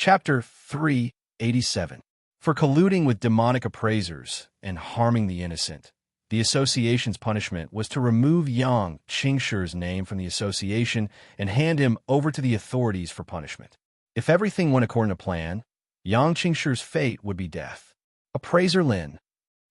Chapter 387. For colluding with demonic appraisers and harming the innocent, the association's punishment was to remove Yang Qingshi's name from the association and hand him over to the authorities for punishment. If everything went according to plan, Yang Qingshi's fate would be death. Appraiser Lin.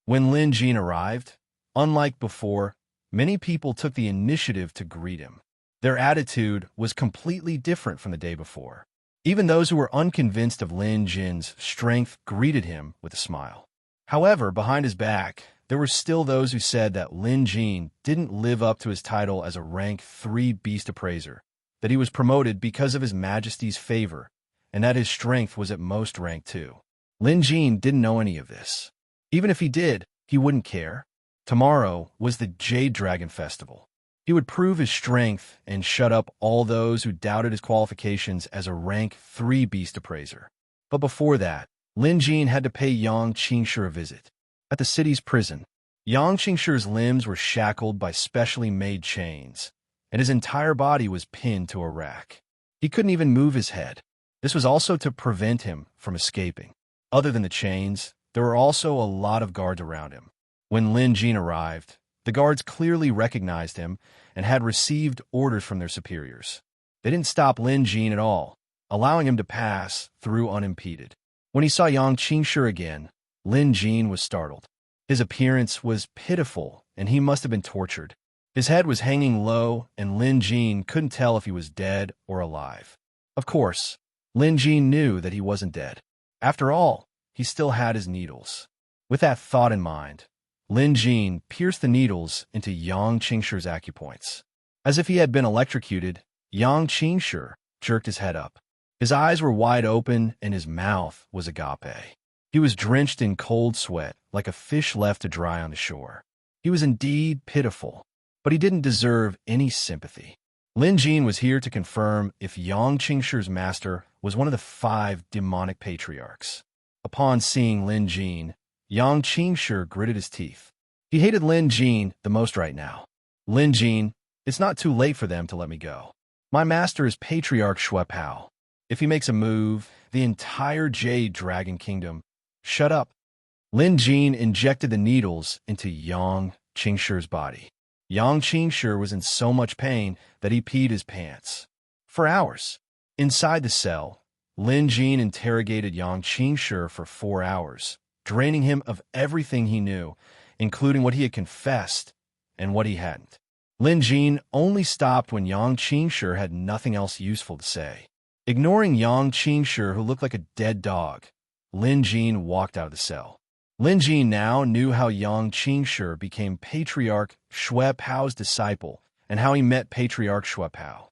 When Lin Jin arrived, unlike before, many people took the initiative to greet him. Their attitude was completely different from the day before. Even those who were unconvinced of Lin Jin's strength greeted him with a smile. However, behind his back, there were still those who said that Lin Jin didn't live up to his title as a rank 3 beast appraiser, that he was promoted because of his majesty's favor, and that his strength was at most rank 2. Lin Jin didn't know any of this. Even if he did, he wouldn't care. Tomorrow was the Jade Dragon Festival. He would prove his strength and shut up all those who doubted his qualifications as a rank 3 beast appraiser. But before that, Lin Jin had to pay Yang Qingshi a visit. At the city's prison, Yang Qingshi's limbs were shackled by specially made chains, and his entire body was pinned to a rack. He couldn't even move his head. This was also to prevent him from escaping. Other than the chains, there were also a lot of guards around him. When Lin Jin arrived, the guards clearly recognized him and had received orders from their superiors. They didn't stop Lin Jin at all, allowing him to pass through unimpeded. When he saw Yang Qingshi again, Lin Jin was startled. His appearance was pitiful, and he must have been tortured. His head was hanging low, and Lin Jin couldn't tell if he was dead or alive. Of course, Lin Jin knew that he wasn't dead. After all, he still had his needles. With that thought in mind, Lin Jin pierced the needles into Yang Qingshi's acupoints. As if he had been electrocuted, Yang Qingshi jerked his head up. His eyes were wide open and his mouth was agape. He was drenched in cold sweat, like a fish left to dry on the shore. He was indeed pitiful, but he didn't deserve any sympathy. Lin Jin was here to confirm if Yang Qingshi's master was one of the 5 demonic patriarchs. Upon seeing Lin Jin, Yang Qingshi gritted his teeth. He hated Lin Jin the most right now. Lin Jin, it's not too late for them to let me go. My master is Patriarch Shui Pao. If he makes a move, the entire Jade Dragon Kingdom. Shut up. Lin Jin injected the needles into Yang Qingshi's body. Yang Qingshi was in so much pain that he peed his pants. For hours. Inside the cell, Lin Jin interrogated Yang Qingshi for 4 hours, draining him of everything he knew, including what he had confessed and what he hadn't. Lin Jin only stopped when Yang Qingshi had nothing else useful to say. Ignoring Yang Qingshi, who looked like a dead dog, Lin Jin walked out of the cell. Lin Jin now knew how Yang Qingshi became Patriarch Shui Pao's disciple and how he met Patriarch Shui Pao.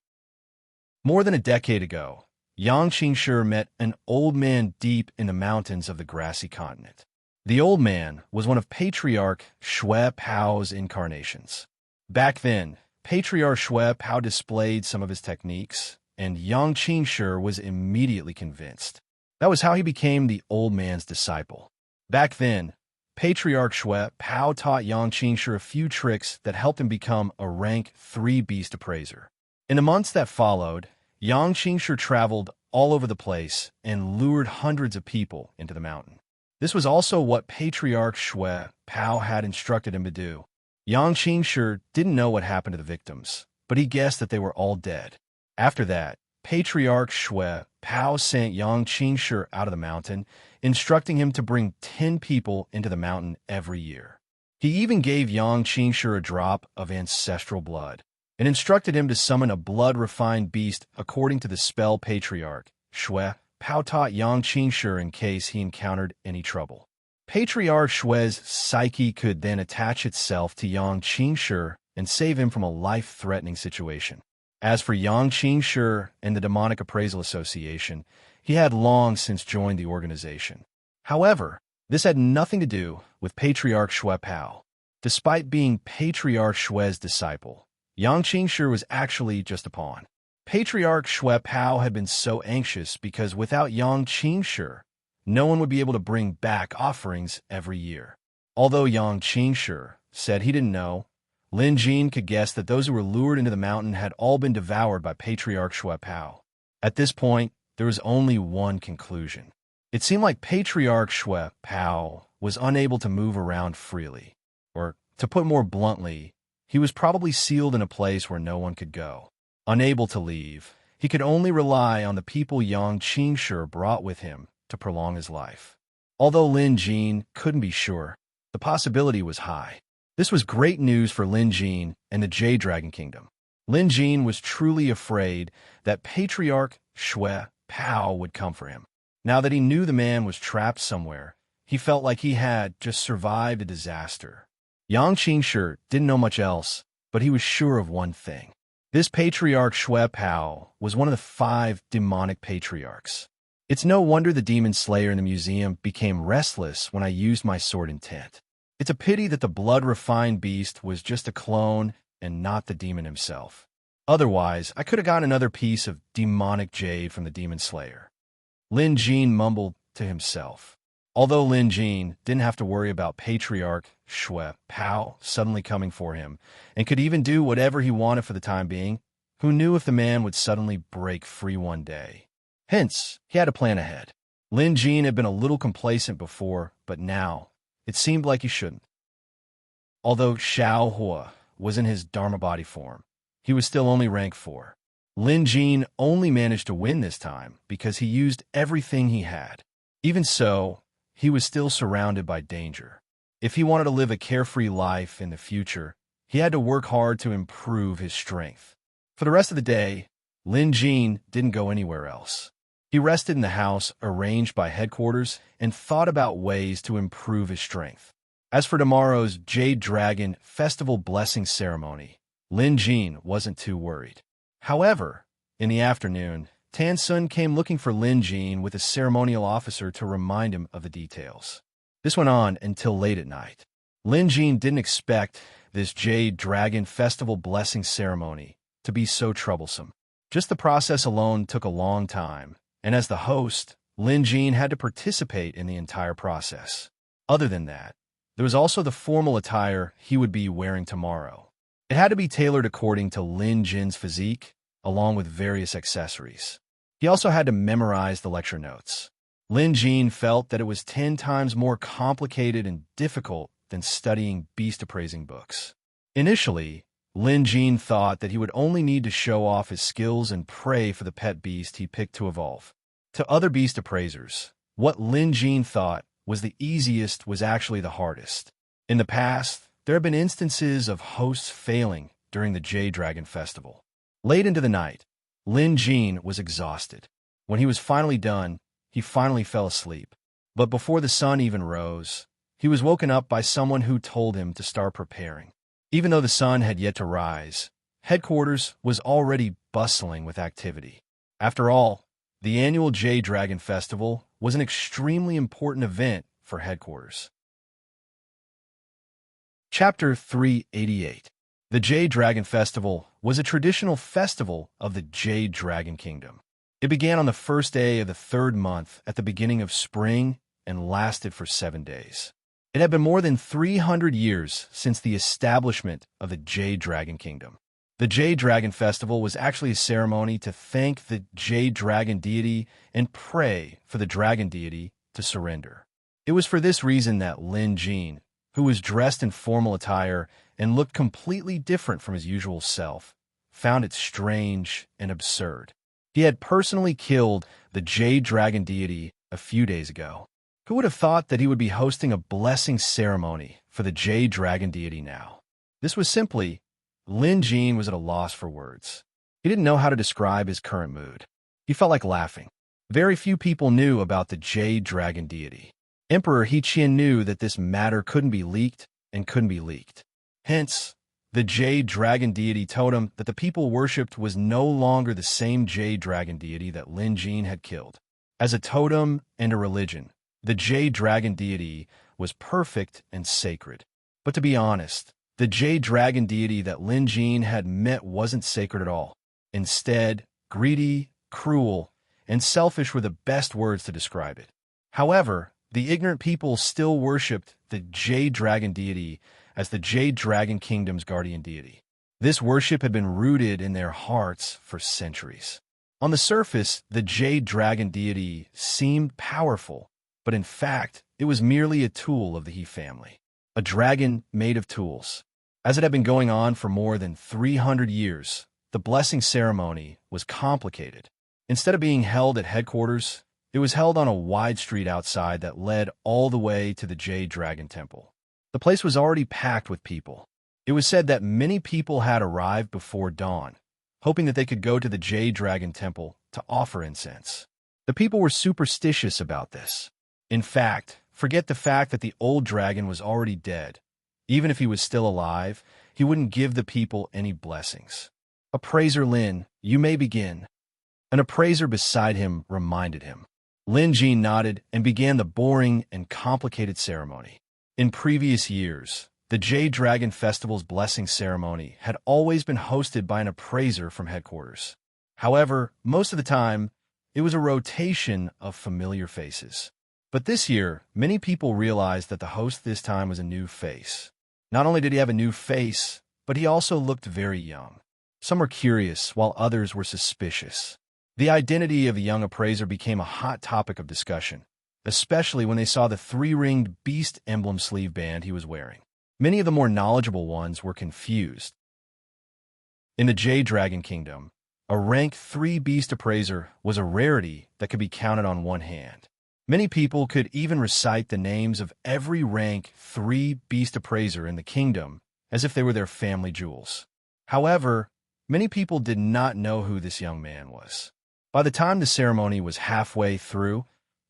More than a decade ago, Yang Qingshi met an old man deep in the mountains of the grassy continent. The old man was one of Patriarch Shui Pao's incarnations. Back then, Patriarch Shui Pao displayed some of his techniques, and Yang Qingshi was immediately convinced. That was how he became the old man's disciple. Back then, Patriarch Shui Pao taught Yang Qingshi a few tricks that helped him become a rank 3 beast appraiser. In the months that followed, Yang Qingshi traveled all over the place and lured hundreds of people into the mountain. This was also what Patriarch Shui Pao had instructed him to do. Yang Qingshi didn't know what happened to the victims, but he guessed that they were all dead. After that, Patriarch Shui Pao sent Yang Qingshi out of the mountain, instructing him to bring 10 people into the mountain every year. He even gave Yang Qingshi a drop of ancestral blood, and instructed him to summon a blood-refined beast according to the spell Patriarch Shui Pao taught Yang Qingshi in case he encountered any trouble. Patriarch Shui's psyche could then attach itself to Yang Qingshi and save him from a life-threatening situation. As for Yang Qingshi and the Demonic Appraisal Association, he had long since joined the organization. However, this had nothing to do with Patriarch Shui Pao. Despite being Patriarch Shui's disciple, Yang Qingshi was actually just a pawn. Patriarch Shui Pao had been so anxious because without Yang Qingshi, no one would be able to bring back offerings every year. Although Yang Qingshi said he didn't know, Lin Jin could guess that those who were lured into the mountain had all been devoured by Patriarch Shui Pao. At this point, there there was only one conclusion. It seemed like Patriarch Shui Pao was unable to move around freely. Or, to put more bluntly, he was probably sealed in a place where no one could go. Unable to leave, he could only rely on the people Yang Qingshi brought with him to prolong his life. Although Lin Jin couldn't be sure, the possibility was high. This was great news for Lin Jin and the Jade Dragon Kingdom. Lin Jin was truly afraid that Patriarch Shui Pao would come for him. Now that he knew the man was trapped somewhere, he felt like he had just survived a disaster. Yang Qingshi didn't know much else, but he was sure of one thing. This Patriarch Shui Pao was one of the 5 demonic patriarchs. It's no wonder the demon slayer in the museum became restless when I used my sword intent. It's a pity that the blood-refined beast was just a clone and not the demon himself. Otherwise, I could have gotten another piece of demonic jade from the demon slayer. Lin Jin mumbled to himself. Although Lin Jin didn't have to worry about Patriarch Shui Pao suddenly coming for him, and could even do whatever he wanted for the time being, who knew if the man would suddenly break free one day? Hence, he had a plan ahead. Lin Jin had been a little complacent before, but now, it seemed like he shouldn't. Although Xiao Hua was in his Dharma body form, he was still only rank 4. Lin Jin only managed to win this time because he used everything he had. Even so, he was still surrounded by danger. If he wanted to live a carefree life in the future, he had to work hard to improve his strength. For the rest of the day, Lin Jin didn't go anywhere else. He rested in the house arranged by headquarters and thought about ways to improve his strength. As for tomorrow's Jade Dragon Festival Blessing Ceremony, Lin Jin wasn't too worried. However, in the afternoon, Tan Sun came looking for Lin Jin with a ceremonial officer to remind him of the details. This went on until late at night. Lin Jin didn't expect this Jade Dragon Festival Blessing Ceremony to be so troublesome. Just the process alone took a long time, and as the host, Lin Jin had to participate in the entire process. Other than that, there was also the formal attire he would be wearing tomorrow. It had to be tailored according to Lin Jin's physique, along with various accessories. He also had to memorize the lecture notes. Lin Jin felt that it was 10 times more complicated and difficult than studying beast appraising books. Initially, Lin Jin thought that he would only need to show off his skills and pray for the pet beast he picked to evolve. To other beast appraisers, what Lin Jin thought was the easiest was actually the hardest. In the past, there have been instances of hosts failing during the Jade Dragon Festival. Late into the night, Lin Jin was exhausted. When he was finally done, he finally fell asleep. But before the sun even rose, he was woken up by someone who told him to start preparing. Even though the sun had yet to rise, headquarters was already bustling with activity. After all, the annual Jade Dragon Festival was an extremely important event for headquarters. Chapter 388. The Jade Dragon Festival was a traditional festival of the Jade Dragon Kingdom. It began on the first day of the 3rd month at the beginning of spring and lasted for 7 days. It had been more than 300 years since the establishment of the Jade Dragon Kingdom. The Jade Dragon Festival was actually a ceremony to thank the Jade Dragon deity and pray for the dragon deity to surrender. It was for this reason that Lin Jin, who was dressed in formal attire and looked completely different from his usual self, found it strange and absurd. He had personally killed the Jade Dragon deity a few days ago. Who would have thought that he would be hosting a blessing ceremony for the Jade Dragon deity now? This was simply, Lin Jin was at a loss for words. He didn't know how to describe his current mood. He felt like laughing. Very few people knew about the Jade Dragon deity. Emperor He Qian knew that this matter couldn't be leaked and couldn't be leaked. Hence, the Jade Dragon deity told him that the people worshipped was no longer the same Jade Dragon deity that Lin Jin had killed. As a totem and a religion, the Jade Dragon deity was perfect and sacred. But to be honest, the Jade Dragon deity that Lin Jin had met wasn't sacred at all. Instead, greedy, cruel, and selfish were the best words to describe it. However, the ignorant people still worshipped the Jade Dragon deity as the Jade Dragon Kingdom's guardian deity. This worship had been rooted in their hearts for centuries. On the surface, the jade dragon deity seemed powerful, but in fact, it was merely a tool of the He family. A dragon made of tools. As it had been going on for more than 300 years, the blessing ceremony was complicated. Instead of being held at headquarters, it was held on a wide street outside that led all the way to the Jade Dragon Temple. The place was already packed with people. It was said that many people had arrived before dawn, hoping that they could go to the Jade Dragon Temple to offer incense. The people were superstitious about this. In fact, forget the fact that the old dragon was already dead. Even if he was still alive, he wouldn't give the people any blessings. Appraiser Lin, you may begin. An appraiser beside him reminded him. Lin Jin nodded and began the boring and complicated ceremony. In previous years, the Jade Dragon Festival's blessing ceremony had always been hosted by an appraiser from headquarters. However, most of the time, it was a rotation of familiar faces. But this year, many people realized that the host this time was a new face. Not only did he have a new face, but he also looked very young. Some were curious, while others were suspicious. The identity of the young appraiser became a hot topic of discussion, especially when they saw the three-ringed beast emblem sleeve band he was wearing. Many of the more knowledgeable ones were confused. In the Jade Dragon Kingdom, a rank 3 beast appraiser was a rarity that could be counted on one hand. Many people could even recite the names of every rank 3 beast appraiser in the kingdom as if they were their family jewels. However, many people did not know who this young man was. By the time the ceremony was halfway through,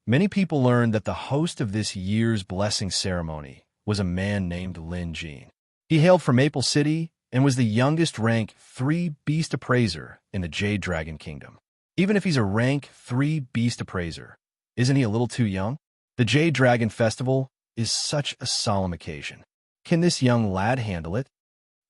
many people learned that the host of this year's blessing ceremony was a man named Lin Jin. He hailed from Maple City and was the youngest rank 3 beast appraiser in the Jade Dragon Kingdom. Even if he's a rank 3 beast appraiser, isn't he a little too young? The Jade Dragon Festival is such a solemn occasion. Can this young lad handle it?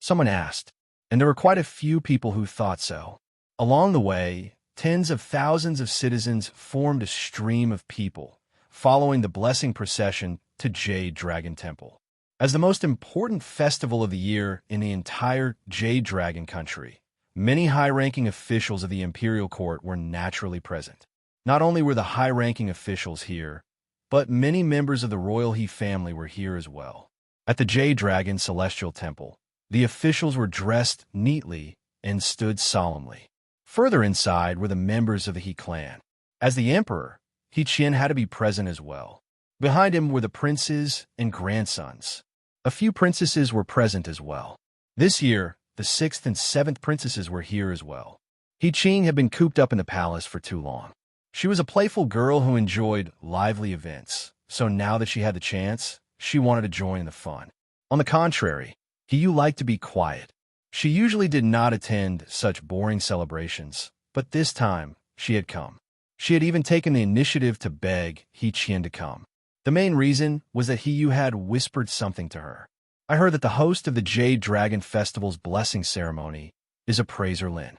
Someone asked, and there were quite a few people who thought so. Along the way, tens of thousands of citizens formed a stream of people, following the blessing procession to Jade Dragon Temple. As the most important festival of the year in the entire Jade Dragon country, many high-ranking officials of the Imperial Court were naturally present. Not only were the high-ranking officials here, but many members of the royal He family were here as well. At the Jade Dragon Celestial Temple, the officials were dressed neatly and stood solemnly. Further inside were the members of the He clan. As the emperor, He Qian had to be present as well. Behind him were the princes and grandsons. A few princesses were present as well. This year, the 6th and 7th princesses were here as well. He Qing had been cooped up in the palace for too long. She was a playful girl who enjoyed lively events, so now that she had the chance, she wanted to join in the fun. On the contrary, He Yu liked to be quiet. She usually did not attend such boring celebrations, but this time she had come. She had even taken the initiative to beg He Qian to come. The main reason was that He Yu had whispered something to her. I heard that the host of the Jade Dragon Festival's blessing ceremony is Appraiser Lin.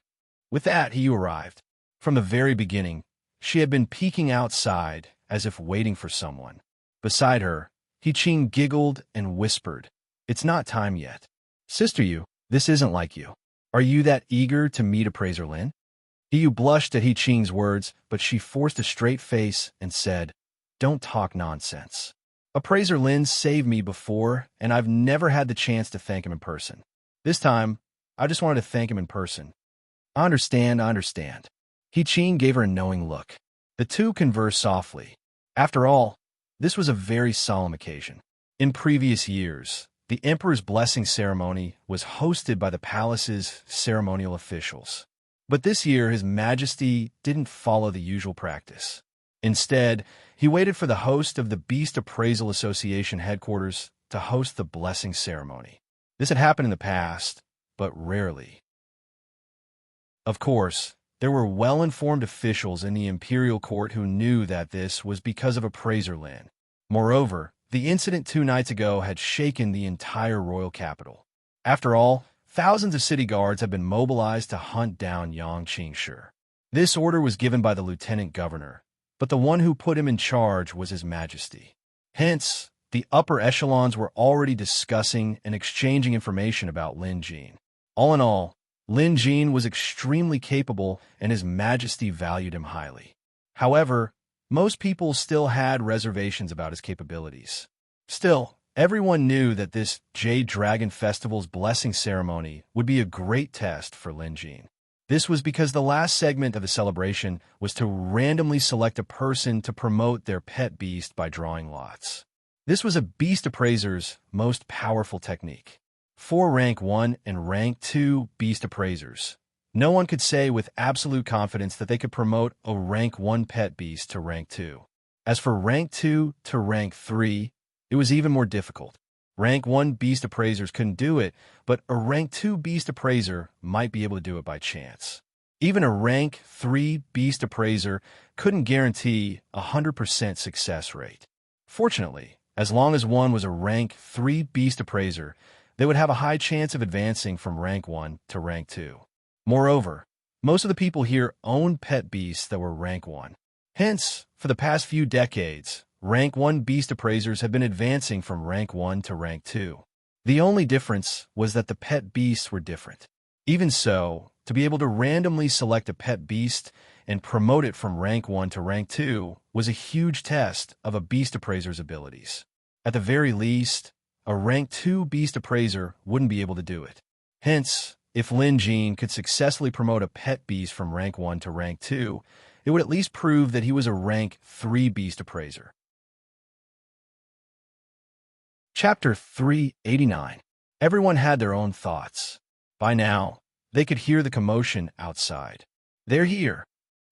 With that, He Yu arrived. From the very beginning, she had been peeking outside as if waiting for someone. Beside her, He Qing giggled and whispered, "It's not time yet. Sister Yu, this isn't like you. Are you that eager to meet Appraiser Lin?" He Yu blushed at He Qing's words, but she forced a straight face and said, "Don't talk nonsense. Appraiser Lin saved me before, and I've never had the chance to thank him in person. This time, I just wanted to thank him in person." I understand. He Qing gave her a knowing look. The two conversed softly. After all, this was a very solemn occasion. In previous years, the Emperor's blessing ceremony was hosted by the palace's ceremonial officials. But this year, His Majesty didn't follow the usual practice. Instead, he waited for the host of the Beast Appraisal Association headquarters to host the blessing ceremony. This had happened in the past, but rarely. Of course, there were well-informed officials in the Imperial Court who knew that this was because of Appraiser Lin. Moreover, the incident 2 nights ago had shaken the entire royal capital. After all, thousands of city guards had been mobilized to hunt down Yang Qingshi. This order was given by the lieutenant governor, but the one who put him in charge was His Majesty. Hence, the upper echelons were already discussing and exchanging information about Lin Jin. All in all, Lin Jin was extremely capable and His Majesty valued him highly. However, most people still had reservations about his capabilities. Still, everyone knew that this Jade Dragon Festival's blessing ceremony would be a great test for Lin Jin. This was because the last segment of the celebration was to randomly select a person to promote their pet beast by drawing lots. This was a beast appraiser's most powerful technique. 4 rank 1 and rank 2 beast appraisers. No one could say with absolute confidence that they could promote a rank 1 pet beast to rank 2. As for rank 2 to rank 3, it was even more difficult. Rank 1 beast appraisers couldn't do it, but a rank 2 beast appraiser might be able to do it by chance. Even a rank 3 beast appraiser couldn't guarantee a 100% success rate. Fortunately, as long as one was a rank 3 beast appraiser, they would have a high chance of advancing from rank 1 to rank 2. Moreover, most of the people here owned pet beasts that were rank 1. Hence, for the past few decades, rank 1 beast appraisers have been advancing from rank 1 to rank 2. The only difference was that the pet beasts were different. Even so, to be able to randomly select a pet beast and promote it from rank 1 to rank 2 was a huge test of a beast appraiser's abilities. At the very least, a rank 2 beast appraiser wouldn't be able to do it. Hence, if Lin Jin could successfully promote a pet beast from rank 1 to rank 2, it would at least prove that he was a rank 3 beast appraiser. Chapter 389. Everyone had their own thoughts. By now, they could hear the commotion outside. They're here.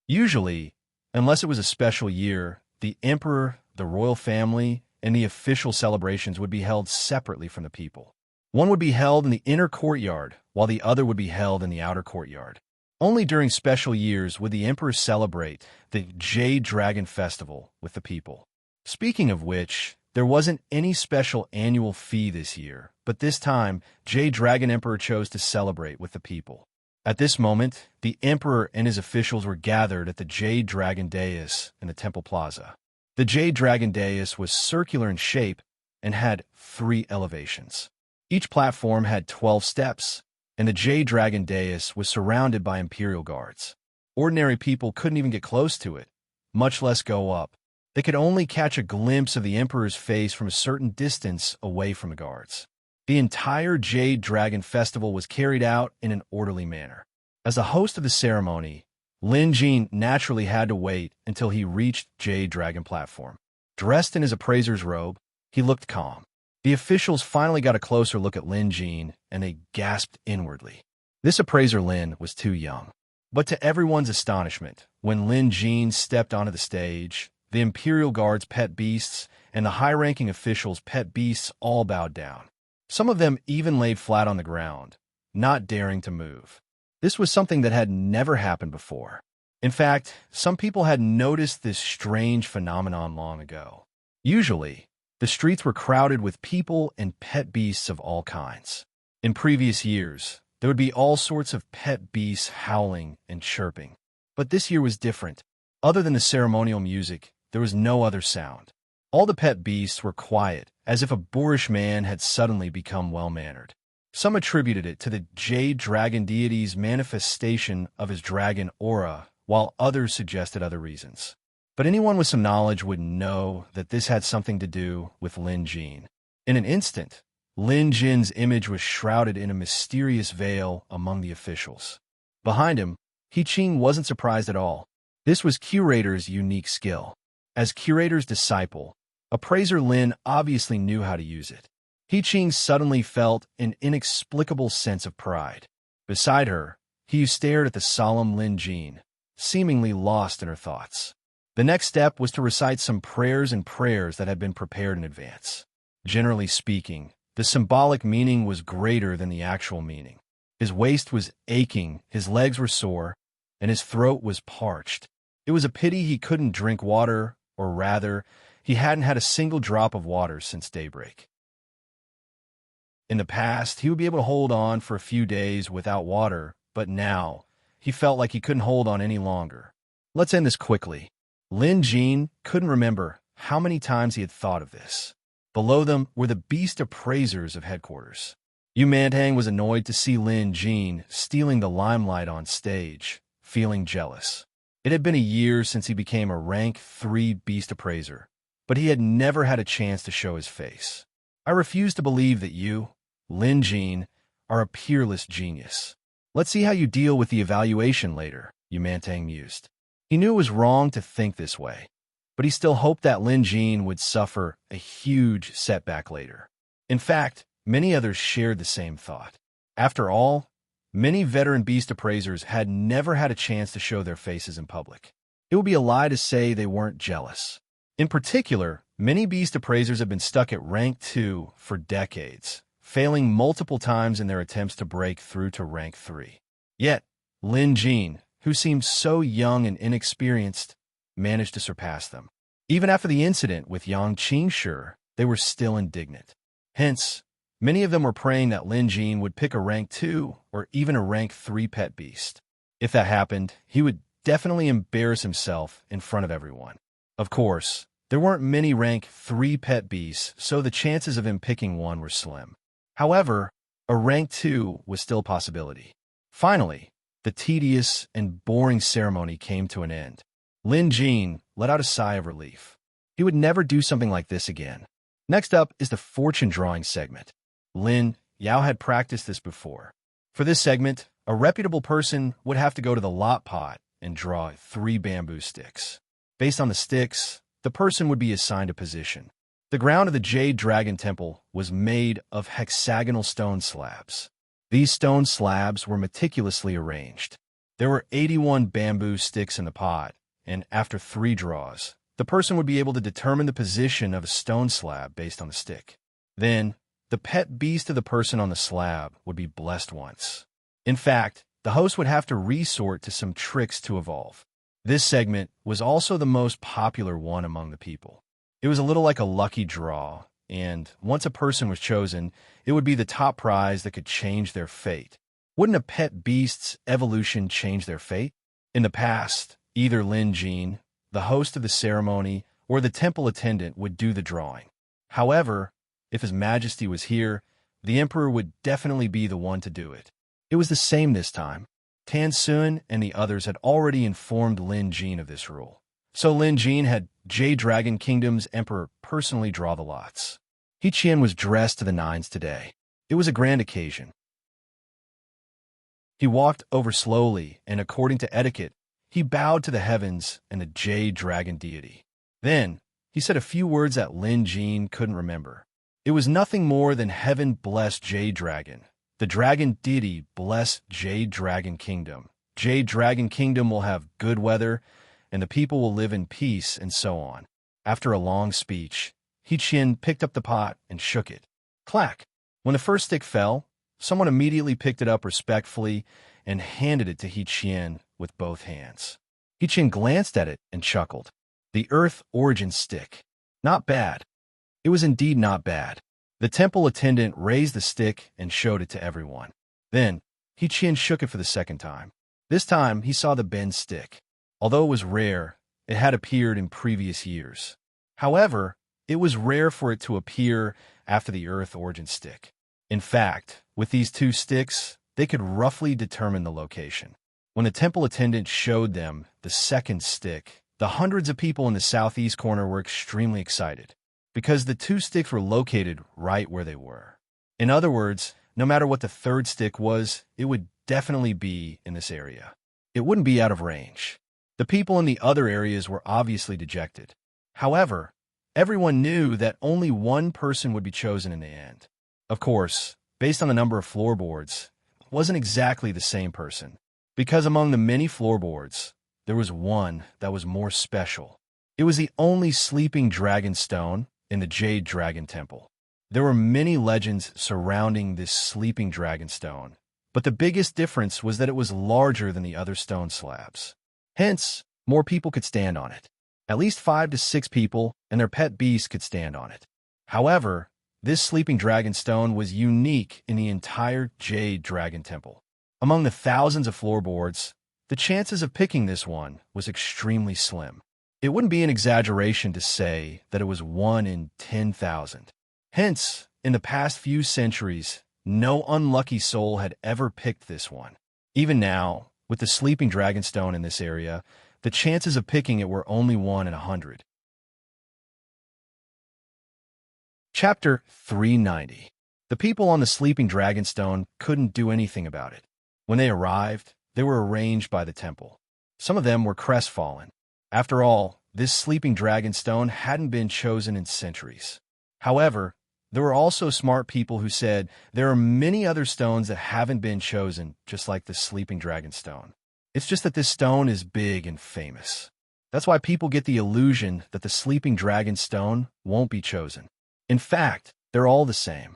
Usually, unless it was a special year, the emperor, the royal family, and the official celebrations would be held separately from the people. One would be held in the inner courtyard, while the other would be held in the outer courtyard. Only during special years would the emperor celebrate the Jade Dragon Festival with the people. Speaking of which, there wasn't any special annual fee this year, but this time, Jade Dragon Emperor chose to celebrate with the people. At this moment, the emperor and his officials were gathered at the Jade Dragon Dais in the Temple Plaza. The Jade Dragon Dais was circular in shape and had 3 elevations. Each platform had 12 steps, and the Jade Dragon Dais was surrounded by imperial guards. Ordinary people couldn't even get close to it, much less go up. They could only catch a glimpse of the emperor's face from a certain distance away from the guards. The entire Jade Dragon Festival was carried out in an orderly manner. As the host of the ceremony, Lin Jin naturally had to wait until he reached Jade Dragon platform. Dressed in his appraiser's robe, he looked calm. The officials finally got a closer look at Lin Jin, and they gasped inwardly. This appraiser Lin was too young. But to everyone's astonishment, when Lin Jin stepped onto the stage, the Imperial Guard's pet beasts and the high-ranking officials' pet beasts all bowed down. Some of them even laid flat on the ground, not daring to move. This was something that had never happened before. In fact, some people had noticed this strange phenomenon long ago. Usually, the streets were crowded with people and pet beasts of all kinds. In previous years, there would be all sorts of pet beasts howling and chirping. But this year was different. Other than the ceremonial music, there was no other sound. All the pet beasts were quiet, as if a boorish man had suddenly become well-mannered. Some attributed it to the Jade Dragon deity's manifestation of his dragon aura, while others suggested other reasons. But anyone with some knowledge would know that this had something to do with Lin Jin. In an instant, Lin Jin's image was shrouded in a mysterious veil among the officials. Behind him, He Ching wasn't surprised at all. This was Curator's unique skill. As Curator's disciple, Appraiser Lin obviously knew how to use it. He Ching suddenly felt an inexplicable sense of pride. Beside her, he stared at the solemn Lin Jin, seemingly lost in her thoughts. The next step was to recite some prayers that had been prepared in advance. Generally speaking, the symbolic meaning was greater than the actual meaning. His waist was aching, his legs were sore, and his throat was parched. It was a pity he couldn't drink water, or rather, he hadn't had a single drop of water since daybreak. In the past, he would be able to hold on for a few days without water, but now, he felt like he couldn't hold on any longer. Let's end this quickly. Lin Jin couldn't remember how many times he had thought of this. Below them were the beast appraisers of headquarters. Yu Mantang was annoyed to see Lin Jin stealing the limelight on stage, feeling jealous. It had been a year since he became a rank 3 beast appraiser, but he had never had a chance to show his face. I refuse to believe that you, Lin Jin, are a peerless genius. Let's see how you deal with the evaluation later, Yu Mantang mused. He knew it was wrong to think this way, but he still hoped that Lin Jin would suffer a huge setback later. In fact, many others shared the same thought. After all, many veteran beast appraisers had never had a chance to show their faces in public. It would be a lie to say they weren't jealous. In particular, many beast appraisers have been stuck at rank 2 for decades, failing multiple times in their attempts to break through to rank 3. Yet, Lin Jin, who seemed so young and inexperienced, managed to surpass them. Even after the incident with Yang Qingshi, they were still indignant. Hence, many of them were praying that Lin Jin would pick a rank 2 or even a rank 3 pet beast. If that happened, he would definitely embarrass himself in front of everyone. Of course, there weren't many rank 3 pet beasts, so the chances of him picking one were slim. However, a rank 2 was still a possibility. Finally, the tedious and boring ceremony came to an end. Lin Jin let out a sigh of relief. He would never do something like this again. Next up is the fortune drawing segment. Lin Yao had practiced this before. For this segment, a reputable person would have to go to the lot pot and draw 3 bamboo sticks. Based on the sticks, the person would be assigned a position. The ground of the Jade Dragon Temple was made of hexagonal stone slabs. These stone slabs were meticulously arranged. There were 81 bamboo sticks in the pot, and after 3 draws, the person would be able to determine the position of a stone slab based on the stick. Then, the pet beast of the person on the slab would be blessed once. In fact, the host would have to resort to some tricks to evolve. This segment was also the most popular one among the people. It was a little like a lucky draw, and once a person was chosen, it would be the top prize that could change their fate. Wouldn't a pet beast's evolution change their fate? In the past, either Lin Jin, the host of the ceremony, or the temple attendant would do the drawing. However, if His Majesty was here, the Emperor would definitely be the one to do it. It was the same this time. Tan Sun and the others had already informed Lin Jin of this rule. So Lin Jin had Jade Dragon Kingdom's Emperor personally draw the lots. He Qian was dressed to the nines today. It was a grand occasion. He walked over slowly, and according to etiquette, he bowed to the heavens and the Jade Dragon deity. Then, he said a few words that Lin Jin couldn't remember. It was nothing more than heaven bless Jade Dragon. The dragon deity bless Jade Dragon Kingdom. Jade Dragon Kingdom will have good weather, and the people will live in peace, and so on. After a long speech, He Qian picked up the pot and shook it. Clack! When the first stick fell, someone immediately picked it up respectfully and handed it to He Qian with both hands. He Qian glanced at it and chuckled. The Earth Origin Stick. Not bad. It was indeed not bad. The temple attendant raised the stick and showed it to everyone. Then, He Qian shook it for the second time. This time, he saw the bend stick. Although it was rare, it had appeared in previous years. However, it was rare for it to appear after the Earth Origin Stick. In fact, with these 2 sticks, they could roughly determine the location. When the temple attendant showed them the second stick, the hundreds of people in the southeast corner were extremely excited, because the 2 sticks were located right where they were. In other words, no matter what the third stick was, it would definitely be in this area. It wouldn't be out of range. The people in the other areas were obviously dejected. However, everyone knew that only one person would be chosen in the end. Of course, based on the number of floorboards, it wasn't exactly the same person, because among the many floorboards, there was one that was more special. It was the only sleeping dragon stone in the Jade Dragon Temple. There were many legends surrounding this sleeping dragon stone, but the biggest difference was that it was larger than the other stone slabs. Hence, more people could stand on it. At least 5 to 6 people and their pet beasts could stand on it. However, this sleeping dragon stone was unique in the entire Jade Dragon Temple. Among the thousands of floorboards, the chances of picking this one was extremely slim. It wouldn't be an exaggeration to say that it was 1 in 10,000. Hence, in the past few centuries, No unlucky soul had ever picked this one. Even now, with the sleeping dragonstone in this area, the chances of picking it were only 1 in 100. Chapter 390. The people on the sleeping dragonstone couldn't do anything about it. When they arrived, they were arranged by the temple. Some of them were crestfallen. After all, this sleeping dragonstone hadn't been chosen in centuries. However, there were also smart people who said there are many other stones that haven't been chosen, just like the sleeping dragonstone. It's just that this stone is big and famous. That's why people get the illusion that the sleeping dragonstone won't be chosen. In fact, they're all the same.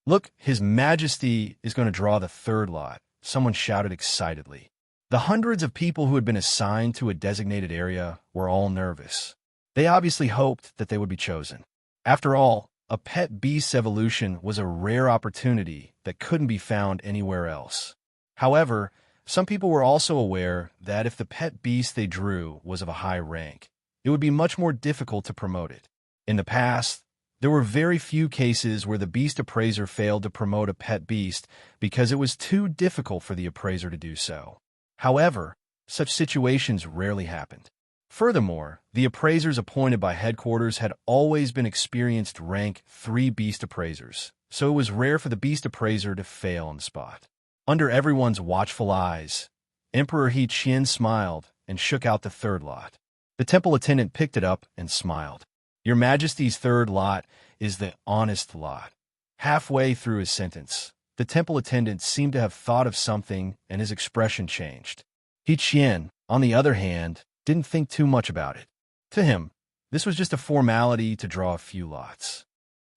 Look, His Majesty is going to draw the third lot, someone shouted excitedly. The hundreds of people who had been assigned to a designated area were all nervous. They obviously hoped that they would be chosen. After all, a pet beast's evolution was a rare opportunity that couldn't be found anywhere else. However, some people were also aware that if the pet beast they drew was of a high rank, it would be much more difficult to promote it. In the past, there were very few cases where the beast appraiser failed to promote a pet beast because it was too difficult for the appraiser to do so. However, such situations rarely happened. Furthermore, the appraisers appointed by headquarters had always been experienced rank 3 beast appraisers, so it was rare for the beast appraiser to fail on the spot. Under everyone's watchful eyes, Emperor He Qian smiled and shook out the third lot. The temple attendant picked it up and smiled. Your Majesty's third lot is the honest lot. Halfway through his sentence, the temple attendant seemed to have thought of something and his expression changed. He Qian, on the other hand, didn't think too much about it. To him, this was just a formality to draw a few lots.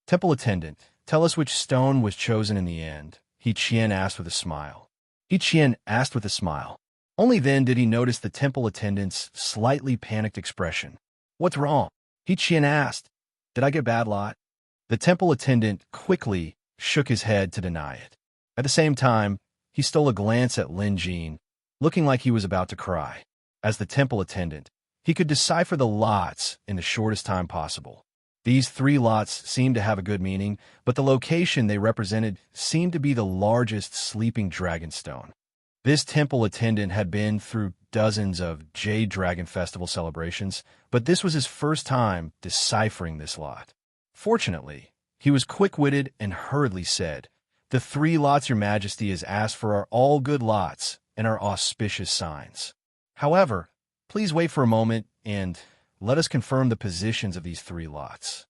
Temple attendant, tell us which stone was chosen in the end, He Qian asked with a smile. He Qian asked with a smile. Only then did he notice the temple attendant's slightly panicked expression. What's wrong? He Qian asked. Did I get a bad lot? The temple attendant quickly shook his head to deny it. At the same time, he stole a glance at Lin Jin, looking like he was about to cry. As the temple attendant, he could decipher the lots in the shortest time possible. These 3 lots seemed to have a good meaning, but the location they represented seemed to be the largest sleeping dragonstone. This temple attendant had been through dozens of Jade Dragon Festival celebrations, but this was his first time deciphering this lot. Fortunately, he was quick-witted and hurriedly said, The 3 lots Your Majesty has asked for are all good lots and are auspicious signs. However, please wait for a moment and let us confirm the positions of these 3 lots.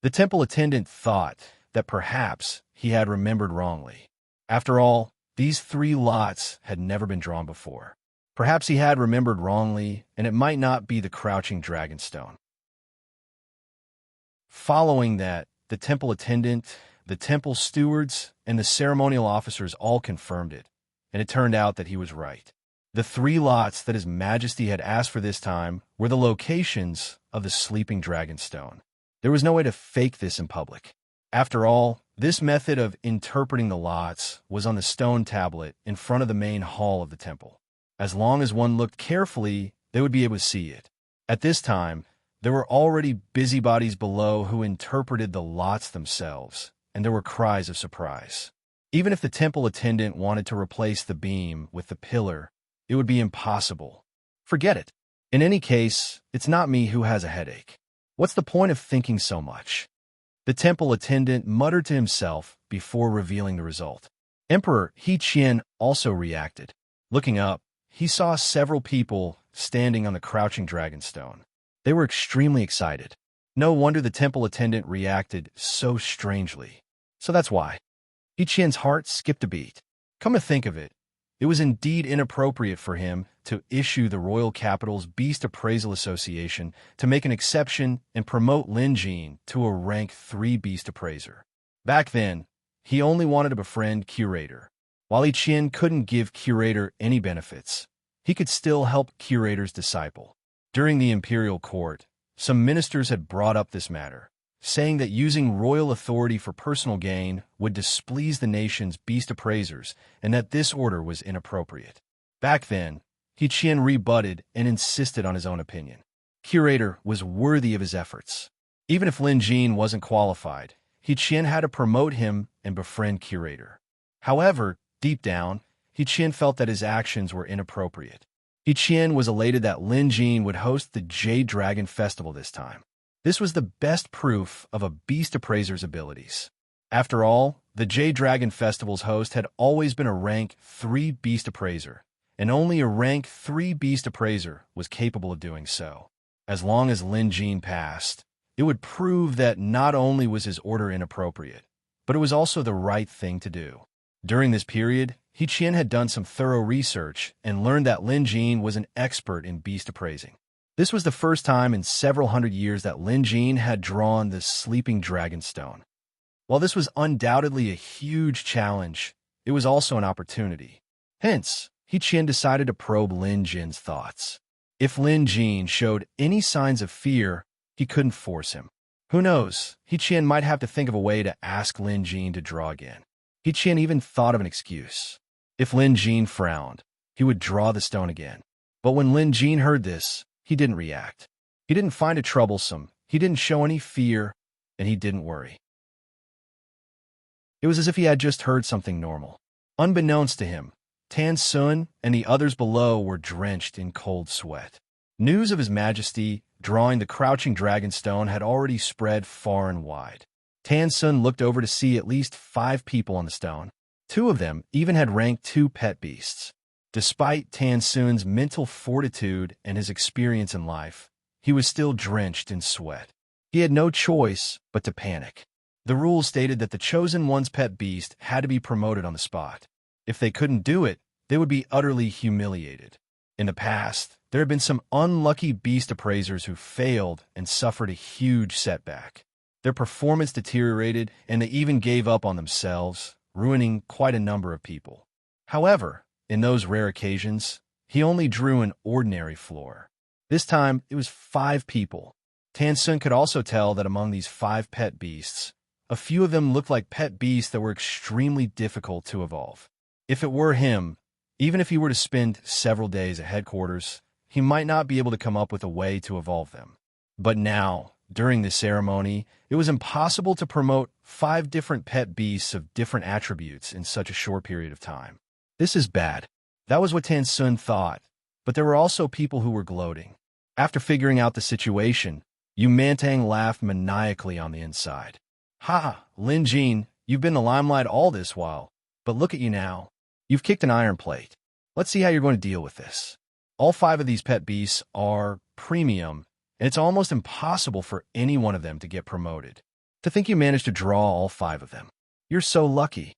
The temple attendant thought that perhaps he had remembered wrongly. After all, these 3 lots had never been drawn before. Perhaps he had remembered wrongly, and it might not be the crouching dragonstone. Following that, the temple attendant, the temple stewards, and the ceremonial officers all confirmed it, and it turned out that he was right. The 3 lots that His Majesty had asked for this time were the locations of the sleeping dragonstone. There was no way to fake this in public. After all, this method of interpreting the lots was on the stone tablet in front of the main hall of the temple. As long as one looked carefully, they would be able to see it. At this time, there were already busybodies below who interpreted the lots themselves, and there were cries of surprise. Even if the temple attendant wanted to replace the beam with the pillar, it would be impossible. Forget it. In any case, it's not me who has a headache. What's the point of thinking so much? The temple attendant muttered to himself before revealing the result. Emperor He Qian also reacted. Looking up, he saw several people standing on the crouching dragonstone. They were extremely excited. No wonder the temple attendant reacted so strangely. So that's why. He Qian's heart skipped a beat. Come to think of it, it was indeed inappropriate for him to issue the royal capital's Beast Appraisal Association to make an exception and promote Lin Jin to a rank 3 beast appraiser. Back then, he only wanted to befriend Curator. While He Qian couldn't give Curator any benefits, he could still help Curator's disciple. During the imperial court, some ministers had brought up this matter, saying that using royal authority for personal gain would displease the nation's beast appraisers and that this order was inappropriate. Back then, He Qian rebutted and insisted on his own opinion. Curator was worthy of his efforts. Even if Lin Jin wasn't qualified, He Qian had to promote him and befriend Curator. However, deep down, He felt that his actions were inappropriate. He was elated that Lin Jin would host the Jade Dragon Festival this time. This was the best proof of a beast appraiser's abilities. After all, the Jade Dragon Festival's host had always been a rank 3 beast appraiser, and only a rank 3 beast appraiser was capable of doing so. As long as Lin Jin passed, it would prove that not only was his order inappropriate, but it was also the right thing to do. During this period, He had done some thorough research and learned that Lin Jin was an expert in beast appraising. This was the first time in several hundred years that Lin Jin had drawn the sleeping dragon stone. While this was undoubtedly a huge challenge, it was also an opportunity. Hence, He decided to probe Lin Jin's thoughts. If Lin Jin showed any signs of fear, he couldn't force him. Who knows, He might have to think of a way to ask Lin Jin to draw again. He even thought of an excuse. If Lin Jin frowned, he would draw the stone again. But when Lin Jin heard this, he didn't react. He didn't find it troublesome, he didn't show any fear, and he didn't worry. It was as if he had just heard something normal. Unbeknownst to him, Tan Sun and the others below were drenched in cold sweat. News of His Majesty drawing the crouching dragon stone had already spread far and wide. Tan Sun looked over to see at least 5 people on the stone. 2 of them even had rank 2 pet beasts. Despite Tan Sun's mental fortitude and his experience in life, he was still drenched in sweat. He had no choice but to panic. The rules stated that the chosen one's pet beast had to be promoted on the spot. If they couldn't do it, they would be utterly humiliated. In the past, there had been some unlucky beast appraisers who failed and suffered a huge setback. Their performance deteriorated, and they even gave up on themselves, ruining quite a number of people. However, in those rare occasions, he only drew an ordinary floor. This time, it was 5 people. Tan Sun could also tell that among these 5 pet beasts, a few of them looked like pet beasts that were extremely difficult to evolve. If it were him, even if he were to spend several days at headquarters, he might not be able to come up with a way to evolve them. But now, during this ceremony, it was impossible to promote 5 different pet beasts of different attributes in such a short period of time. This is bad. That was what Tan Sun thought, but there were also people who were gloating. After figuring out the situation, Yu Mantang laughed maniacally on the inside. Ha! Lin Jin, you've been in the limelight all this while, but look at you now. You've kicked an iron plate. Let's see how you're going to deal with this. All 5 of these pet beasts are premium, and it's almost impossible for any one of them to get promoted. To think you managed to draw all 5 of them. You're so lucky.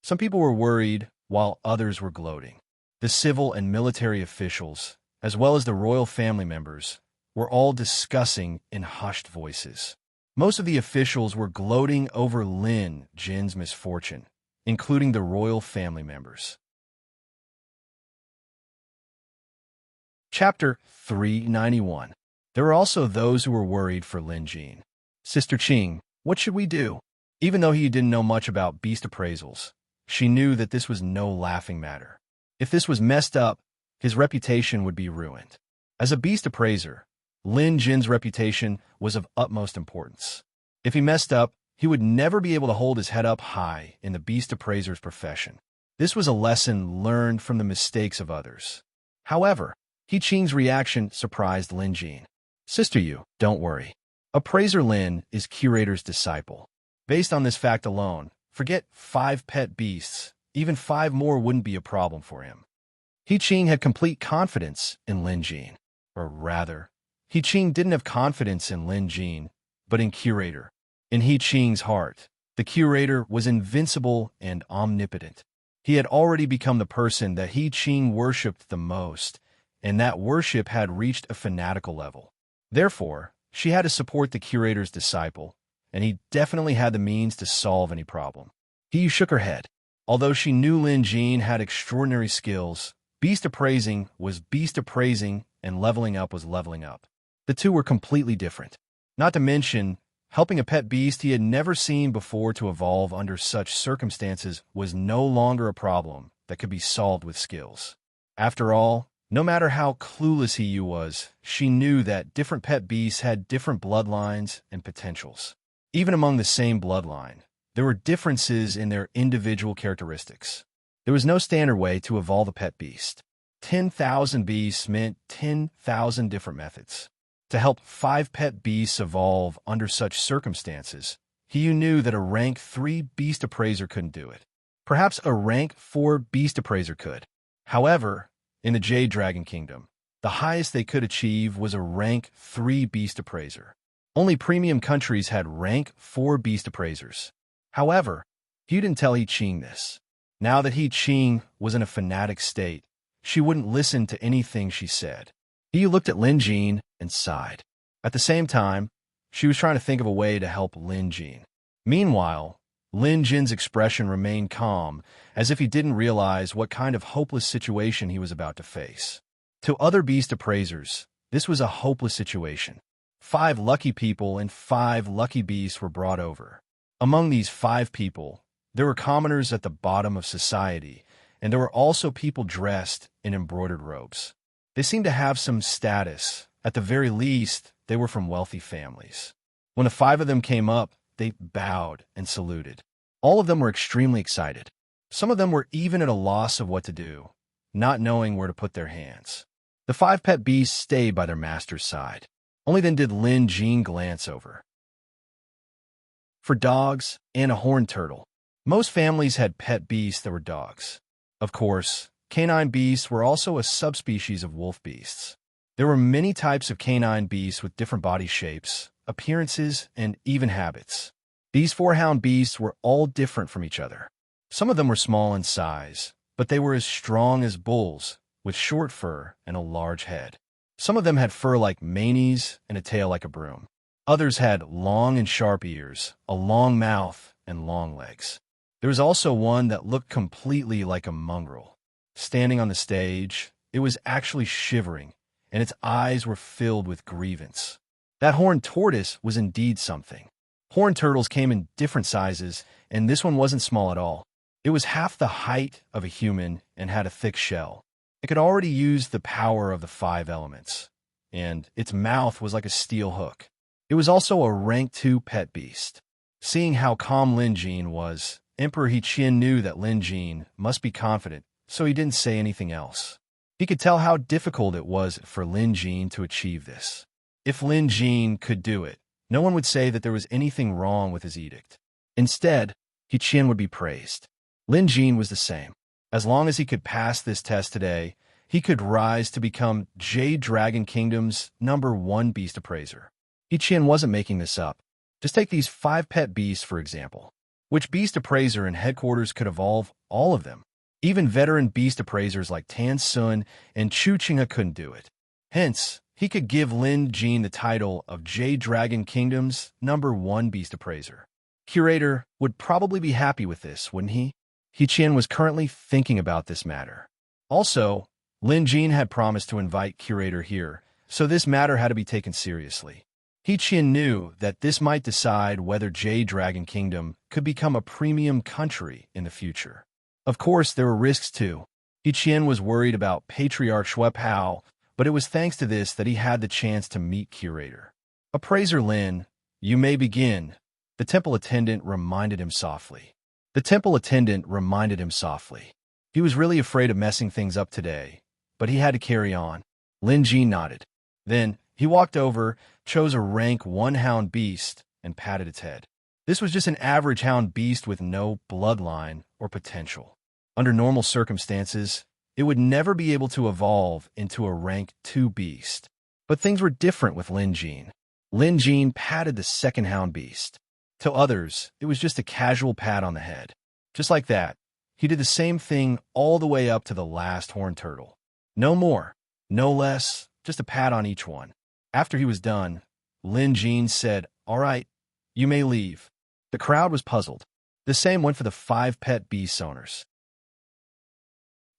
Some people were worried, while others were gloating. The civil and military officials, as well as the royal family members, were all discussing in hushed voices. Most of the officials were gloating over Lin Jin's misfortune, including the royal family members. Chapter 391. There were also those who were worried for Lin Jin. Sister Qing, what should we do? Even though he didn't know much about beast appraisals, she knew that this was no laughing matter. If this was messed up, his reputation would be ruined. As a beast appraiser, Lin Jin's reputation was of utmost importance. If he messed up, he would never be able to hold his head up high in the beast appraiser's profession. This was a lesson learned from the mistakes of others. However, He Qing's reaction surprised Lin Jin. Sister Yu, don't worry. Appraiser Lin is curator's disciple. Based on this fact alone, forget 5 pet beasts, even 5 more wouldn't be a problem for him. He Qing had complete confidence in Lin Jin. Or rather, He Qing didn't have confidence in Lin Jin, but in Curator. In He Qing's heart, the Curator was invincible and omnipotent. He had already become the person that He Qing worshipped the most, and that worship had reached a fanatical level. Therefore, she had to support the Curator's disciple, and he definitely had the means to solve any problem. He shook her head. Although she knew Lin Jin had extraordinary skills, beast appraising was beast appraising and leveling up was leveling up. The two were completely different. Not to mention, helping a pet beast he had never seen before to evolve under such circumstances was no longer a problem that could be solved with skills. After all, no matter how clueless he was, she knew that different pet beasts had different bloodlines and potentials. Even among the same bloodline, there were differences in their individual characteristics. There was no standard way to evolve a pet beast. 10,000 beasts meant 10,000 different methods. To help 5 pet beasts evolve under such circumstances, he knew that a rank 3 beast appraiser couldn't do it. Perhaps a rank 4 beast appraiser could. However, in the Jade Dragon Kingdom, the highest they could achieve was a rank 3 beast appraiser. Only premium countries had rank 4 beast appraisers. However, he didn't tell He Qing this. Now that He Qing was in a fanatic state, she wouldn't listen to anything she said. He looked at Lin Jin and sighed. At the same time, she was trying to think of a way to help Lin Jin. Meanwhile, Lin Jin's expression remained calm, as if he didn't realize what kind of hopeless situation he was about to face. To other beast appraisers, this was a hopeless situation. 5 lucky people and 5 lucky beasts were brought over. Among these 5 people, there were commoners at the bottom of society, and there were also people dressed in embroidered robes. They seemed to have some status. At the very least, they were from wealthy families. When the 5 of them came up, they bowed and saluted. All of them were extremely excited. Some of them were even at a loss of what to do, not knowing where to put their hands. The 5 pet beasts stayed by their master's side. Only then did Lin Jin glance over. For dogs and a horned turtle. Most families had pet beasts that were dogs. Of course, canine beasts were also a subspecies of wolf beasts. There were many types of canine beasts with different body shapes, appearances, and even habits. These 4 hound beasts were all different from each other. Some of them were small in size, but they were as strong as bulls, with short fur and a large head. Some of them had fur like manes and a tail like a broom. Others had long and sharp ears, a long mouth, and long legs. There was also one that looked completely like a mongrel. Standing on the stage, it was actually shivering, and its eyes were filled with grievance. That horned tortoise was indeed something. Horned turtles came in different sizes, and this one wasn't small at all. It was half the height of a human and had a thick shell. It could already use the power of the 5 elements, and its mouth was like a steel hook. It was also a rank 2 pet beast. Seeing how calm Lin Jin was, Emperor He Qin knew that Lin Jin must be confident, so he didn't say anything else. He could tell how difficult it was for Lin Jin to achieve this. If Lin Jin could do it, no one would say that there was anything wrong with his edict. Instead, He Qin would be praised. Lin Jin was the same. As long as he could pass this test today, he could rise to become Jade Dragon Kingdom's #1 beast appraiser. He Qin wasn't making this up. Just take these 5 pet beasts, for example. Which beast appraiser in headquarters could evolve all of them? Even veteran beast appraisers like Tan Sun and Chu Qinghe couldn't do it. Hence, he could give Lin Jin the title of Jade Dragon Kingdom's #1 beast appraiser. Curator would probably be happy with this, wouldn't he? He Qin was currently thinking about this matter. Also, Lin Jin had promised to invite Curator here, so this matter had to be taken seriously. He Qin knew that this might decide whether Jade Dragon Kingdom could become a premium country in the future. Of course, there were risks too. He Qin was worried about Patriarch Xue Pao, but it was thanks to this that he had the chance to meet Curator. Appraiser Lin, you may begin, the temple attendant reminded him softly. He was really afraid of messing things up today, but he had to carry on. Lin Jin nodded. Then, he walked over, chose a rank 1 hound beast, and patted its head. This was just an average hound beast with no bloodline or potential. Under normal circumstances, it would never be able to evolve into a rank 2 beast. But things were different with Lin Jin. Lin Jin patted the 2nd hound beast. To others, it was just a casual pat on the head. Just like that, he did the same thing all the way up to the last horned turtle. No more, no less, just a pat on each one. After he was done, Lin Jin said, "All right, you may leave." The crowd was puzzled. The same went for the 5 pet beast owners.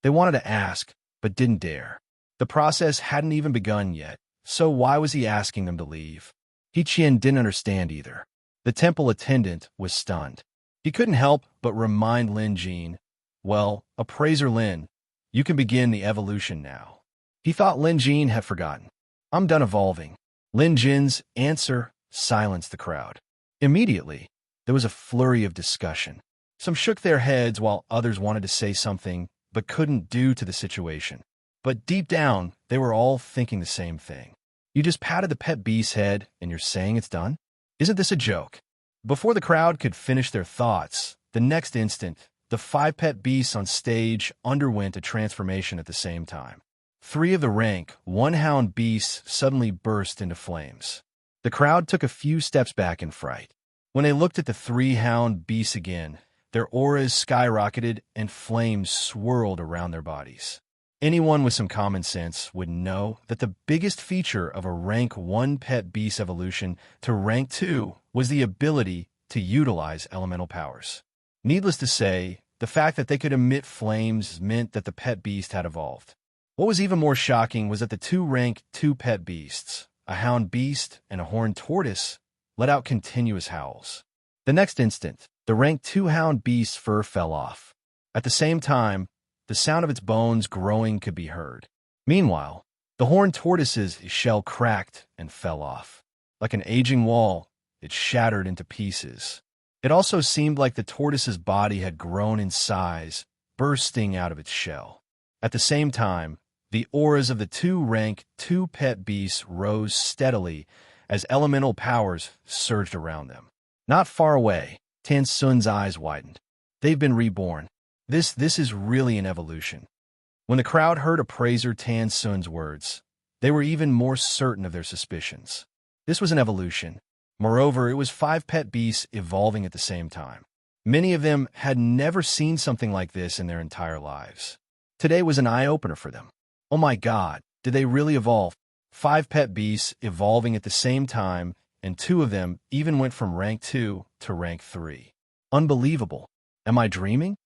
They wanted to ask, but didn't dare. The process hadn't even begun yet, so why was he asking them to leave? He Qin didn't understand either. The temple attendant was stunned. He couldn't help but remind Lin Jin, "Well, Appraiser Lin, you can begin the evolution now." He thought Lin Jin had forgotten. "I'm done evolving." Lin Jin's answer silenced the crowd. Immediately, There was a flurry of discussion. Some shook their heads while others wanted to say something but couldn't due to the situation. But deep down, they were all thinking the same thing. You just patted the pet beast's head and you're saying it's done? Isn't this a joke? Before the crowd could finish their thoughts, the next instant, the 5 pet beasts on stage underwent a transformation at the same time. 3 of the rank 1 hound beasts suddenly burst into flames. The crowd took a few steps back in fright. When they looked at the 3 hound beasts again, their auras skyrocketed and flames swirled around their bodies. Anyone with some common sense would know that the biggest feature of a rank 1 pet beast evolution to rank 2 was the ability to utilize elemental powers. Needless to say, the fact that they could emit flames meant that the pet beast had evolved. What was even more shocking was that the 2 rank 2 pet beasts, a hound beast and a horned tortoise, let out continuous howls. The next instant, the rank 2 hound beast's fur fell off. At the same time, the sound of its bones growing could be heard. Meanwhile, the horned tortoise's shell cracked and fell off. Like an aging wall, it shattered into pieces. It also seemed like the tortoise's body had grown in size, bursting out of its shell. At the same time, the auras of the 2 rank 2 pet beasts rose steadily as elemental powers surged around them. Not far away, Tan Sun's eyes widened. They've been reborn. This is really an evolution. When the crowd heard appraiser Tan Sun's words, they were even more certain of their suspicions. This was an evolution. Moreover, it was 5 pet beasts evolving at the same time. Many of them had never seen something like this in their entire lives. Today was an eye-opener for them. Oh my God, did they really evolve? 5 pet beasts evolving at the same time, and 2 of them even went from rank 2 to rank 3. Unbelievable. Am I dreaming?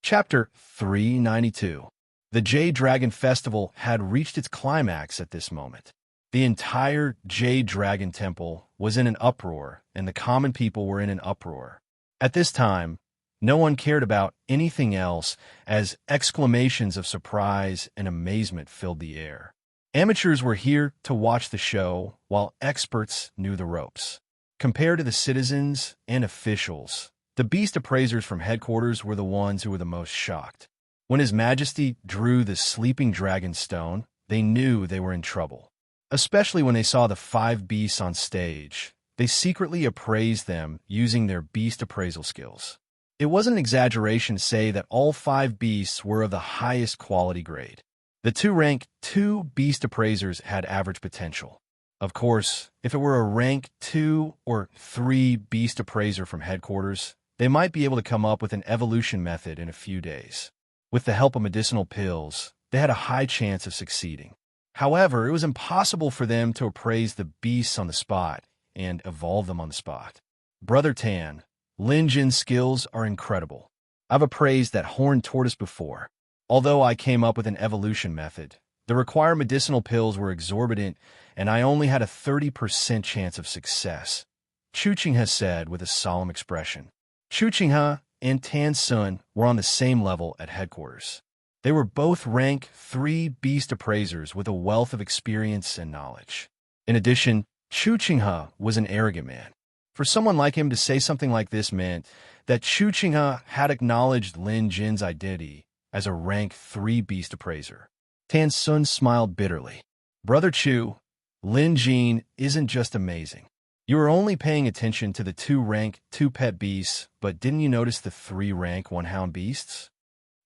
Chapter 392. The Jade Dragon Festival had reached its climax at this moment. The entire Jade Dragon Temple was in an uproar, and the common people were in an uproar. At this time, no one cared about anything else as exclamations of surprise and amazement filled the air. Amateurs were here to watch the show, while experts knew the ropes. Compared to the citizens and officials, the beast appraisers from headquarters were the ones who were the most shocked. When His Majesty drew the sleeping dragon stone, they knew they were in trouble. Especially when they saw the 5 beasts on stage, they secretly appraised them using their beast appraisal skills. It wasn't an exaggeration to say that all 5 beasts were of the highest quality grade. The 2 rank 2 beast appraisers had average potential. Of course, if it were a rank 2 or 3 beast appraiser from headquarters, they might be able to come up with an evolution method in a few days. With the help of medicinal pills, they had a high chance of succeeding. However, it was impossible for them to appraise the beasts on the spot and evolve them on the spot. Brother Tan, Lin Jin's skills are incredible. I've appraised that horned tortoise before. Although I came up with an evolution method, the required medicinal pills were exorbitant, and I only had a 30% chance of success, Chu Qinghe said with a solemn expression. Chu Qinghe and Tan Sun were on the same level at headquarters. They were both rank 3 beast appraisers with a wealth of experience and knowledge. In addition, Chu Qinghe was an arrogant man. For someone like him to say something like this meant that Chu Qinghe had acknowledged Lin Jin's identity as a rank 3 beast appraiser. Tan Sun smiled bitterly. Brother Chu, Lin Jin isn't just amazing. You were only paying attention to the 2 rank 2 pet beasts, but didn't you notice the 3 rank 1 hound beasts?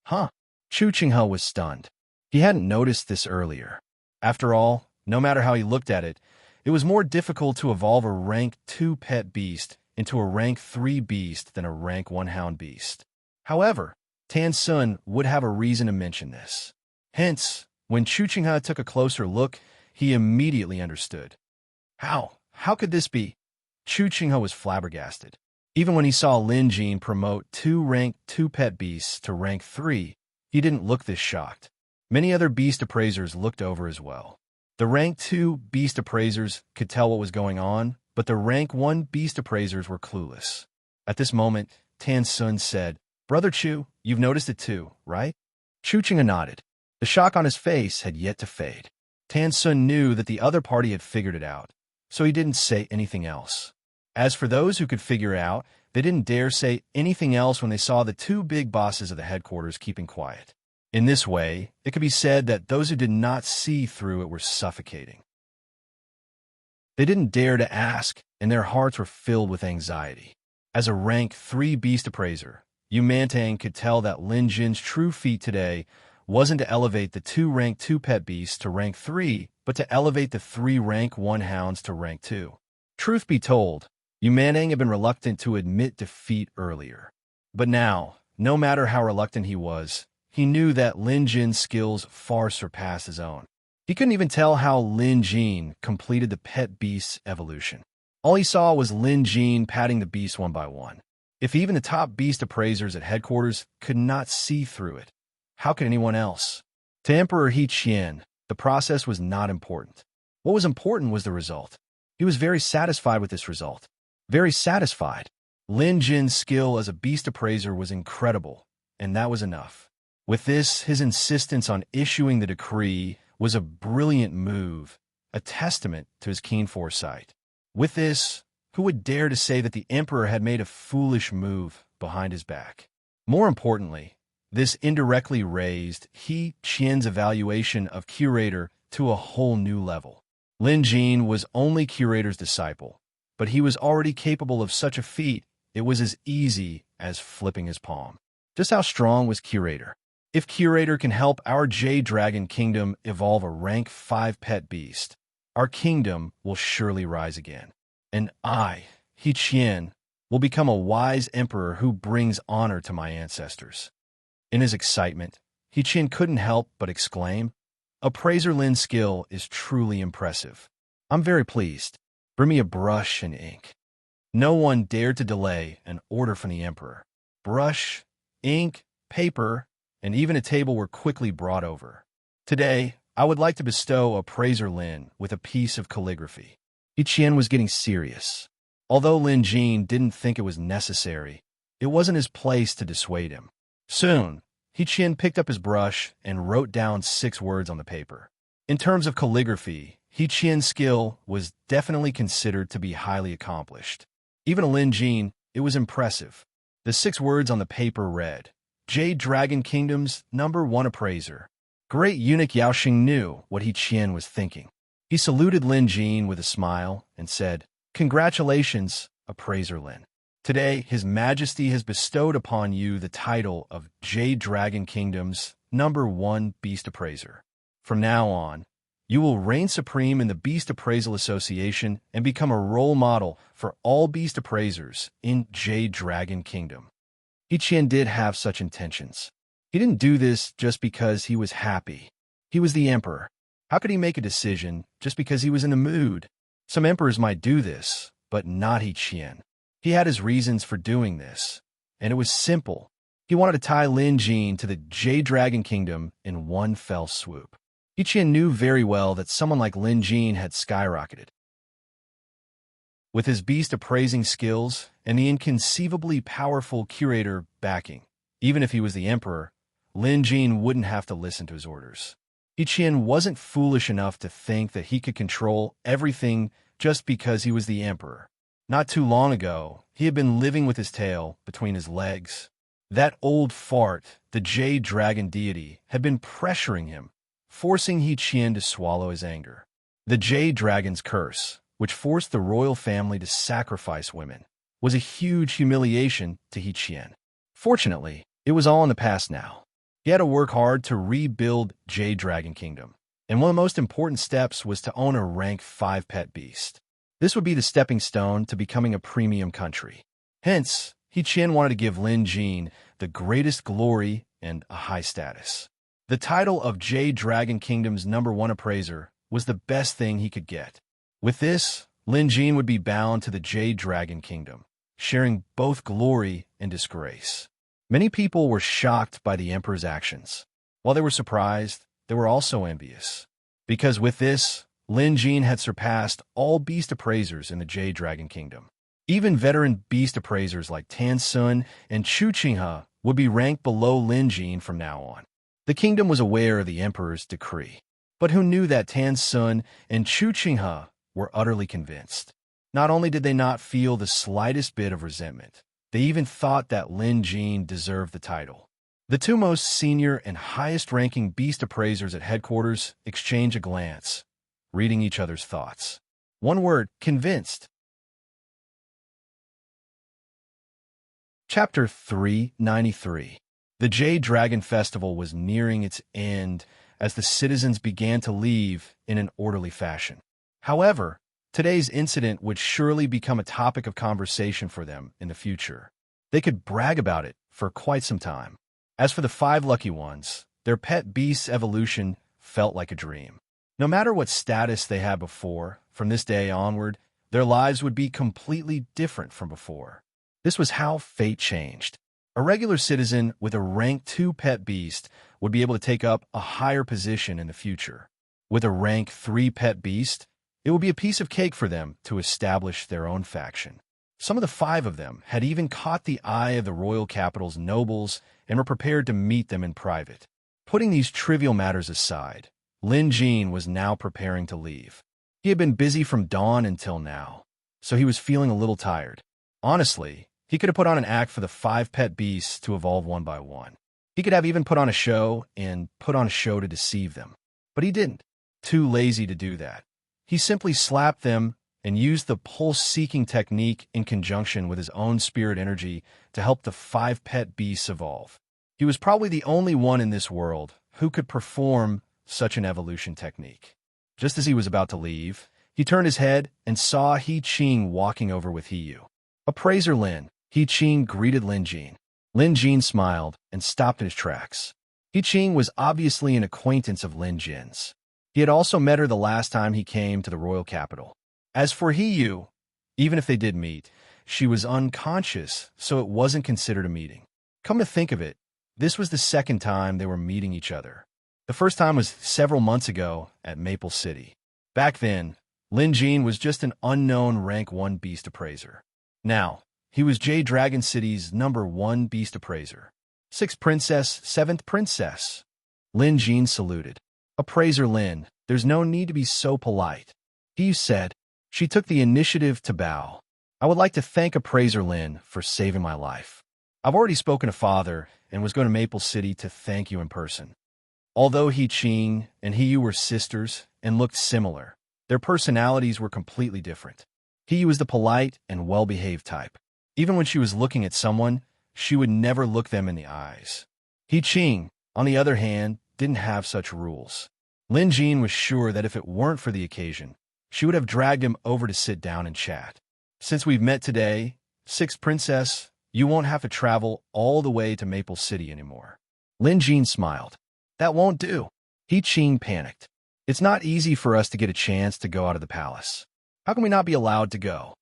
Huh? Chu Qinghe was stunned. He hadn't noticed this earlier. After all, no matter how he looked at it, it was more difficult to evolve a rank 2 pet beast into a rank 3 beast than a rank 1 hound beast. However, Tan Sun would have a reason to mention this. Hence, when Chu Qinghe took a closer look, he immediately understood. How could this be? Chu Qinghe was flabbergasted. Even when he saw Lin Jin promote 2 rank 2 pet beasts to rank 3, he didn't look this shocked. Many other beast appraisers looked over as well. The rank 2 beast appraisers could tell what was going on, but the rank 1 beast appraisers were clueless. At this moment, Tan Sun said, Brother Chu, you've noticed it too, right? Chu Qinghe nodded. The shock on his face had yet to fade. Tan Sun knew that the other party had figured it out. so he didn't say anything else. As for those who could figure out, they didn't dare say anything else when they saw the two big bosses of the headquarters keeping quiet. In this way, it could be said that those who did not see through it were suffocating. They didn't dare to ask, and their hearts were filled with anxiety. As a rank 3 beast appraiser, Yu Mantang could tell that Lin Jin's true feat today wasn't to elevate the 2 rank 2 pet beasts to rank 3, but to elevate the 3 rank 1 hounds to rank 2. Truth be told, Yu Mantang had been reluctant to admit defeat earlier. But now, no matter how reluctant he was, he knew that Lin Jin's skills far surpassed his own. He couldn't even tell how Lin Jin completed the pet beast's evolution. All he saw was Lin Jin patting the beasts one by one. If even the top beast appraisers at headquarters could not see through it, how could anyone else? To Emperor He Qian, the process was not important. What was important was the result. He was very satisfied with this result. Very satisfied. Lin Jin's skill as a beast appraiser was incredible, and that was enough. With this, his insistence on issuing the decree was a brilliant move, a testament to his keen foresight. With this, who would dare to say that the emperor had made a foolish move behind his back? More importantly, this indirectly raised He Qian's evaluation of curator to a whole new level. Lin Jin was only curator's disciple, but he was already capable of such a feat. It was as easy as flipping his palm. Just how strong was curator? If curator can help our Jade Dragon Kingdom evolve a rank 5 pet beast, our kingdom will surely rise again. And I, He Qian, will become a wise emperor who brings honor to my ancestors. In his excitement, He Qian couldn't help but exclaim, "Appraiser Lin's skill is truly impressive. I'm very pleased. Bring me a brush and ink." No one dared to delay an order from the emperor. Brush, ink, paper, and even a table were quickly brought over. "Today, I would like to bestow Appraiser Lin with a piece of calligraphy." He Qian was getting serious. Although Lin Jin didn't think it was necessary, it wasn't his place to dissuade him. Soon, He Qian picked up his brush and wrote down 6 words on the paper. In terms of calligraphy, He Qian's skill was definitely considered to be highly accomplished. Even to Lin Jin, it was impressive. The 6 words on the paper read, "Jade Dragon Kingdom's #1 appraiser." Great eunuch Yaoxing knew what He Qian was thinking. He saluted Lin Jin with a smile and said, "Congratulations, Appraiser Lin. Today, His Majesty has bestowed upon you the title of Jade Dragon Kingdom's #1 Beast Appraiser. From now on, you will reign supreme in the Beast Appraisal Association and become a role model for all beast appraisers in Jade Dragon Kingdom." He Qian did have such intentions. He didn't do this just because he was happy. He was the emperor. How could he make a decision just because he was in the mood? Some emperors might do this, but not He Qian. He had his reasons for doing this, and it was simple. He wanted to tie Lin Jin to the Jade Dragon Kingdom in one fell swoop. He Qian knew very well that someone like Lin Jin had skyrocketed. With his beast appraising skills and the inconceivably powerful curator backing, even if he was the emperor, Lin Jin wouldn't have to listen to his orders. He Qian wasn't foolish enough to think that he could control everything just because he was the emperor. Not too long ago, he had been living with his tail between his legs. That old fart, the Jade Dragon deity, had been pressuring him, forcing He Qian to swallow his anger. The Jade Dragon's curse, which forced the royal family to sacrifice women, was a huge humiliation to He Qian. Fortunately, it was all in the past now. He had to work hard to rebuild Jade Dragon Kingdom, and one of the most important steps was to own a rank 5 pet beast. This would be the stepping stone to becoming a premium country. Hence, He Qian wanted to give Lin Jin the greatest glory and a high status. The title of Jade Dragon Kingdom's #1 appraiser was the best thing he could get. With this, Lin Jin would be bound to the Jade Dragon Kingdom, sharing both glory and disgrace. Many people were shocked by the emperor's actions. While they were surprised, they were also envious. Because with this, Lin Jin had surpassed all beast appraisers in the Jade Dragon Kingdom. Even veteran beast appraisers like Tan Sun and Chu Qinghe would be ranked below Lin Jin from now on. The kingdom was aware of the emperor's decree. But who knew that Tan Sun and Chu Qinghe were utterly convinced. Not only did they not feel the slightest bit of resentment, they even thought that Lin Jin deserved the title. The two most senior and highest-ranking beast appraisers at headquarters exchange a glance, reading each other's thoughts. One word: convinced. Chapter 393. The Jade Dragon Festival was nearing its end as the citizens began to leave in an orderly fashion. However, today's incident would surely become a topic of conversation for them in the future. They could brag about it for quite some time. As for the 5 lucky ones, their pet beast's evolution felt like a dream. No matter what status they had before, from this day onward, their lives would be completely different from before. This was how fate changed. A regular citizen with a rank 2 pet beast would be able to take up a higher position in the future. With a rank 3 pet beast, it would be a piece of cake for them to establish their own faction. Some of the 5 of them had even caught the eye of the royal capital's nobles and were prepared to meet them in private. Putting these trivial matters aside, Lin Jin was now preparing to leave. He had been busy from dawn until now, so he was feeling a little tired. Honestly, he could have put on an act for the 5 pet beasts to evolve one by one. He could have even put on a show to deceive them. But he didn't. Too lazy to do that. He simply slapped them and used the pulse-seeking technique in conjunction with his own spirit energy to help the 5 pet beasts evolve. He was probably the only one in this world who could perform such an evolution technique. Just as he was about to leave, he turned his head and saw He Qing walking over with Hiyu. Appraiser Lin. He Qing greeted Lin Jin. Lin Jin smiled and stopped in his tracks. He Qing was obviously an acquaintance of Lin Jin's. He had also met her the last time he came to the royal capital. As for Hiyu, even if they did meet, she was unconscious, so it wasn't considered a meeting. Come to think of it, this was the second time they were meeting each other. The first time was several months ago at Maple City. Back then, Lin Jin was just an unknown rank 1 beast appraiser. Now, he was Jade Dragon City's #1 beast appraiser. 6th Princess, 7th Princess. Lin Jin saluted. Appraiser Lin, there's no need to be so polite. He said. She took the initiative to bow. I would like to thank Appraiser Lin for saving my life. I've already spoken to Father and was going to Maple City to thank you in person. Although He Qing and Hiyu were sisters and looked similar, their personalities were completely different. Hiyu was the polite and well-behaved type. Even when she was looking at someone, she would never look them in the eyes. He Qing, on the other hand, didn't have such rules. Lin Jin was sure that if it weren't for the occasion, she would have dragged him over to sit down and chat. Since we've met today, 6th Princess, you won't have to travel all the way to Maple City anymore. Lin Jin smiled. That won't do. He Qing panicked. It's not easy for us to get a chance to go out of the palace. How can we not be allowed to go?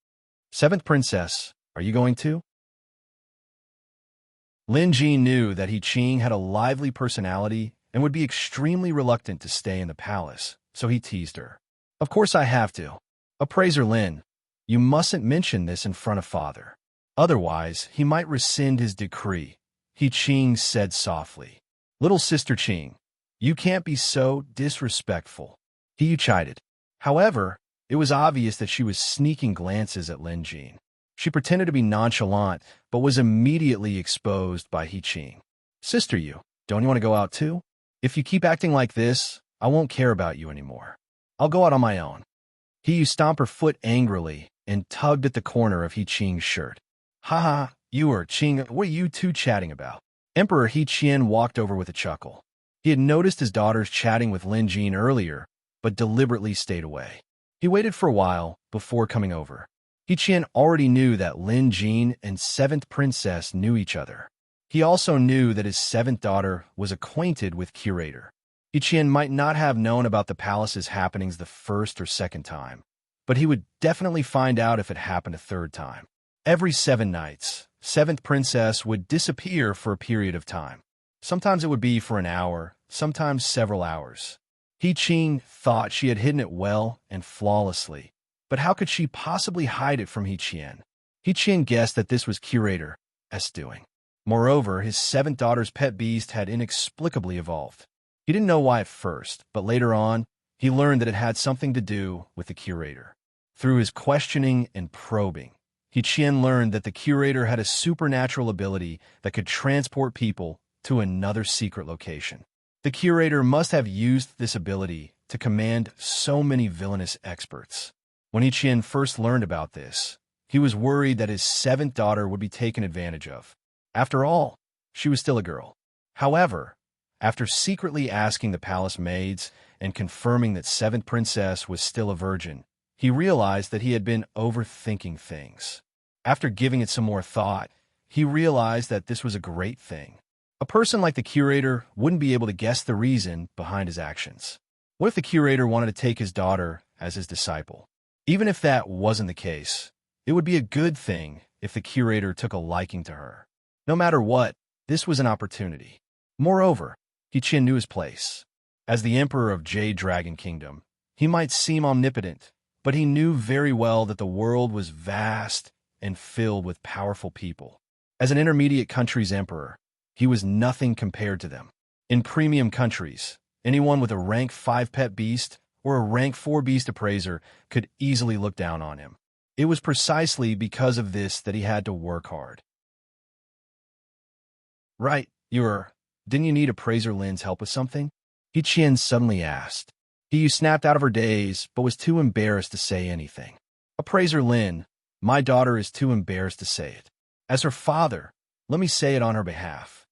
7th Princess, are you going too? Lin Jin knew that He Qing had a lively personality and would be extremely reluctant to stay in the palace, so he teased her. Of course I have to. Appraiser Lin, you mustn't mention this in front of Father. Otherwise, he might rescind his decree, He Qing said softly. Little Sister Qing, you can't be so disrespectful. He chided. However, it was obvious that she was sneaking glances at Lin Jin. She pretended to be nonchalant, but was immediately exposed by He Qing. Sister you, don't you want to go out too? If you keep acting like this, I won't care about you anymore. I'll go out on my own. Hiyu stomped her foot angrily and tugged at the corner of He Qing's shirt. Ha, you are Qing, what are you two chatting about? Emperor He Qian walked over with a chuckle. He had noticed his daughters chatting with Lin Jin earlier, but deliberately stayed away. He waited for a while before coming over. He Qian already knew that Lin Jin and 7th Princess knew each other. He also knew that his 7th daughter was acquainted with Curator. He Qian might not have known about the palace's happenings the first or second time, but he would definitely find out if it happened a third time. Every 7 nights, 7th Princess would disappear for a period of time. Sometimes it would be for an hour, sometimes several hours. He Qing thought she had hidden it well and flawlessly, but how could she possibly hide it from He Qian? He Qian guessed that this was Curator's doing. Moreover, his 7th daughter's pet beast had inexplicably evolved. He didn't know why at first, but later on, he learned that it had something to do with the Curator. Through his questioning and probing, Qian learned that the curator had a supernatural ability that could transport people to another secret location. The curator must have used this ability to command so many villainous experts. When Qian first learned about this, he was worried that his seventh daughter would be taken advantage of. After all, she was still a girl. However, after secretly asking the palace maids and confirming that seventh princess was still a virgin, he realized that he had been overthinking things. After giving it some more thought, he realized that this was a great thing. A person like the curator wouldn't be able to guess the reason behind his actions. What if the curator wanted to take his daughter as his disciple? Even if that wasn't the case, it would be a good thing if the curator took a liking to her. No matter what, this was an opportunity. Moreover, Qian knew his place. As the emperor of Jade Dragon Kingdom, he might seem omnipotent, but he knew very well that the world was vast and filled with powerful people. As an intermediate country's emperor, he was nothing compared to them. In premium countries, anyone with a rank 5 pet beast or a rank 4 beast appraiser could easily look down on him. It was precisely because of this that he had to work hard. Right, didn't you need appraiser Lin's help with something? Qian suddenly asked. He snapped out of her daze, but was too embarrassed to say anything. Appraiser Lin, my daughter is too embarrassed to say it. As her father, let me say it on her behalf.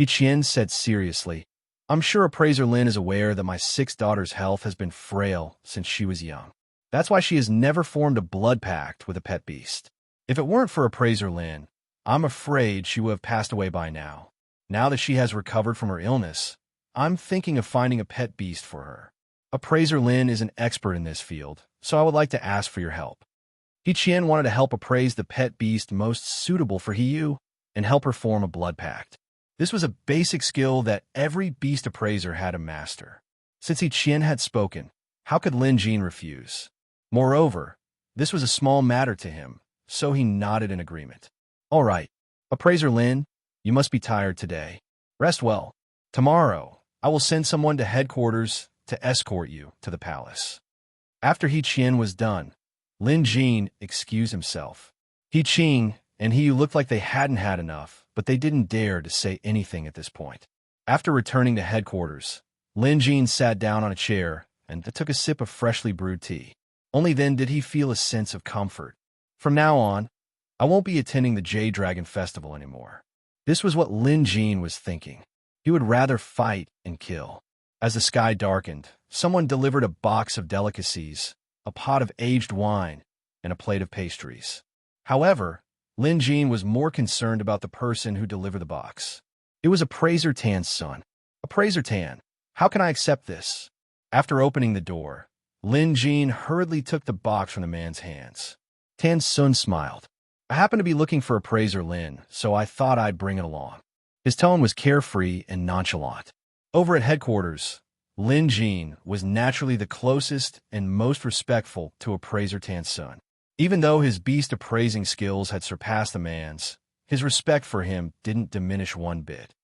Qian said seriously, I'm sure Appraiser Lin is aware that my sixth daughter's health has been frail since she was young. That's why she has never formed a blood pact with a pet beast. If it weren't for Appraiser Lin, I'm afraid she would have passed away by now. Now that she has recovered from her illness, I'm thinking of finding a pet beast for her. Appraiser Lin is an expert in this field, so I would like to ask for your help. Qian wanted to help appraise the pet beast most suitable for Hiyu and help her form a blood pact. This was a basic skill that every beast appraiser had to master. Since Qian had spoken, how could Lin Jin refuse? Moreover, this was a small matter to him, so he nodded in agreement. All right, Appraiser Lin, you must be tired today. Rest well. Tomorrow, I will send someone to headquarters to escort you to the palace. After Qian was done, Lin Jin excused himself. Qian and he looked like they hadn't had enough, but they didn't dare to say anything at this point. After returning to headquarters, Lin Jin sat down on a chair and took a sip of freshly brewed tea. Only then did he feel a sense of comfort. From now on, I won't be attending the Jade Dragon Festival anymore. This was what Lin Jin was thinking. He would rather fight and kill. As the sky darkened, someone delivered a box of delicacies, a pot of aged wine, and a plate of pastries. However, Lin Jin was more concerned about the person who delivered the box. It was Appraiser Tan's son. Appraiser Tan, how can I accept this? After opening the door, Lin Jin hurriedly took the box from the man's hands. Tan's son smiled. I happen to be looking for Appraiser Lin, so I thought I'd bring it along. His tone was carefree and nonchalant. Over at headquarters, Lin Jin was naturally the closest and most respectful to Appraiser Tan's son. Even though his beast appraising skills had surpassed the man's, his respect for him didn't diminish one bit.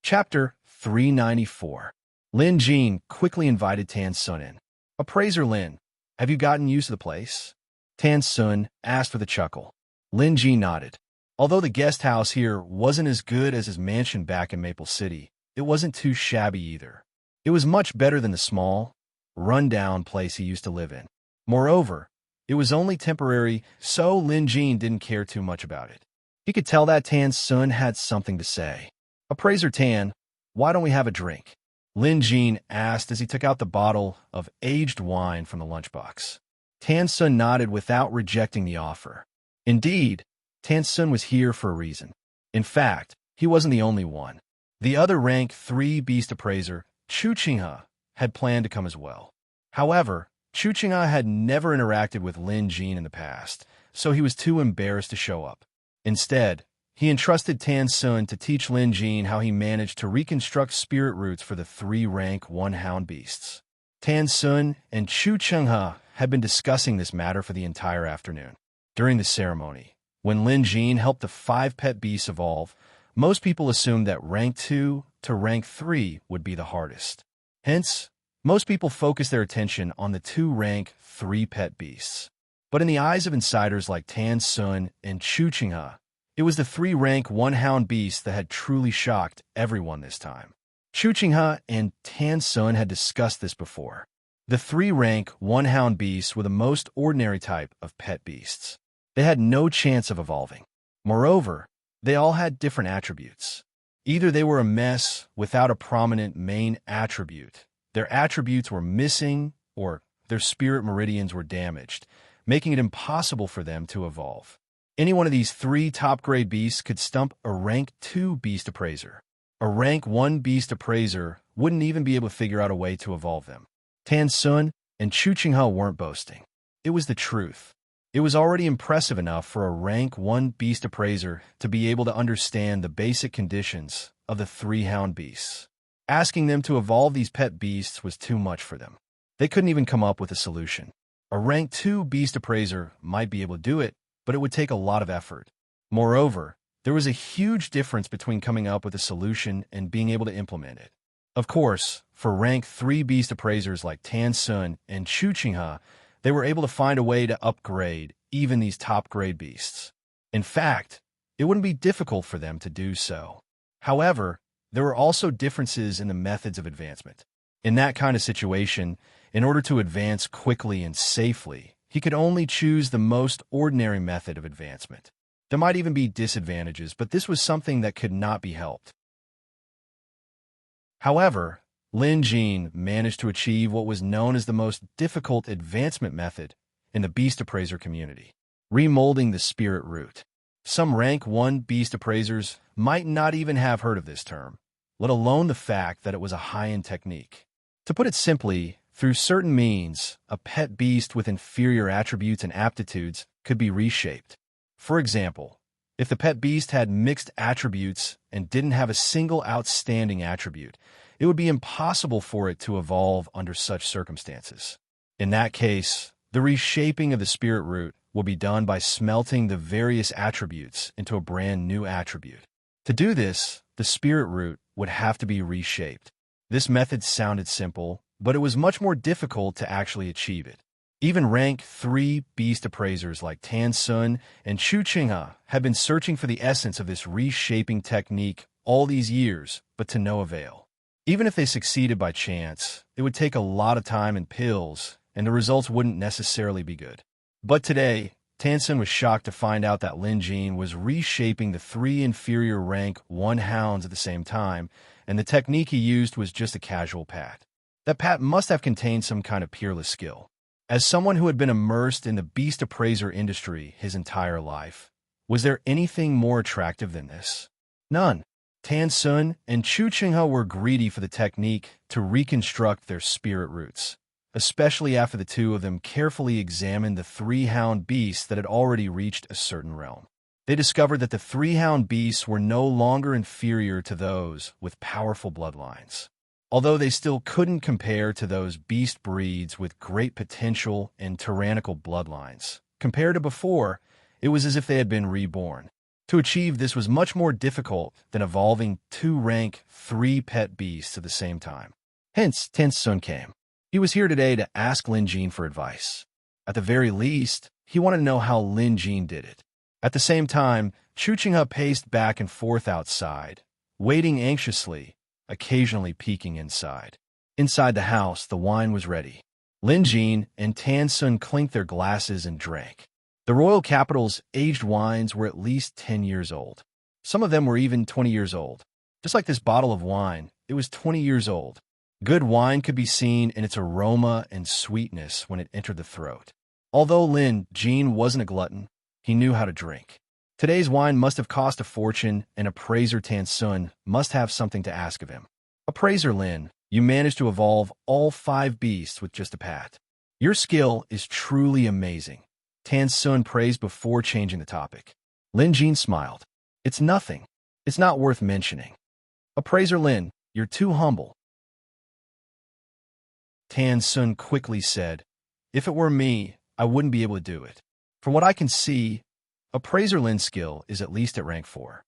Chapter 394. Lin Jin quickly invited Tan's son in. Appraiser Lin, have you gotten used to the place? Tan's son asked with a chuckle. Lin Jin nodded. Although the guest house here wasn't as good as his mansion back in Maple City, it wasn't too shabby either. It was much better than the small, run-down place he used to live in. Moreover, it was only temporary, so Lin Jin didn't care too much about it. He could tell that Tan's son had something to say. Appraiser Tan, why don't we have a drink? Lin Jin asked as he took out the bottle of aged wine from the lunchbox. Tan's son nodded without rejecting the offer. Indeed, Tan's son was here for a reason. In fact, he wasn't the only one. The other rank 3 beast appraiser, Chu Qinghe, had planned to come as well. However, Chu Qinghe had never interacted with Lin Jin in the past, so he was too embarrassed to show up. Instead, he entrusted Tan's son to teach Lin Jin how he managed to reconstruct spirit roots for the 3 rank 1 hound beasts. Tan's son and Chu Qinghe had been discussing this matter for the entire afternoon. During the ceremony, when Lin Jin helped the 5 pet beasts evolve, most people assumed that rank 2 to rank 3 would be the hardest. Hence, Most people focus their attention on the two rank 3 pet beasts. But in the eyes of insiders like Tan Sun and Chu Qinghe, it was the 3 rank 1 hound beast that had truly shocked everyone this time. Chu Qinghe and Tan Sun had discussed this before. The 3 rank 1 hound beasts were the most ordinary type of pet beasts. They had no chance of evolving. Moreover, they all had different attributes. Either they were a mess without a prominent main attribute, their attributes were missing, or their spirit meridians were damaged, making it impossible for them to evolve. Any one of these 3 top-grade beasts could stump a rank 2 beast appraiser. A rank 1 beast appraiser wouldn't even be able to figure out a way to evolve them. Tan Sun and Chu Qinghe weren't boasting. It was the truth. It was already impressive enough for a rank 1 beast appraiser to be able to understand the basic conditions of the 3 hound beasts. Asking them to evolve these pet beasts was too much for them. They couldn't even come up with a solution. A rank 2 beast appraiser might be able to do it, but it would take a lot of effort. Moreover, there was a huge difference between coming up with a solution and being able to implement it. Of course, for rank 3 beast appraisers like Tan Sun and Chu Qinghe, they were able to find a way to upgrade even these top-grade beasts. In fact, it wouldn't be difficult for them to do so. However, there were also differences in the methods of advancement. In that kind of situation, in order to advance quickly and safely, he could only choose the most ordinary method of advancement. There might even be disadvantages, but this was something that could not be helped. However, Lin Jin managed to achieve what was known as the most difficult advancement method in the beast appraiser community, remolding the spirit root. Some rank 1 beast appraisers might not even have heard of this term, let alone the fact that it was a high-end technique. To put it simply, through certain means, a pet beast with inferior attributes and aptitudes could be reshaped. For example, if the pet beast had mixed attributes and didn't have a single outstanding attribute, it would be impossible for it to evolve under such circumstances. In that case, the reshaping of the spirit root will be done by smelting the various attributes into a brand new attribute. To do this, the spirit root would have to be reshaped. This method sounded simple, but it was much more difficult to actually achieve it. Even rank 3 beast appraisers like Tan Sun and Chu Qinghe have been searching for the essence of this reshaping technique all these years, but to no avail. Even if they succeeded by chance, it would take a lot of time and pills, and the results wouldn't necessarily be good. But today, Tan Sun was shocked to find out that Lin Jin was reshaping the 3 inferior rank 1 hounds at the same time, and the technique he used was just a casual pat. That pat must have contained some kind of peerless skill. As someone who had been immersed in the beast appraiser industry his entire life, was there anything more attractive than this? None. Tan Sun and Chu Qinghe were greedy for the technique to reconstruct their spirit roots, especially after the two of them carefully examined the 3 hound beasts that had already reached a certain realm. They discovered that the 3 hound beasts were no longer inferior to those with powerful bloodlines. Although they still couldn't compare to those beast breeds with great potential and tyrannical bloodlines. Compared to before, it was as if they had been reborn. To achieve this was much more difficult than evolving 2 rank 3 pet beasts at the same time. Hence, Tan Sun came. He was here today to ask Lin Jin for advice. At the very least, he wanted to know how Lin Jin did it. At the same time, Chu Qinghe paced back and forth outside, waiting anxiously, occasionally peeking inside. Inside the house, the wine was ready. Lin Jin and Tan Sun clinked their glasses and drank. The royal capital's aged wines were at least 10 years old. Some of them were even 20 years old. Just like this bottle of wine, it was 20 years old. Good wine could be seen in its aroma and sweetness when it entered the throat. Although Lin Jin wasn't a glutton, he knew how to drink. Today's wine must have cost a fortune, and appraiser Tan Sun must have something to ask of him. Appraiser Lin, you managed to evolve all 5 beasts with just a pat. Your skill is truly amazing. Tan Sun praised before changing the topic. Lin Jin smiled. It's nothing. It's not worth mentioning. Appraiser Lin, you're too humble. Tan Sun quickly said, if it were me, I wouldn't be able to do it. From what I can see, Appraiser Lin's skill is at least at rank 4.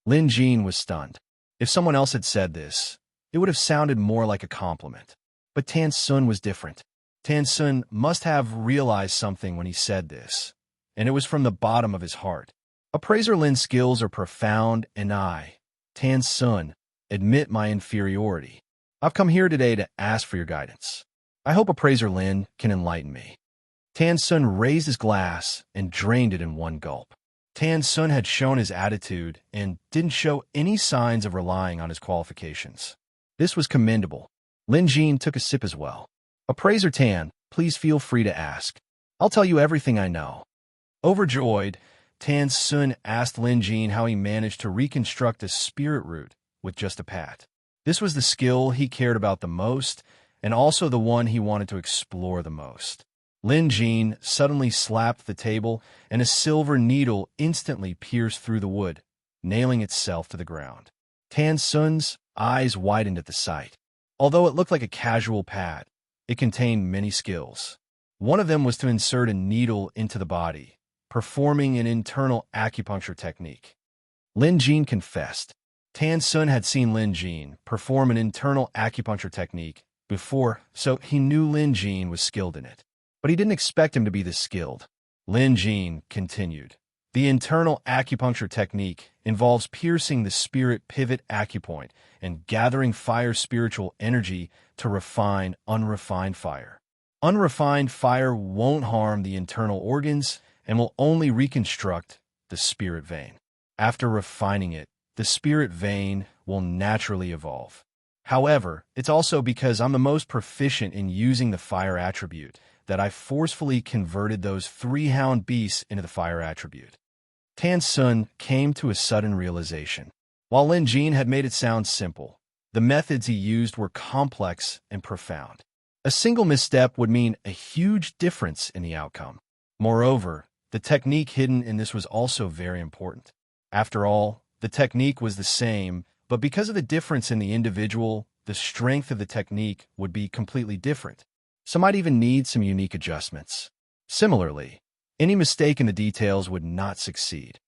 Lin Jin was stunned. If someone else had said this, it would have sounded more like a compliment. But Tan Sun was different. Tan Sun must have realized something when he said this, and it was from the bottom of his heart. Appraiser Lin's skills are profound, and I, Tan Sun, admit my inferiority. I've come here today to ask for your guidance. I hope Appraiser Lin can enlighten me. Tan Sun raised his glass and drained it in one gulp. Tan Sun had shown his attitude and didn't show any signs of relying on his qualifications. This was commendable. Lin Jin took a sip as well. Appraiser Tan, please feel free to ask. I'll tell you everything I know. Overjoyed, Tan Sun asked Lin Jin how he managed to reconstruct a spirit root with just a pat. This was the skill he cared about the most, and also the one he wanted to explore the most. Lin Jin suddenly slapped the table, and a silver needle instantly pierced through the wood, nailing itself to the ground. Tan Sun's eyes widened at the sight. Although it looked like a casual pad, it contained many skills. One of them was to insert a needle into the body, performing an internal acupuncture technique. Lin Jin confessed. Tan Sun had seen Lin Jin perform an internal acupuncture technique before, so he knew Lin Jin was skilled in it. But he didn't expect him to be this skilled. Lin Jin continued. The internal acupuncture technique involves piercing the spirit pivot acupoint and gathering fire spiritual energy to refine unrefined fire. Unrefined fire won't harm the internal organs and will only reconstruct the spirit vein. After refining it, the spirit vein will naturally evolve. However, it's also because I'm the most proficient in using the fire attribute that I forcefully converted those 3 hound beasts into the fire attribute. Tan Sun came to a sudden realization. While Lin Jin had made it sound simple, the methods he used were complex and profound. A single misstep would mean a huge difference in the outcome. Moreover, the technique hidden in this was also very important. After all, the technique was the same, but because of the difference in the individual, the strength of the technique would be completely different. Some might even need some unique adjustments. Similarly, any mistake in the details would not succeed.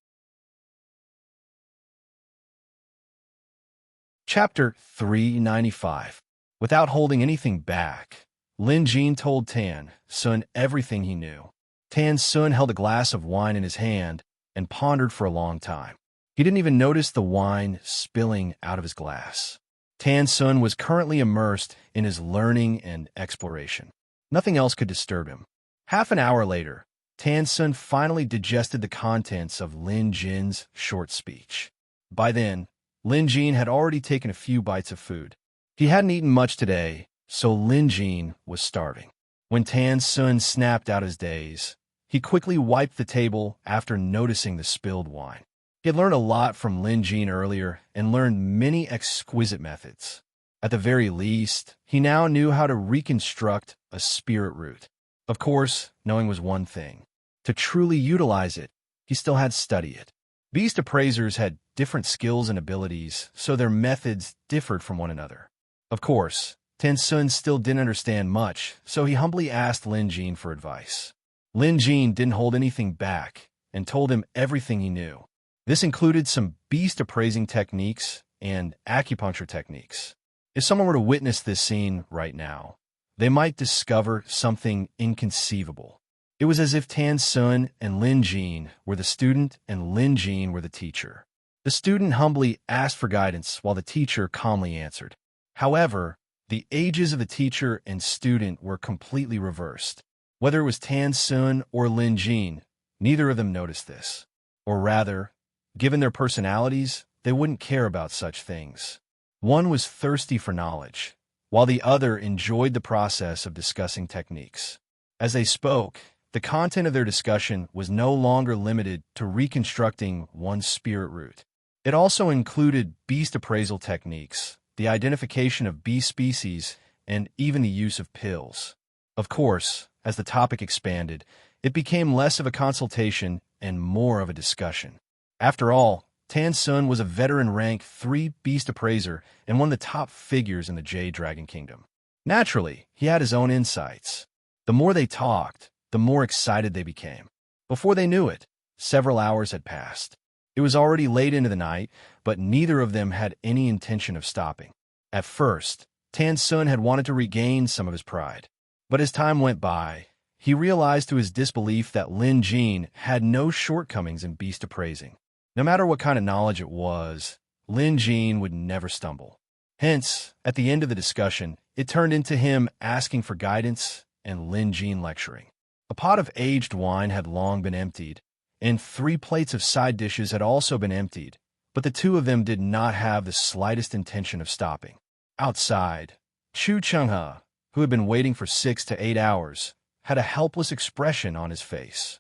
Chapter 395. Without holding anything back, Lin Jin told Tan Sun everything he knew. Tan Sun held a glass of wine in his hand and pondered for a long time. He didn't even notice the wine spilling out of his glass. Tan Sun was currently immersed in his learning and exploration. Nothing else could disturb him. Half an hour later, Tan Sun finally digested the contents of Lin Jin's short speech. By then, Lin Jin had already taken a few bites of food. He hadn't eaten much today, so Lin Jin was starving. When Tan Sun snapped out his daze, he quickly wiped the table after noticing the spilled wine. He had learned a lot from Lin Jin earlier and learned many exquisite methods. At the very least, he now knew how to reconstruct a spirit root. Of course, knowing was one thing. To truly utilize it, he still had to study it. Beast appraisers had different skills and abilities, so their methods differed from one another. Of course, Tan Sun still didn't understand much, so he humbly asked Lin Jin for advice. Lin Jin didn't hold anything back and told him everything he knew. This included some beast appraising techniques and acupuncture techniques. If someone were to witness this scene right now, they might discover something inconceivable. It was as if Tan Sun and Lin Jin were the student and Lin Jin were the teacher. The student humbly asked for guidance while the teacher calmly answered. However, the ages of the teacher and student were completely reversed. Whether it was Tan Sun or Lin Jin, neither of them noticed this. Or rather, given their personalities, they wouldn't care about such things. One was thirsty for knowledge, while the other enjoyed the process of discussing techniques. As they spoke, the content of their discussion was no longer limited to reconstructing one spirit root. It also included beast appraisal techniques, the identification of beast species, and even the use of pills. Of course, as the topic expanded, it became less of a consultation and more of a discussion. After all, Tan Sun was a veteran rank 3 beast appraiser and one of the top figures in the Jade Dragon Kingdom. Naturally, he had his own insights. The more they talked, the more excited they became. Before they knew it, several hours had passed. It was already late into the night, but neither of them had any intention of stopping. At first, Tan Sun had wanted to regain some of his pride. But as time went by, he realized to his disbelief that Lin Jin had no shortcomings in beast appraising. No matter what kind of knowledge it was, Lin Jin would never stumble. Hence, at the end of the discussion, it turned into him asking for guidance and Lin Jin lecturing. A pot of aged wine had long been emptied, and 3 plates of side dishes had also been emptied, but the two of them did not have the slightest intention of stopping. Outside, Chu Chenghe, who had been waiting for 6 to 8 hours, had a helpless expression on his face.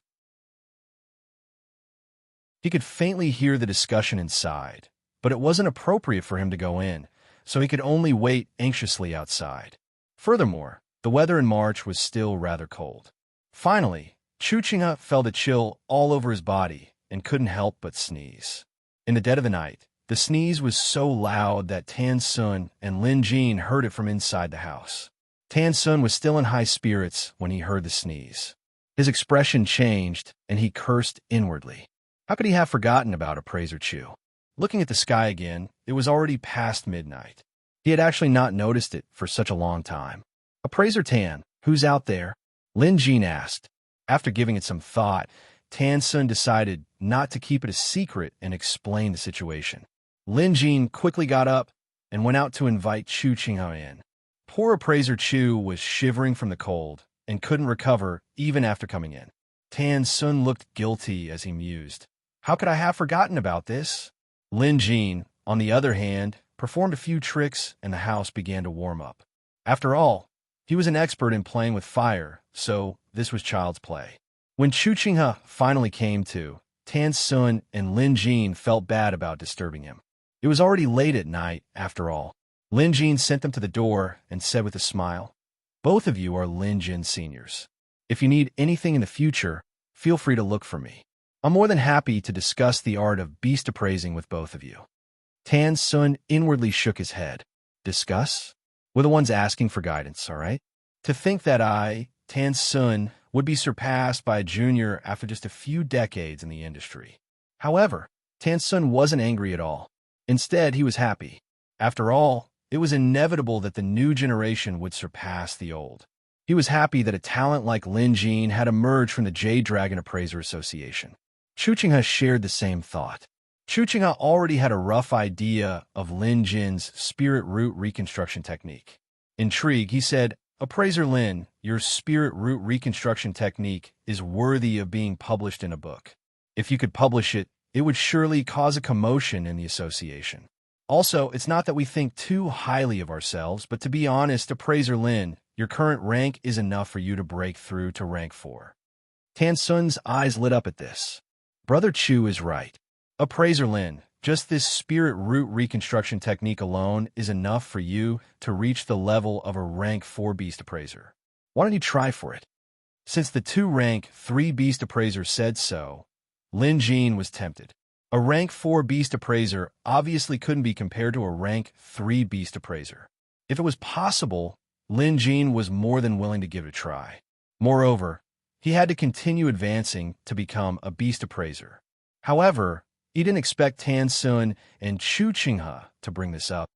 He could faintly hear the discussion inside, but it wasn't appropriate for him to go in, so he could only wait anxiously outside. Furthermore, the weather in March was still rather cold. Finally, Chu Chenghe felt a chill all over his body and couldn't help but sneeze. In the dead of the night, the sneeze was so loud that Tan Sun and Lin Jin heard it from inside the house. Tan Sun was still in high spirits when he heard the sneeze. His expression changed, and he cursed inwardly. How could he have forgotten about Appraiser Chu? Looking at the sky again, it was already past midnight. He had actually not noticed it for such a long time. Appraiser Tan, who's out there? Lin Jin asked. After giving it some thought, Tan Sun decided not to keep it a secret and explain the situation. Lin Jin quickly got up and went out to invite Chu Chenghe in. Poor Appraiser Chu was shivering from the cold and couldn't recover even after coming in. Tan Sun looked guilty as he mused. How could I have forgotten about this? Lin Jin, on the other hand, performed a few tricks and the house began to warm up. After all, he was an expert in playing with fire, so this was child's play. When Chu Chenghe finally came to, Tan Sun and Lin Jin felt bad about disturbing him. It was already late at night, after all. Lin Jin sent them to the door and said with a smile, "Both of you are Lin Jin seniors. If you need anything in the future, feel free to look for me. I'm more than happy to discuss the art of beast appraising with both of you." Tan Sun inwardly shook his head. Discuss? We're the ones asking for guidance, all right? To think that I, Tan Sun, would be surpassed by a junior after just a few decades in the industry. However, Tan Sun wasn't angry at all. Instead, he was happy. After all, it was inevitable that the new generation would surpass the old. He was happy that a talent like Lin Jin had emerged from the Jade Dragon Appraiser Association. Chu Chenghe shared the same thought. Chu Chenghe already had a rough idea of Lin Jin's spirit root reconstruction technique. Intrigued, he said, "Appraiser Lin, your spirit root reconstruction technique is worthy of being published in a book. If you could publish it, it would surely cause a commotion in the association. Also, it's not that we think too highly of ourselves, but to be honest, Appraiser Lin, your current rank is enough for you to break through to rank 4. Tan Sun's eyes lit up at this. Brother Chu is right. Appraiser Lin, just this spirit root reconstruction technique alone is enough for you to reach the level of a rank 4 beast appraiser. Why don't you try for it? Since the 2 rank 3 beast appraisers said so, Lin Jin was tempted. A rank 4 beast appraiser obviously couldn't be compared to a rank 3 beast appraiser. If it was possible, Lin Jin was more than willing to give it a try. Moreover, he had to continue advancing to become a beast appraiser. However, he didn't expect Tan Sun and Chu Chenghe to bring this up.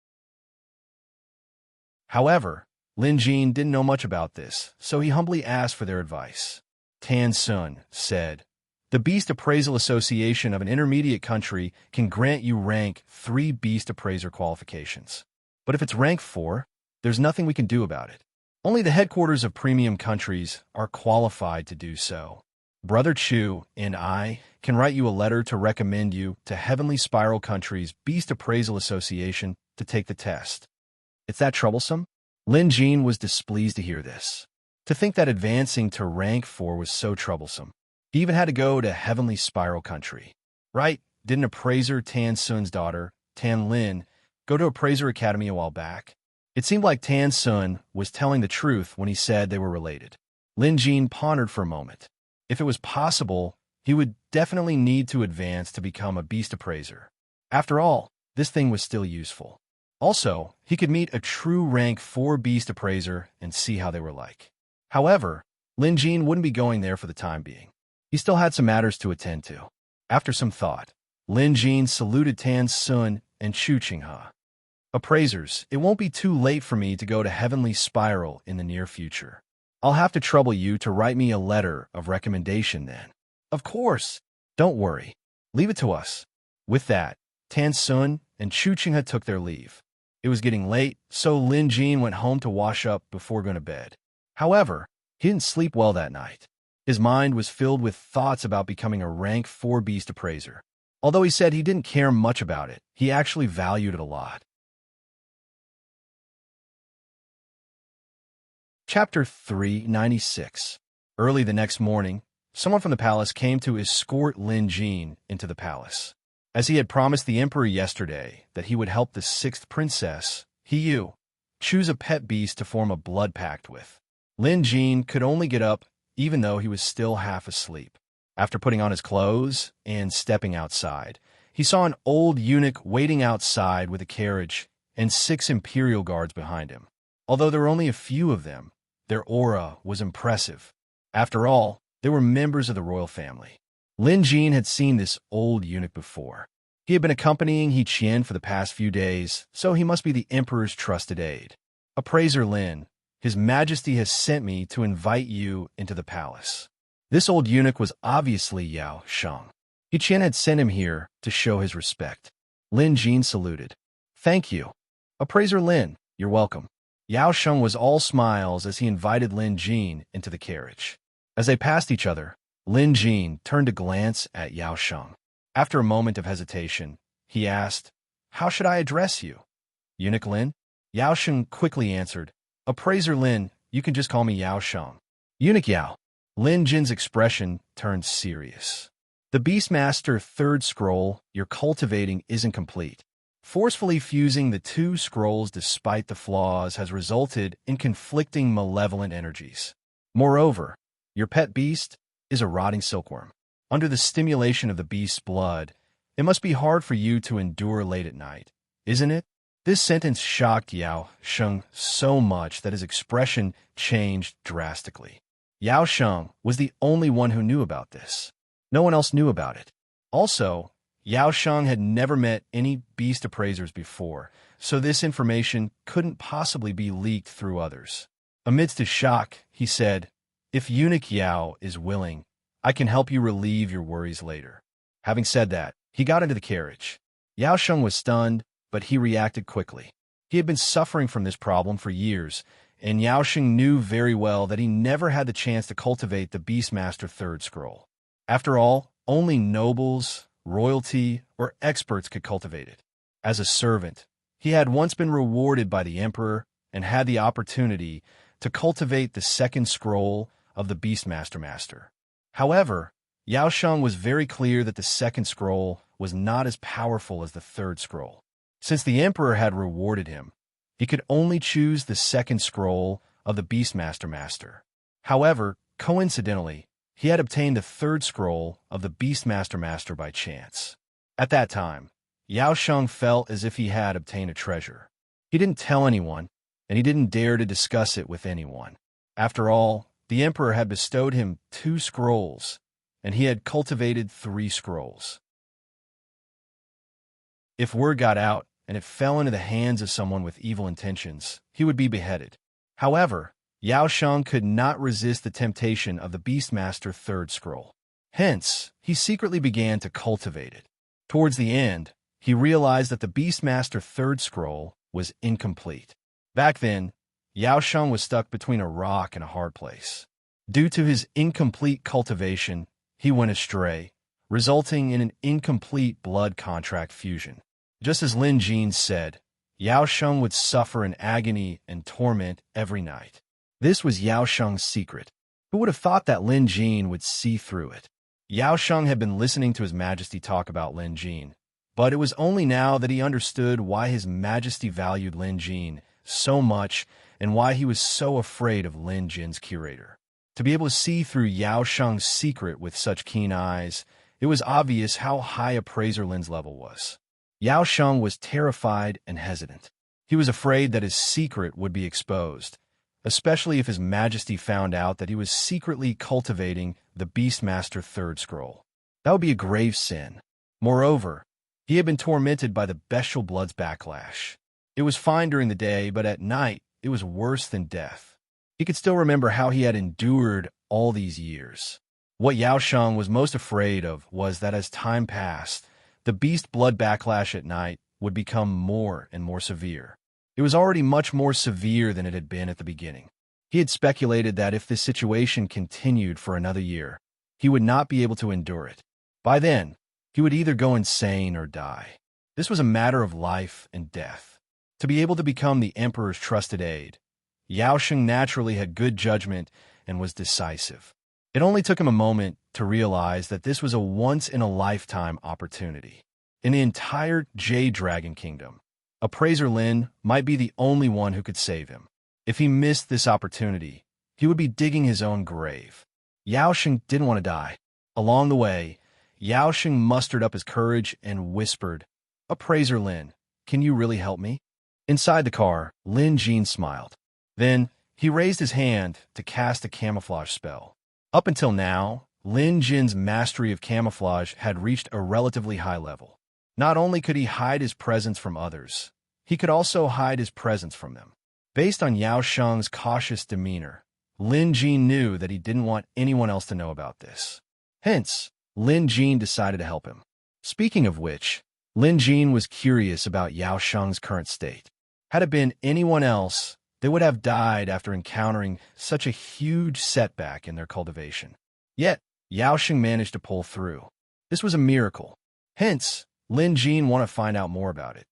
However, Lin Jin didn't know much about this, so he humbly asked for their advice. Tan Sun said, "The Beast Appraisal Association of an intermediate country can grant you rank 3 beast appraiser qualifications. But if it's rank 4, there's nothing we can do about it. Only the headquarters of premium countries are qualified to do so. Brother Chu and I can write you a letter to recommend you to Heavenly Spiral Country's Beast Appraisal Association to take the test." It's that troublesome? Lin Jin was displeased to hear this. To think that advancing to rank 4 was so troublesome. He even had to go to Heavenly Spiral Country. Right? Didn't appraiser Tan Sun's daughter, Tan Lin, go to Appraiser Academy a while back? It seemed like Tan Sun was telling the truth when he said they were related. Lin Jin pondered for a moment. If it was possible, he would definitely need to advance to become a beast appraiser. After all, this thing was still useful. Also, he could meet a true rank 4 beast appraiser and see how they were like. However, Lin Jin wouldn't be going there for the time being. He still had some matters to attend to. After some thought, Lin Jin saluted Tan Sun and Chu Chenghe. Appraisers, it won't be too late for me to go to Heavenly Spiral in the near future. I'll have to trouble you to write me a letter of recommendation then. Of course. Don't worry. Leave it to us. With that, Tan Sun and Chu Qinghe took their leave. It was getting late, so Lin Jin went home to wash up before going to bed. However, he didn't sleep well that night. His mind was filled with thoughts about becoming a rank 4 beast appraiser. Although he said he didn't care much about it, he actually valued it a lot. Chapter 396. Early the next morning, someone from the palace came to escort Lin Jin into the palace. As he had promised the emperor yesterday that he would help the 6th princess, choose a pet beast to form a blood pact with. Lin Jin could only get up even though he was still half asleep. After putting on his clothes and stepping outside, he saw an old eunuch waiting outside with a carriage and 6 imperial guards behind him. Although there were only a few of them, their aura was impressive. After all, they were members of the royal family. Lin Jin had seen this old eunuch before. He had been accompanying He Qian for the past few days, so he must be the emperor's trusted aide. Appraiser Lin, His Majesty has sent me to invite you into the palace. This old eunuch was obviously Yao Sheng. He Qian had sent him here to show his respect. Lin Jin saluted. Thank you. Appraiser Lin, you're welcome. Yao Sheng was all smiles as he invited Lin Jin into the carriage. As they passed each other, Lin Jin turned to glance at Yao Sheng. After a moment of hesitation, he asked, How should I address you? Eunuch Lin? Yao Sheng quickly answered, Appraiser Lin, you can just call me Yao Sheng. Eunuch Yao. Lin Jin's expression turned serious. The Beastmaster 3rd scroll you're cultivating isn't complete. Forcefully fusing the 2 scrolls despite the flaws has resulted in conflicting malevolent energies. Moreover, your pet beast is a rotting silkworm. Under the stimulation of the beast's blood, it must be hard for you to endure late at night, isn't it? This sentence shocked Yao Sheng so much that his expression changed drastically. Yao Sheng was the only one who knew about this. No one else knew about it. Also, Yao Sheng had never met any beast appraisers before, so this information couldn't possibly be leaked through others. Amidst his shock, he said, If Eunuch Yao is willing, I can help you relieve your worries later. Having said that, he got into the carriage. Yao Sheng was stunned, but he reacted quickly. He had been suffering from this problem for years, and Yao Sheng knew very well that he never had the chance to cultivate the Beastmaster 3rd scroll. After all, only nobles, royalty, or experts could cultivate it. As a servant, he had once been rewarded by the emperor and had the opportunity to cultivate the 2nd scroll of the Beastmaster Master. However, Yao Sheng was very clear that the 2nd scroll was not as powerful as the 3rd scroll. Since the emperor had rewarded him, he could only choose the 2nd scroll of the Beastmaster Master. However, coincidentally, he had obtained the 3rd scroll of the Beastmaster Master by chance. At that time, Yao Sheng felt as if he had obtained a treasure. He didn't tell anyone, and he didn't dare to discuss it with anyone. After all, the emperor had bestowed him 2 scrolls, and he had cultivated 3 scrolls. If word got out and it fell into the hands of someone with evil intentions, he would be beheaded. However, Yao Sheng could not resist the temptation of the Beastmaster 3rd scroll. Hence, he secretly began to cultivate it. Towards the end, he realized that the Beastmaster 3rd scroll was incomplete. Back then, Yao Sheng was stuck between a rock and a hard place. Due to his incomplete cultivation, he went astray, resulting in an incomplete blood contract fusion. Just as Lin Jin said, Yao Sheng would suffer in agony and torment every night. This was Yao Sheng's secret. Who would have thought that Lin Jin would see through it? Yao Sheng had been listening to His Majesty talk about Lin Jin, but it was only now that he understood why His Majesty valued Lin Jin so much and why he was so afraid of Lin Jin's curator. To be able to see through Yao Sheng's secret with such keen eyes, it was obvious how high Appraiser Lin's level was. Yao Sheng was terrified and hesitant. He was afraid that his secret would be exposed, especially if His Majesty found out that he was secretly cultivating the Beastmaster 3rd scroll. That would be a grave sin. Moreover, he had been tormented by the bestial blood's backlash. It was fine during the day, but at night, it was worse than death. He could still remember how he had endured all these years. What Yao Sheng was most afraid of was that as time passed, the beast blood backlash at night would become more and more severe. It was already much more severe than it had been at the beginning. He had speculated that if this situation continued for another year, he would not be able to endure it. By then, he would either go insane or die. This was a matter of life and death. To be able to become the emperor's trusted aide, Yao Sheng naturally had good judgment and was decisive. It only took him a moment to realize that this was a once-in-a-lifetime opportunity. In the entire Jade Dragon Kingdom, Appraiser Lin might be the only one who could save him. If he missed this opportunity, he would be digging his own grave. Yao Sheng didn't want to die. Along the way, Yao Sheng mustered up his courage and whispered, "Appraiser Lin, can you really help me?" Inside the car, Lin Jin smiled. Then, he raised his hand to cast a camouflage spell. Up until now, Lin Jin's mastery of camouflage had reached a relatively high level. Not only could he hide his presence from others, he could also hide his presence from them. Based on Yao Sheng's cautious demeanor, Lin Jin knew that he didn't want anyone else to know about this. Hence, Lin Jin decided to help him. Speaking of which, Lin Jin was curious about Yao Sheng's current state. Had it been anyone else, they would have died after encountering such a huge setback in their cultivation. Yet, Yao Sheng managed to pull through. This was a miracle. Hence, Lin Jin wanted to find out more about it.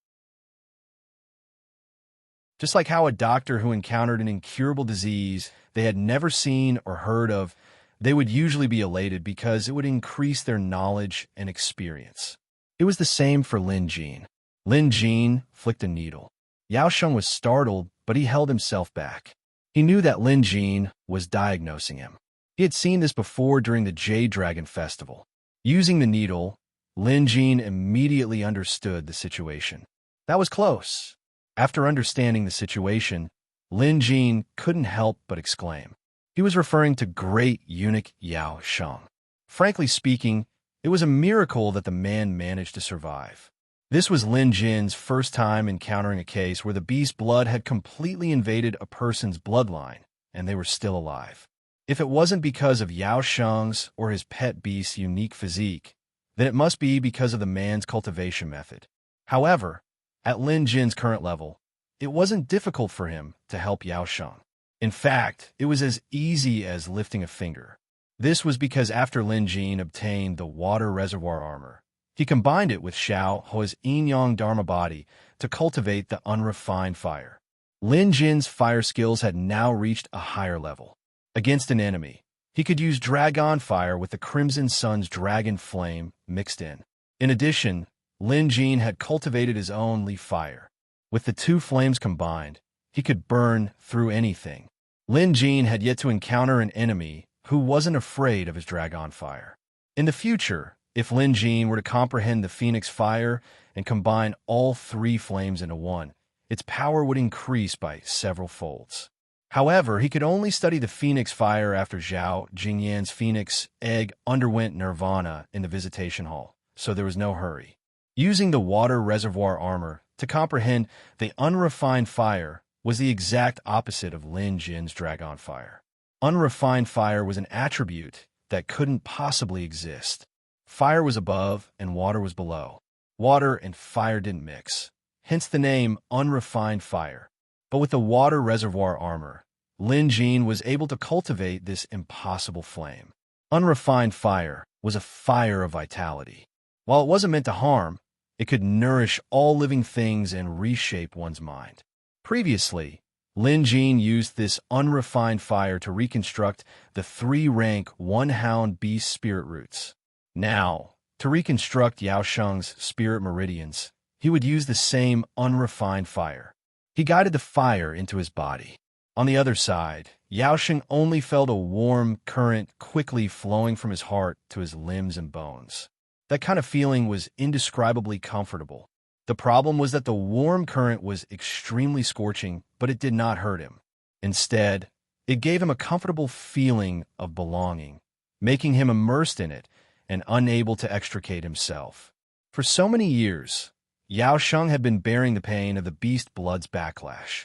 Just like how a doctor who encountered an incurable disease they had never seen or heard of, they would usually be elated because it would increase their knowledge and experience. It was the same for Lin Jin. Lin Jin flicked a needle. Yao Sheng was startled, but he held himself back. He knew that Lin Jin was diagnosing him. He had seen this before during the Jade Dragon Festival. Using the needle, Lin Jin immediately understood the situation. That was close. After understanding the situation, Lin Jin couldn't help but exclaim. He was referring to great eunuch Yao Sheng. Frankly speaking, it was a miracle that the man managed to survive. This was Lin Jin's first time encountering a case where the beast blood had completely invaded a person's bloodline, and they were still alive. If it wasn't because of Yao Sheng's or his pet beast's unique physique, then it must be because of the man's cultivation method. However, at Lin Jin's current level, it wasn't difficult for him to help Yao Sheng. In fact, it was as easy as lifting a finger. This was because after Lin Jin obtained the water reservoir armor, he combined it with Xiao Hua's yin-yang dharma body to cultivate the unrefined fire. Lin Jin's fire skills had now reached a higher level. Against an enemy, he could use dragon fire with the Crimson Sun's dragon flame mixed in. In addition, Lin Jin had cultivated his own leaf fire. With the two flames combined, he could burn through anything. Lin Jin had yet to encounter an enemy who wasn't afraid of his dragon fire. In the future, if Lin Jin were to comprehend the Phoenix fire and combine all three flames into one, its power would increase by several folds. However, he could only study the Phoenix fire after Zhao Jingyan's Phoenix egg underwent nirvana in the visitation hall, so there was no hurry. Using the water reservoir armor to comprehend the unrefined fire was the exact opposite of Lin Jin's dragon fire. Unrefined fire was an attribute that couldn't possibly exist. Fire was above and water was below. Water and fire didn't mix, hence the name unrefined fire. But with the water reservoir armor, Lin Jin was able to cultivate this impossible flame. Unrefined fire was a fire of vitality. While it wasn't meant to harm, it could nourish all living things and reshape one's mind. Previously, Lin Jin used this unrefined fire to reconstruct the 3-rank one-hound beast spirit roots. Now, to reconstruct Yao Sheng's spirit meridians, he would use the same unrefined fire. He guided the fire into his body. On the other side, Yao Sheng only felt a warm current quickly flowing from his heart to his limbs and bones. That kind of feeling was indescribably comfortable. The problem was that the warm current was extremely scorching, but it did not hurt him. Instead, it gave him a comfortable feeling of belonging, making him immersed in it and unable to extricate himself. For so many years, Yao Sheng had been bearing the pain of the beast blood's backlash.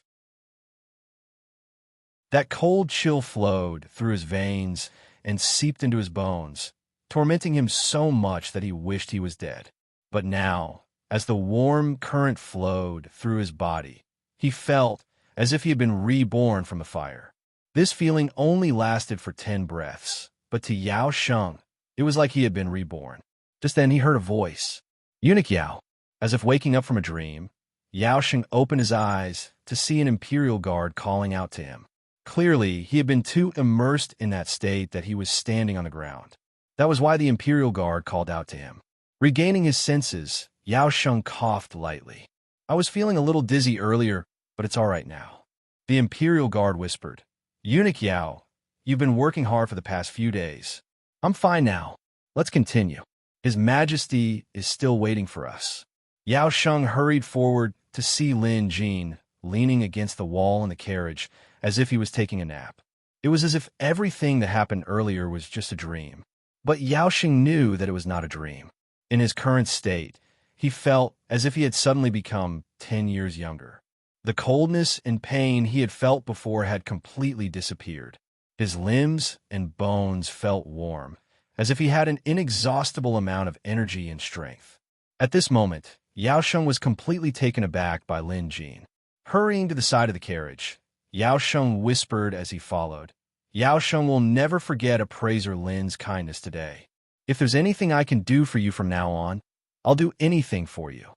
That cold chill flowed through his veins and seeped into his bones, tormenting him so much that he wished he was dead. But now, as the warm current flowed through his body, he felt as if he had been reborn from the fire. This feeling only lasted for 10 breaths, but to Yao Sheng, it was like he had been reborn. Just then he heard a voice. "Eunuch Yao." As if waking up from a dream, Yao Sheng opened his eyes to see an imperial guard calling out to him. Clearly, he had been too immersed in that state that he was standing on the ground. That was why the imperial guard called out to him. Regaining his senses, Yao Sheng coughed lightly. "I was feeling a little dizzy earlier, but it's all right now." The imperial guard whispered, "Eunuch Yao, you've been working hard for the past few days. I'm fine now. Let's continue. His Majesty is still waiting for us." Yao Sheng hurried forward to see Lin Jin leaning against the wall in the carriage as if he was taking a nap. It was as if everything that happened earlier was just a dream. But Yao Sheng knew that it was not a dream. In his current state, he felt as if he had suddenly become 10 years younger. The coldness and pain he had felt before had completely disappeared. His limbs and bones felt warm, as if he had an inexhaustible amount of energy and strength. At this moment, Yao Sheng was completely taken aback by Lin Jin. Hurrying to the side of the carriage, Yao Sheng whispered as he followed, "Yao Sheng will never forget appraiser Lin's kindness today. If there's anything I can do for you from now on, I'll do anything for you."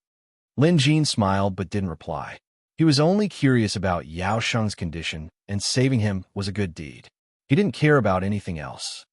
Lin Jin smiled but didn't reply. He was only curious about Yao Sheng's condition, and saving him was a good deed. He didn't care about anything else.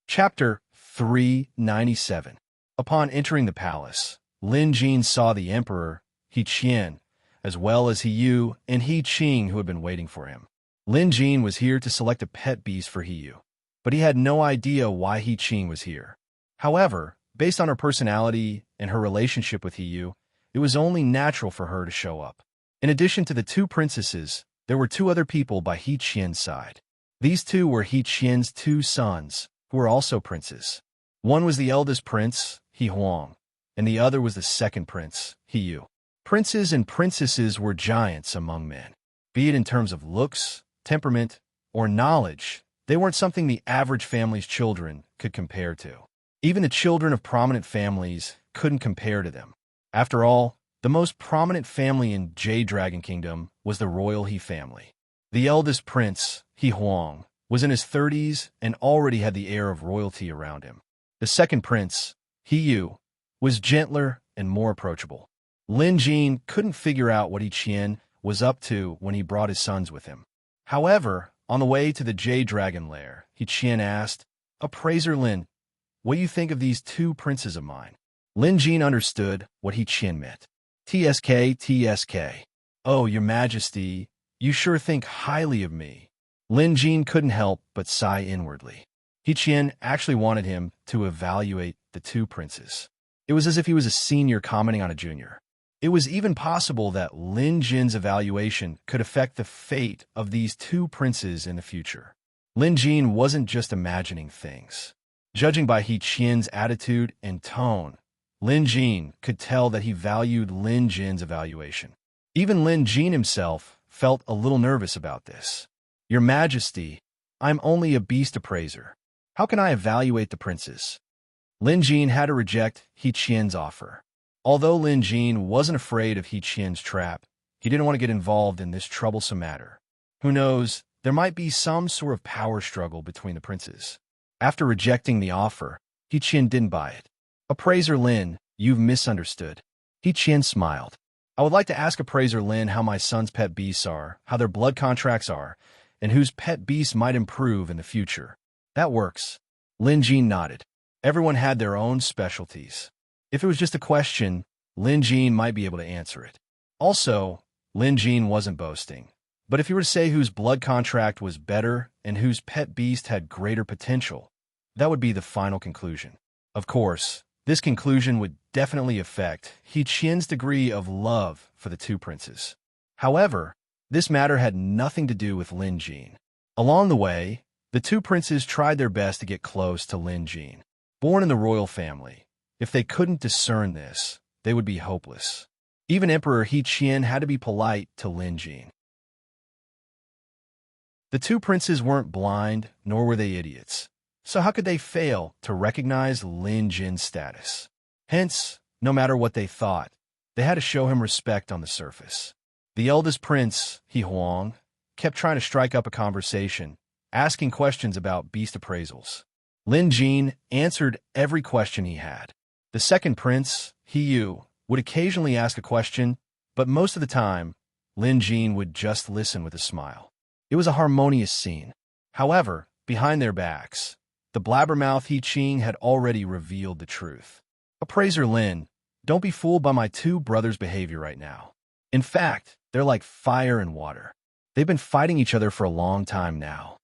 Chapter 397. Upon entering the palace, Lin Jin saw the emperor, He Qian, as well as He Yu and He Qing who had been waiting for him. Lin Jin was here to select a pet beast for He Yu, but he had no idea why He Qing was here. However, based on her personality and her relationship with He Yu, it was only natural for her to show up. In addition to the 2 princesses, there were 2 other people by He Qian's side. These 2 were He Qian's 2 sons, who were also princes. One was the eldest prince, He Huang, and the other was the second prince, He Yu. Princes and princesses were giants among men. Be it in terms of looks, temperament, or knowledge, they weren't something the average family's children could compare to. Even the children of prominent families couldn't compare to them. After all, the most prominent family in Jade Dragon Kingdom was the royal He family. The eldest prince, He Huang, was in his 30s and already had the air of royalty around him. The second prince, He Yu, was gentler and more approachable. Lin Jin couldn't figure out what He Qian was up to when he brought his sons with him. However, on the way to the Jade Dragon Lair, He Qian asked, "Appraiser Lin, what do you think of these 2 princes of mine?" Lin Jin understood what He Qian meant. TSK. "Oh, your Majesty, you sure think highly of me." Lin Jin couldn't help but sigh inwardly. He Qian actually wanted him to evaluate the 2 princes. It was as if he was a senior commenting on a junior. It was even possible that Lin Jin's evaluation could affect the fate of these 2 princes in the future. Lin Jin wasn't just imagining things. Judging by He Qian's attitude and tone, Lin Jin could tell that he valued Lin Jin's evaluation. Even Lin Jin himself felt a little nervous about this. "Your Majesty, I'm only a beast appraiser. How can I evaluate the princes?" Lin Jin had to reject He Qian's offer. Although Lin Jin wasn't afraid of He Qian's trap, he didn't want to get involved in this troublesome matter. Who knows, there might be some sort of power struggle between the princes. After rejecting the offer, He Qian didn't buy it. "Appraiser Lin, you've misunderstood." He Qian smiled. "I would like to ask Appraiser Lin how my son's pet beasts are, how their blood contracts are, and whose pet beasts might improve in the future." "That works." Lin Jin nodded. Everyone had their own specialties. If it was just a question, Lin Jin might be able to answer it. Also, Lin Jin wasn't boasting. But if he were to say whose blood contract was better and whose pet beast had greater potential, that would be the final conclusion. Of course, this conclusion would definitely affect He Qian's degree of love for the 2 princes. However, this matter had nothing to do with Lin Jin. Along the way, the 2 princes tried their best to get close to Lin Jin. Born in the royal family, if they couldn't discern this, they would be hopeless. Even Emperor He Qian had to be polite to Lin Jin. The two princes weren't blind, nor were they idiots. So how could they fail to recognize Lin Jin's status? Hence, no matter what they thought, they had to show him respect on the surface. The eldest prince, He Huang, kept trying to strike up a conversation, asking questions about beast appraisals. Lin Jin answered every question he had. The second prince, He Yu, would occasionally ask a question, but most of the time, Lin Jin would just listen with a smile. It was a harmonious scene. However, behind their backs, the blabbermouth He Qing had already revealed the truth. Appraiser Lin, don't be fooled by my two brothers' behavior right now. In fact, they're like fire and water. They've been fighting each other for a long time now.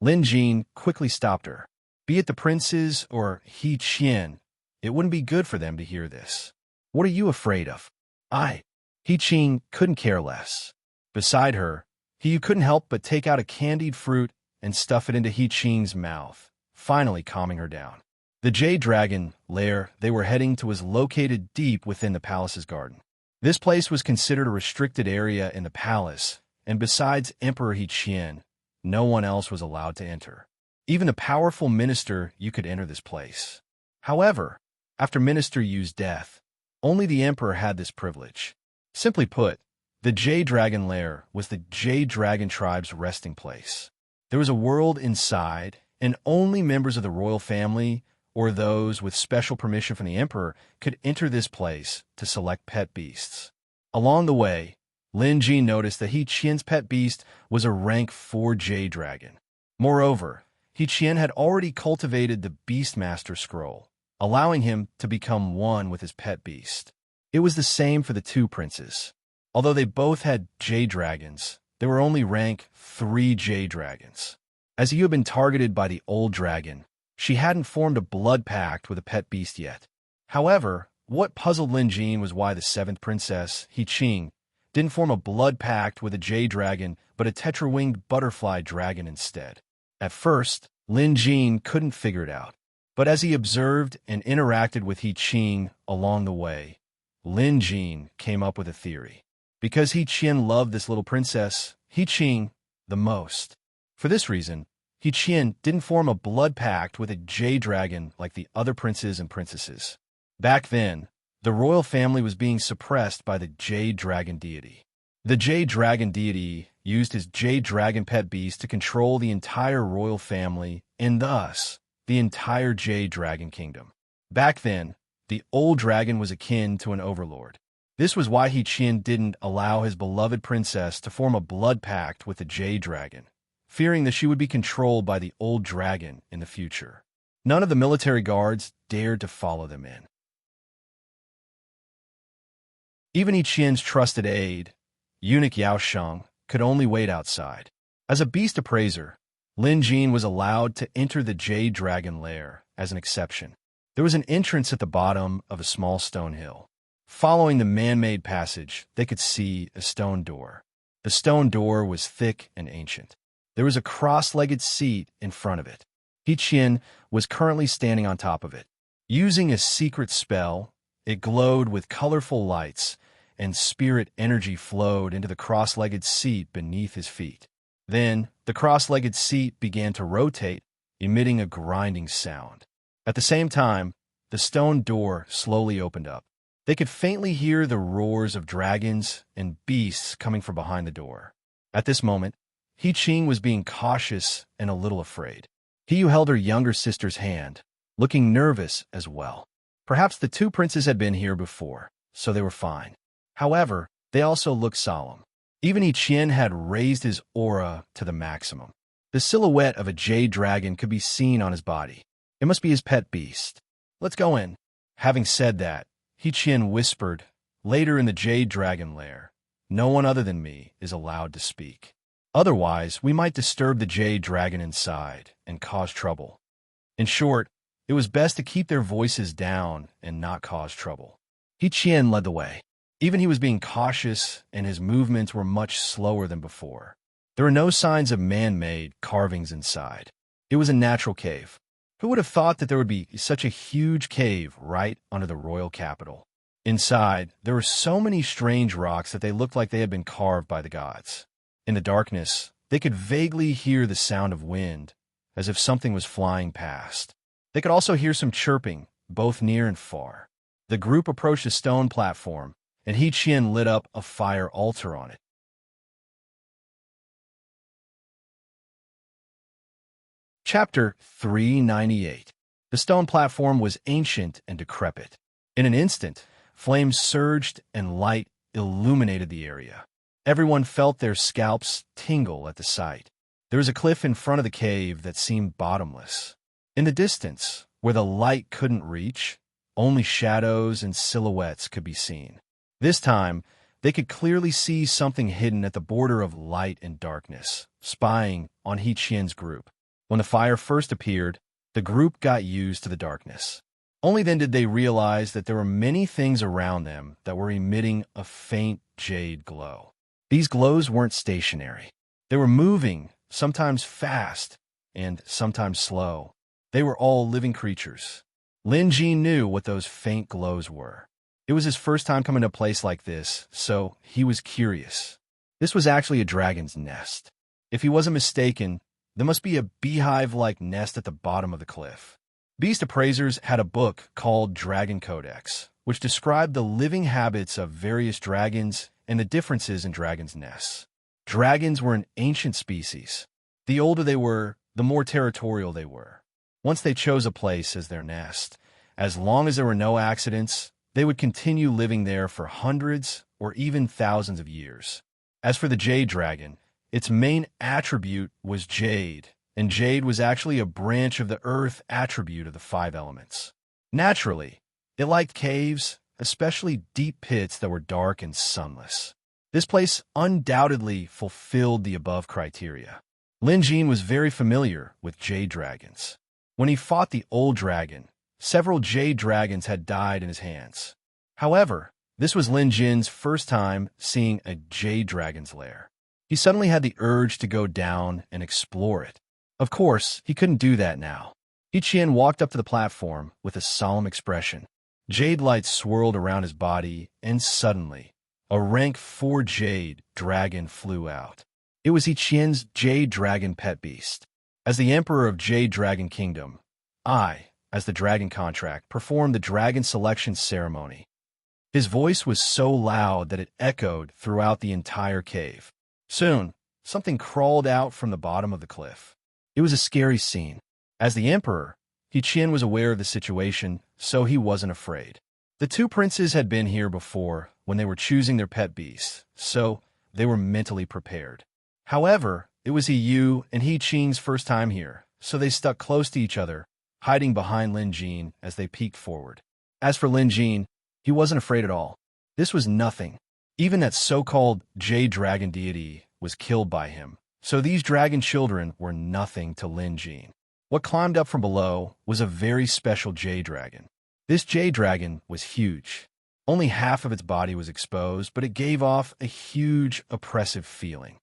Lin Jin quickly stopped her. Be it the princes or He Qian, it wouldn't be good for them to hear this. What are you afraid of? He Qing couldn't care less. Beside her, He Yu couldn't help but take out a candied fruit and stuff it into He Qing's mouth, finally calming her down. The Jade Dragon lair they were heading to was located deep within the palace's garden. This place was considered a restricted area in the palace, and besides Emperor He Qian, no one else was allowed to enter. Even the powerful minister you could enter this place. However, after Minister Yu's death, only the emperor had this privilege. Simply put, the Jade Dragon lair was the Jade Dragon tribe's resting place. There was a world inside, and only members of the royal family or those with special permission from the emperor could enter this place to select pet beasts. Along the way, Lin Jin noticed that He Qian's pet beast was a rank 4 Jade Dragon. Moreover, He Qian had already cultivated the Beastmaster scroll, allowing him to become one with his pet beast. It was the same for the two princes. Although they both had Jade Dragons, they were only rank 3 Jade Dragons. As you had been targeted by the old dragon, she hadn't formed a blood pact with a pet beast yet. However, what puzzled Lin Jin was why the 7th princess, He Qing, didn't form a blood pact with a Jade Dragon, but a tetra-winged butterfly dragon instead. At first, Lin Jin couldn't figure it out. But as he observed and interacted with He Qing along the way, Lin Jin came up with a theory. Because He Qian loved this little princess, He Qing, the most. For this reason, He Qian didn't form a blood pact with a Jade Dragon like the other princes and princesses. Back then, the royal family was being suppressed by the Jade Dragon deity. The Jade Dragon deity used his Jade Dragon pet beast to control the entire royal family and thus the entire Jade Dragon kingdom. Back then, the old dragon was akin to an overlord. This was why He Qian didn't allow his beloved princess to form a blood pact with the Jade Dragon, fearing that she would be controlled by the old dragon in the future. None of the military guards dared to follow them in. Even He Qian's trusted aide, eunuch Yao Sheng, could only wait outside. As a beast appraiser, Lin Jin was allowed to enter the Jade Dragon lair as an exception. There was an entrance at the bottom of a small stone hill. Following the man-made passage, they could see a stone door. The stone door was thick and ancient. There was a cross-legged seat in front of it. He Qian was currently standing on top of it. Using a secret spell, it glowed with colorful lights, and spirit energy flowed into the cross-legged seat beneath his feet. Then, the cross-legged seat began to rotate, emitting a grinding sound. At the same time, the stone door slowly opened up. They could faintly hear the roars of dragons and beasts coming from behind the door. At this moment, He Qing was being cautious and a little afraid. He Yu held her younger sister's hand, looking nervous as well. Perhaps the two princes had been here before, so they were fine. However, they also looked solemn. Even He Qian had raised his aura to the maximum. The silhouette of a jade dragon could be seen on his body. It must be his pet beast. Let's go in. Having said that, He Qian whispered, later in the Jade Dragon lair, no one other than me is allowed to speak. Otherwise, we might disturb the Jade Dragon inside and cause trouble. In short, it was best to keep their voices down and not cause trouble. He Qian led the way. Even he was being cautious, and his movements were much slower than before. There were no signs of man-made carvings inside. It was a natural cave. Who would have thought that there would be such a huge cave right under the royal capital? Inside, there were so many strange rocks that they looked like they had been carved by the gods. In the darkness, they could vaguely hear the sound of wind, as if something was flying past. They could also hear some chirping, both near and far. The group approached a stone platform, and He Qian lit up a fire altar on it. Chapter 398. The stone platform was ancient and decrepit. In an instant, flames surged and light illuminated the area. Everyone felt their scalps tingle at the sight. There was a cliff in front of the cave that seemed bottomless. In the distance, where the light couldn't reach, only shadows and silhouettes could be seen. This time, they could clearly see something hidden at the border of light and darkness, spying on He Qian's group. When the fire first appeared, the group got used to the darkness. Only then did they realize that there were many things around them that were emitting a faint jade glow. These glows weren't stationary. They were moving, sometimes fast and sometimes slow. They were all living creatures. Lin Jin knew what those faint glows were. It was his first time coming to a place like this, so he was curious. This was actually a dragon's nest. If he wasn't mistaken, there must be a beehive-like nest at the bottom of the cliff. Beast appraisers had a book called Dragon Codex, which described the living habits of various dragons and the differences in dragons' nests. Dragons were an ancient species. The older they were, the more territorial they were. Once they chose a place as their nest, as long as there were no accidents, they would continue living there for hundreds or even thousands of years. As for the jade dragon, its main attribute was jade, and jade was actually a branch of the earth attribute of the 5 elements. Naturally, it liked caves, especially deep pits that were dark and sunless. This place undoubtedly fulfilled the above criteria. Lin Jin was very familiar with jade dragons. When he fought the old dragon, several jade dragons had died in his hands. However, this was Lin Jin's first time seeing a jade dragon's lair. He suddenly had the urge to go down and explore it. Of course, he couldn't do that now. He Qian walked up to the platform with a solemn expression. Jade light swirled around his body, and suddenly, a rank 4 jade dragon flew out. It was He Qian's jade dragon pet beast. As the Emperor of Jade Dragon Kingdom, I, as the dragon contract, performed the dragon selection ceremony. His voice was so loud that it echoed throughout the entire cave. Soon, something crawled out from the bottom of the cliff. It was a scary scene. As the Emperor, He Qian was aware of the situation, so he wasn't afraid. The 2 princes had been here before when they were choosing their pet beasts, so they were mentally prepared. However, it was He Yu and He Qing's first time here, so they stuck close to each other, hiding behind Lin Jin as they peeked forward. As for Lin Jin, he wasn't afraid at all. This was nothing. Even that so-called jade dragon deity was killed by him, so these dragon children were nothing to Lin Jin. What climbed up from below was a very special jade dragon. This jade dragon was huge. Only half of its body was exposed, but it gave off a huge, oppressive feeling.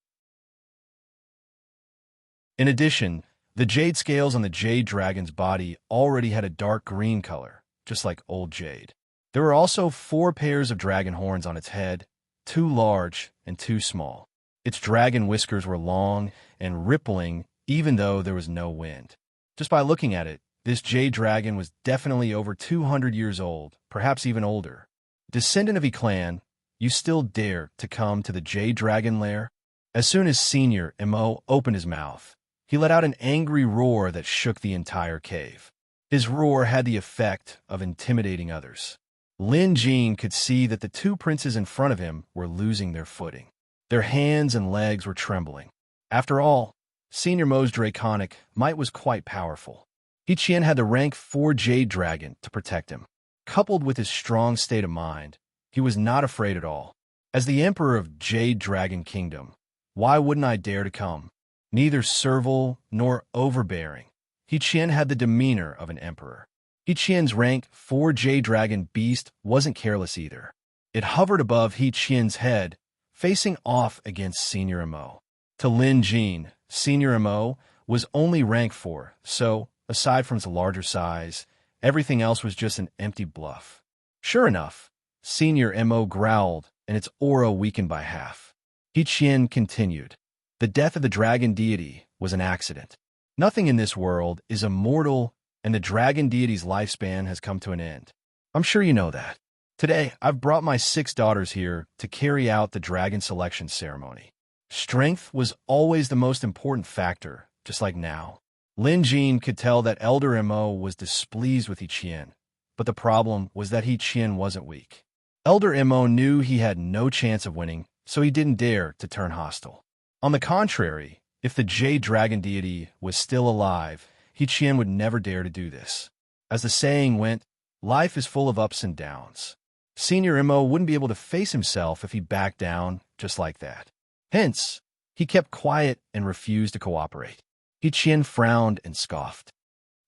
In addition, the jade scales on the jade dragon's body already had a dark green color, just like old jade. There were also 4 pairs of dragon horns on its head, 2 large and 2 small. Its dragon whiskers were long and rippling even though there was no wind. Just by looking at it, this jade dragon was definitely over 200 years old, perhaps even older. Descendant of Yi clan, you still dare to come to the jade dragon lair? As soon as Senior Mo opened his mouth, he let out an angry roar that shook the entire cave. His roar had the effect of intimidating others. Lin Jin could see that the 2 princes in front of him were losing their footing. Their hands and legs were trembling. After all, Senior Mo's draconic might was quite powerful. He Qian had the rank 4 jade dragon to protect him. Coupled with his strong state of mind, he was not afraid at all. As the Emperor of Jade Dragon Kingdom, why wouldn't I dare to come? Neither servile nor overbearing, He Qian had the demeanor of an emperor. He Qian's rank 4 jade dragon beast wasn't careless either. It hovered above He Qian's head, facing off against Senior Mo. To Lin Jin, Senior Mo was only rank 4, so aside from its larger size, everything else was just an empty bluff. Sure enough, Senior Mo growled, and its aura weakened by half. Qian continued. The death of the dragon deity was an accident. Nothing in this world is immortal, and the dragon deity's lifespan has come to an end. I'm sure you know that. Today, I've brought my 6 daughters here to carry out the dragon selection ceremony. Strength was always the most important factor, just like now. Lin Jin could tell that Elder Mo was displeased with Qian, but the problem was that Qian wasn't weak. Elder Mo knew he had no chance of winning, so he didn't dare to turn hostile. On the contrary, if the Jade Dragon deity was still alive, Qian would never dare to do this. As the saying went, life is full of ups and downs. Senior Mo wouldn't be able to face himself if he backed down just like that. Hence, he kept quiet and refused to cooperate. Qian frowned and scoffed.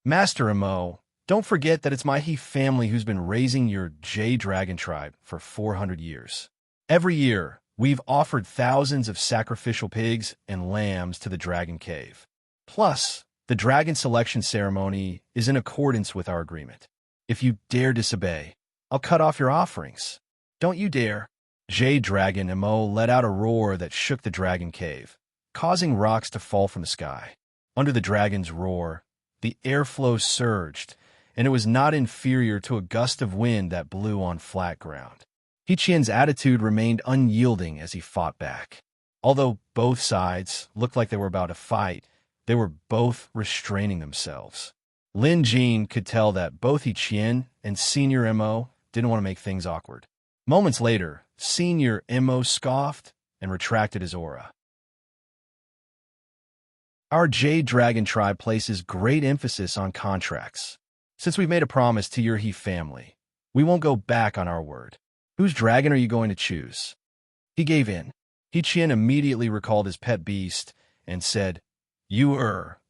Master Mo, don't forget that it's my He family who's been raising your Jade Dragon tribe for 400 years. Every year, we've offered thousands of sacrificial pigs and lambs to the Dragon Cave. Plus, the dragon selection ceremony is in accordance with our agreement. If you dare disobey, I'll cut off your offerings. Don't you dare. Jade Dragon Mo let out a roar that shook the Dragon Cave, causing rocks to fall from the sky. Under the dragon's roar, the airflow surged, and it was not inferior to a gust of wind that blew on flat ground. Qian's attitude remained unyielding as he fought back. Although both sides looked like they were about to fight, they were both restraining themselves. Lin Jin could tell that both Qian and Senior Mo didn't want to make things awkward. Moments later, Senior Mo scoffed and retracted his aura. Our Jade Dragon tribe places great emphasis on contracts. Since we've made a promise to your He family, we won't go back on our word. Whose dragon are you going to choose? He gave in. Qian immediately recalled his pet beast and said, You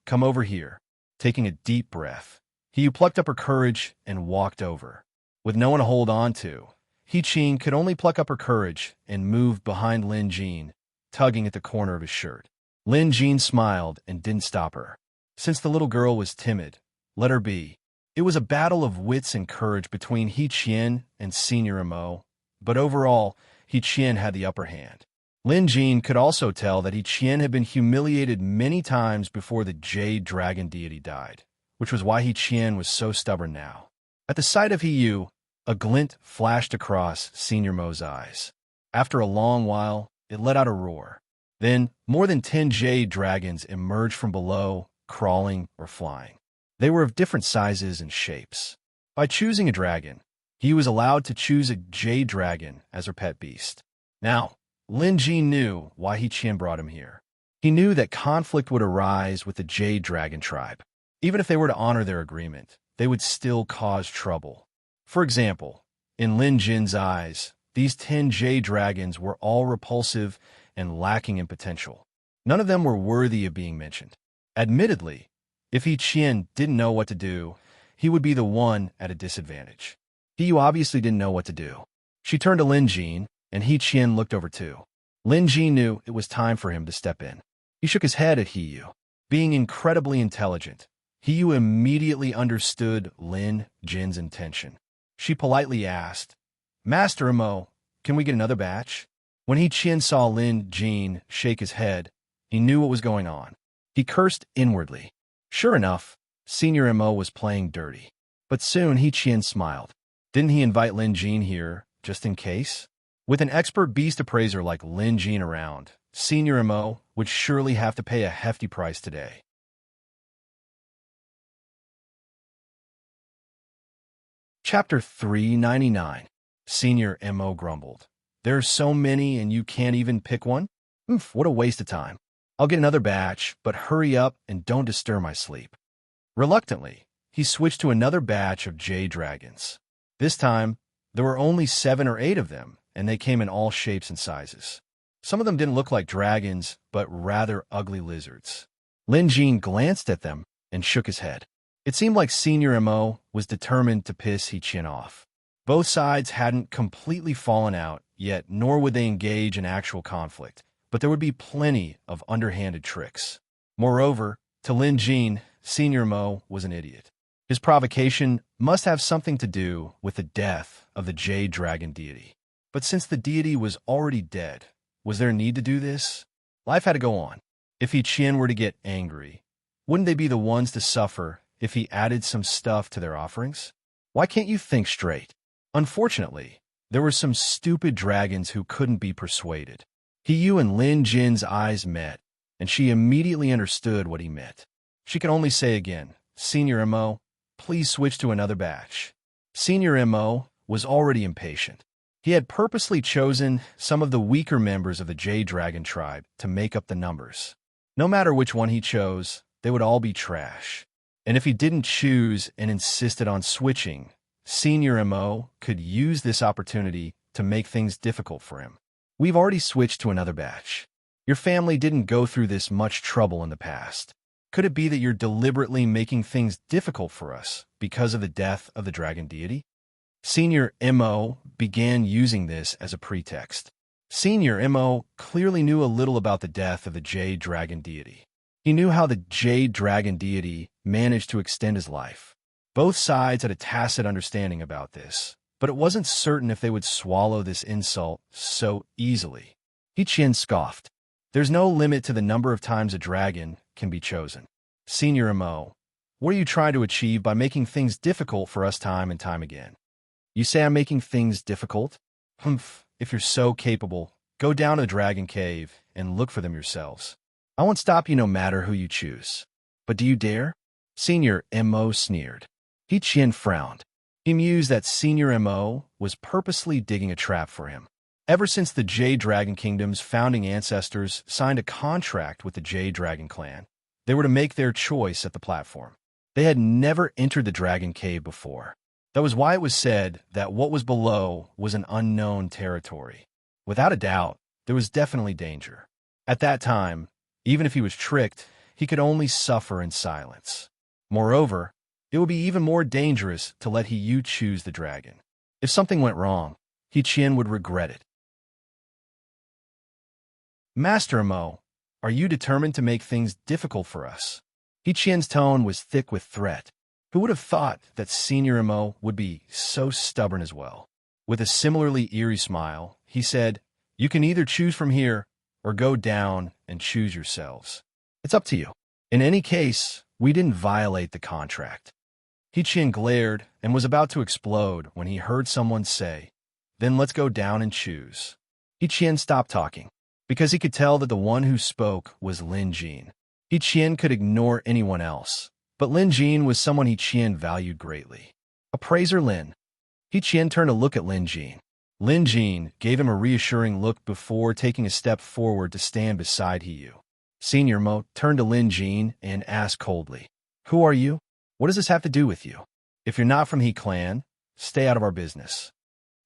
come over here. Taking a deep breath, he plucked up her courage and walked over. With no one to hold on to, Qian could only pluck up her courage and moved behind Lin Jin, tugging at the corner of his shirt. Lin Jin smiled and didn't stop her. Since the little girl was timid, let her be. It was a battle of wits and courage between Qian and Senior Mo, but overall, Qian had the upper hand. Lin Jin could also tell that Qian had been humiliated many times before the Jade Dragon deity died, which was why Qian was so stubborn now. At the sight of Yu, a glint flashed across Senior Mo's eyes. After a long while, it let out a roar. Then, more than 10 Jade Dragons emerged from below, crawling or flying. They were of different sizes and shapes. By choosing a dragon, he was allowed to choose a Jade Dragon as her pet beast. Now, Lin Jin knew why Qian brought him here. He knew that conflict would arise with the Jade Dragon tribe. Even if they were to honor their agreement, they would still cause trouble. For example, in Lin Jin's eyes, these 10 Jade Dragons were all repulsive and lacking in potential. None of them were worthy of being mentioned. Admittedly, if Qian didn't know what to do, he would be the one at a disadvantage. He obviously didn't know what to do. She turned to Lin Jin, and Qian looked over too. Lin Jin knew it was time for him to step in. He shook his head at Yu. Being incredibly intelligent, Yu immediately understood Lin Jin's intention. She politely asked, Master Mo, can we get another batch? When Qian saw Lin Jin shake his head, he knew what was going on. He cursed inwardly. Sure enough, Senior Mo was playing dirty. But soon Qian smiled. Didn't he invite Lin Jin here, just in case? With an expert beast appraiser like Lin Jin around, Senior Mo would surely have to pay a hefty price today. Chapter 399. Senior Mo grumbled. There's so many and you can't even pick one? Oof, what a waste of time. I'll get another batch, but hurry up and don't disturb my sleep. Reluctantly, he switched to another batch of Jade Dragons. This time, there were only 7 or 8 of them, and they came in all shapes and sizes. Some of them didn't look like dragons, but rather ugly lizards. Lin Jin glanced at them and shook his head. It seemed like Senior Mo was determined to piss Qian off. Both sides hadn't completely fallen out yet, nor would they engage in actual conflict, but there would be plenty of underhanded tricks. Moreover, To Lin Jin, Senior Mo was an idiot. His provocation must have something to do with the death of the Jade Dragon deity. But since the deity was already dead, was there a need to do this? Life had to go on. If He Qian were to get angry, wouldn't they be the ones to suffer if he added some stuff to their offerings? Why can't you think straight? Unfortunately, there were some stupid dragons who couldn't be persuaded. He Yu and Lin Jin's eyes met, and she immediately understood what he meant. She could only say again, Senior Mo, please switch to another batch. Senior Mo was already impatient. He had purposely chosen some of the weaker members of the Jade Dragon tribe to make up the numbers. No matter which one he chose, they would all be trash. And if he didn't choose and insisted on switching, Senior Mo could use this opportunity to make things difficult for him. We've already switched to another batch. Your family didn't go through this much trouble in the past. Could it be that you're deliberately making things difficult for us because of the death of the dragon deity? Senior Mo began using this as a pretext. Senior Mo clearly knew a little about the death of the Jade Dragon deity. He knew how the Jade Dragon deity managed to extend his life. Both sides had a tacit understanding about this, but it wasn't certain if they would swallow this insult so easily. He Qian scoffed. There's no limit to the number of times a dragon can be chosen. Senior Mo, what are you trying to achieve by making things difficult for us time and time again? You say I'm making things difficult? Humph, if you're so capable, go down to the dragon cave and look for them yourselves. I won't stop you no matter who you choose. But do you dare? Senior Mo sneered. He Qian frowned. He mused that Senior Mo was purposely digging a trap for him. Ever since the Jade Dragon Kingdom's founding ancestors signed a contract with the Jade Dragon clan, they were to make their choice at the platform. They had never entered the dragon cave before. That was why it was said that what was below was an unknown territory. Without a doubt, there was definitely danger. At that time, even if he was tricked, he could only suffer in silence. Moreover, it would be even more dangerous to let He Yu choose the dragon. If something went wrong, He Qian would regret it. Master Mo, are you determined to make things difficult for us? He Qian's tone was thick with threat. Who would have thought that Senior Mo would be so stubborn as well? With a similarly eerie smile, he said, You can either choose from here or go down and choose yourselves. It's up to you. In any case, we didn't violate the contract. He Qian glared and was about to explode when he heard someone say, Then let's go down and choose. He Qian stopped talking, because he could tell that the one who spoke was Lin Jin. He Qian could ignore anyone else, but Lin Jin was someone He Qian valued greatly. Appraiser Lin. He Qian turned to look at Lin Jin. Lin Jin gave him a reassuring look before taking a step forward to stand beside He Yu. Senior Mo turned to Lin Jin and asked coldly, Who are you? What does this have to do with you? If you're not from He clan, stay out of our business.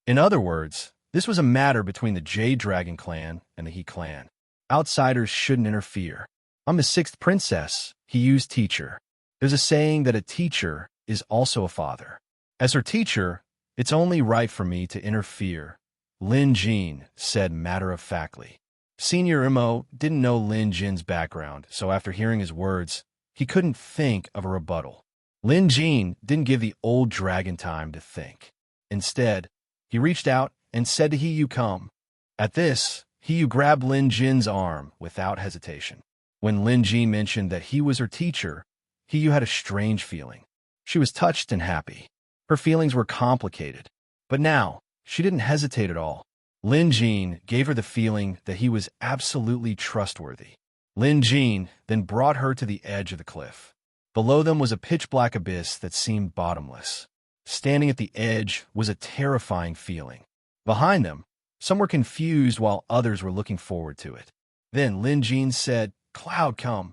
In other words, this was a matter between the Jade Dragon clan and the He clan. Outsiders shouldn't interfere. I'm the sixth princess, He Yu's teacher. There's a saying that a teacher is also a father. As her teacher, it's only right for me to interfere, Lin Jin said matter-of-factly. Senior Mo didn't know Lin Jin's background, so after hearing his words, he couldn't think of a rebuttal. Lin Jin didn't give the old dragon time to think. Instead, he reached out and said to He Yu, Come. At this, He Yu grabbed Lin Jin's arm without hesitation. When Lin Jin mentioned that he was her teacher, He Yu had a strange feeling. She was touched and happy. Her feelings were complicated. But now, she didn't hesitate at all. Lin Jin gave her the feeling that he was absolutely trustworthy. Lin Jin then brought her to the edge of the cliff. Below them was a pitch-black abyss that seemed bottomless. Standing at the edge was a terrifying feeling. Behind them, some were confused while others were looking forward to it. Then Lin Jin said, Cloud, come.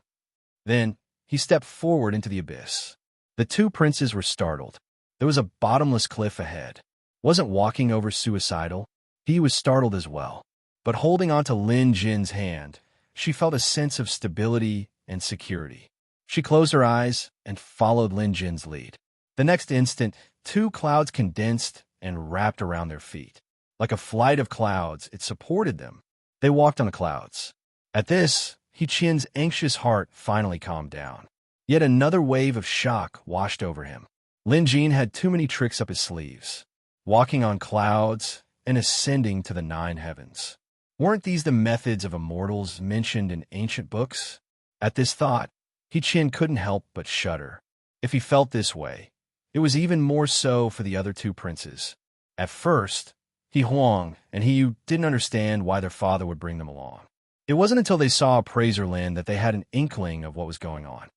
Then he stepped forward into the abyss. The two princes were startled. There was a bottomless cliff ahead. Wasn't walking over suicidal? He was startled as well. But holding onto Lin Jin's hand, she felt a sense of stability and security. She closed her eyes and followed Lin Jin's lead. The next instant, two clouds condensed and wrapped around their feet. Like a flight of clouds, it supported them. They walked on the clouds. At this, He Qian's anxious heart finally calmed down. Yet another wave of shock washed over him. Lin Jin had too many tricks up his sleeves, walking on clouds and ascending to the 9 heavens. Weren't these the methods of immortals mentioned in ancient books? At this thought, He Qian couldn't help but shudder. If he felt this way, it was even more so for the other 2 princes. At first, He Huang and He Yu didn't understand why their father would bring them along. It wasn't until they saw Appraiser Lin that they had an inkling of what was going on.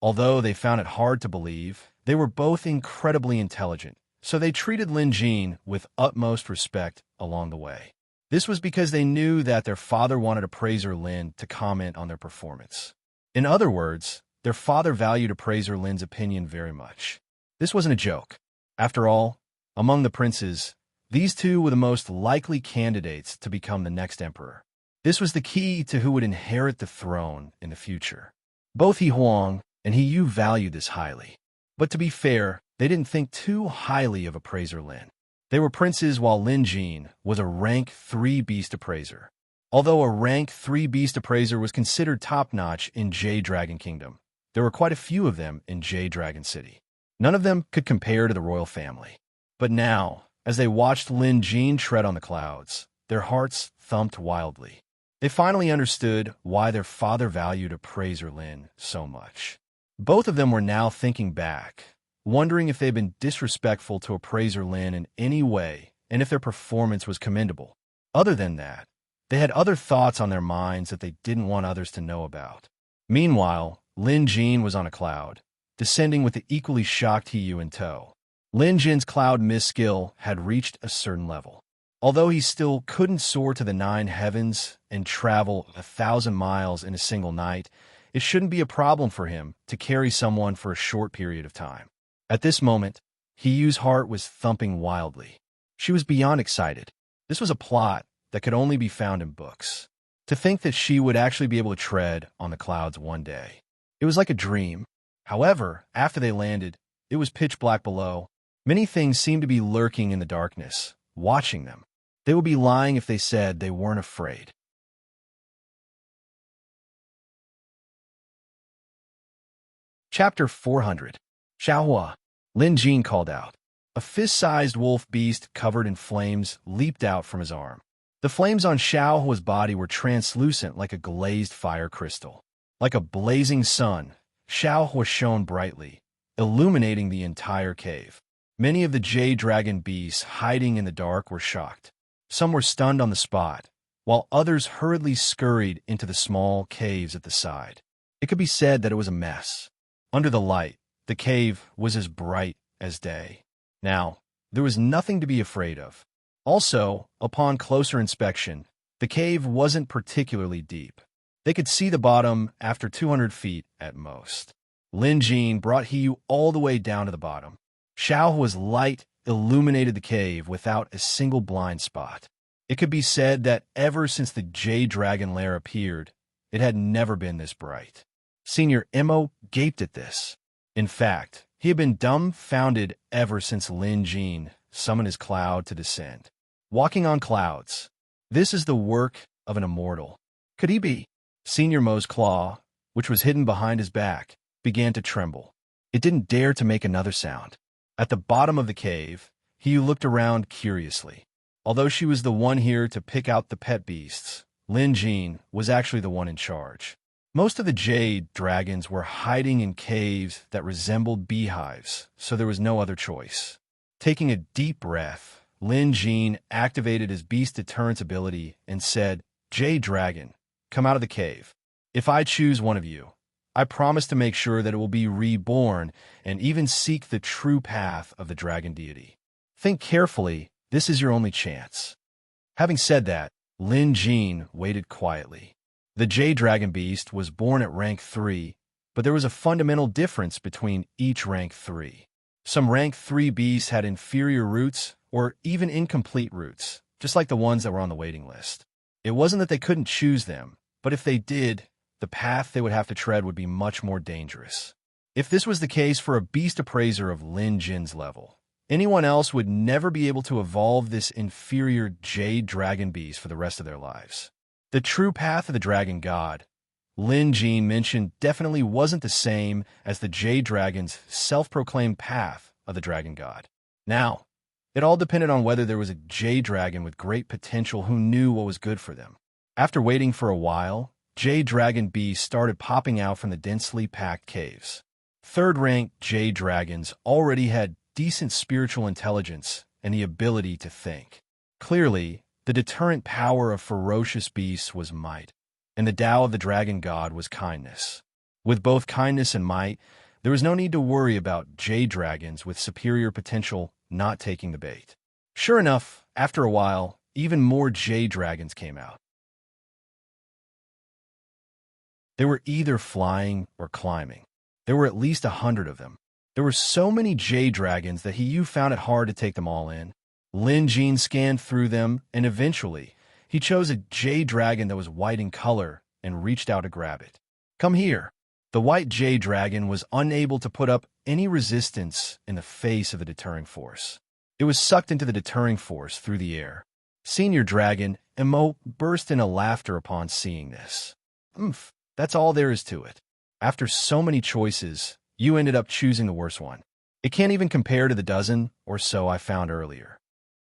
Although they found it hard to believe, they were both incredibly intelligent, so they treated Lin Jin with utmost respect along the way. This was because they knew that their father wanted Appraiser Lin to comment on their performance. In other words, their father valued Appraiser Lin's opinion very much. This wasn't a joke. After all, among the princes, these 2 were the most likely candidates to become the next emperor. This was the key to who would inherit the throne in the future. Both He Huang and He Yu valued this highly. But to be fair, they didn't think too highly of Appraiser Lin. They were princes while Lin Jin was a rank 3 beast appraiser. Although a rank 3 beast appraiser was considered top-notch in Jade Dragon Kingdom, there were quite a few of them in Jade Dragon City. None of them could compare to the royal family. But now, as they watched Lin Jin tread on the clouds, their hearts thumped wildly. They finally understood why their father valued Appraiser Lin so much. Both of them were now thinking back, wondering if they'd been disrespectful to Appraiser Lin in any way and if their performance was commendable. Other than that, they had other thoughts on their minds that they didn't want others to know about. Meanwhile, Lin Jin was on a cloud, descending with the equally shocked He Yu in tow. Lin Jin's cloud mist skill had reached a certain level. Although he still couldn't soar to the 9 heavens and travel 1,000 miles in a single night, it shouldn't be a problem for him to carry someone for a short period of time. At this moment, He Yu's heart was thumping wildly. She was beyond excited. This was a plot that could only be found in books. To think that she would actually be able to tread on the clouds one day. It was like a dream. However, after they landed, it was pitch black below. Many things seemed to be lurking in the darkness, watching them. They would be lying if they said they weren't afraid. Chapter 400. Xiaohua. Lin Jin called out. A fist-sized wolf beast covered in flames leaped out from his arm. The flames on Xiaohua's body were translucent like a glazed fire crystal. Like a blazing sun, Xiaohua shone brightly, illuminating the entire cave. Many of the jade dragon beasts hiding in the dark were shocked. Some were stunned on the spot, while others hurriedly scurried into the small caves at the side. It could be said that it was a mess. Under the light, the cave was as bright as day. Now, there was nothing to be afraid of. Also, upon closer inspection, the cave wasn't particularly deep. They could see the bottom after 200 feet at most. Lin Jin brought He Yu all the way down to the bottom. Xiaohua's light illuminated the cave without a single blind spot. It could be said that ever since the Jade Dragon Lair appeared, it had never been this bright. Senior Emo gaped at this. In fact, he had been dumbfounded ever since Lin Jin summoned his cloud to descend. Walking on clouds. This is the work of an immortal. Could he be? Senior Mo's claw, which was hidden behind his back, began to tremble. It didn't dare to make another sound. At the bottom of the cave, He looked around curiously. Although she was the one here to pick out the pet beasts, Lin Jin was actually the one in charge. Most of the jade dragons were hiding in caves that resembled beehives, so there was no other choice. Taking a deep breath, Lin Jin activated his beast deterrence ability and said, "Jade Dragon, come out of the cave. If I choose one of you, I promise to make sure that it will be reborn and even seek the true path of the dragon deity. Think carefully, this is your only chance." Having said that, Lin Jin waited quietly. The Jade Dragon Beast was born at rank 3, but there was a fundamental difference between each rank 3. Some rank 3 beasts had inferior roots or even incomplete roots, just like the ones that were on the waiting list. It wasn't that they couldn't choose them, but if they did, the path they would have to tread would be much more dangerous. If this was the case for a beast appraiser of Lin Jin's level, anyone else would never be able to evolve this inferior Jade Dragon Beast for the rest of their lives. The true path of the dragon god, Lin Jin mentioned, definitely wasn't the same as the Jade Dragon's self-proclaimed path of the dragon god. Now, it all depended on whether there was a Jade Dragon with great potential who knew what was good for them. After waiting for a while, Jade Dragon beasts started popping out from the densely packed caves. Third-ranked Jade Dragons already had decent spiritual intelligence and the ability to think. Clearly, the deterrent power of ferocious beasts was might, and the Tao of the dragon god was kindness. With both kindness and might, there was no need to worry about Jade Dragons with superior potential not taking the bait. Sure enough, after a while, even more Jade Dragons came out. They were either flying or climbing. There were at least 100 of them. There were so many Jade Dragons that He found it hard to take them all in. Lin Jin scanned through them, and eventually, he chose a Jade Dragon that was white in color and reached out to grab it. Come here. The white Jade Dragon was unable to put up any resistance in the face of the deterring force. It was sucked into the deterring force through the air. Senior Dragon, Emo, burst into laughter upon seeing this. That's all there is to it. After so many choices, you ended up choosing the worst one. It can't even compare to the dozen or so I found earlier.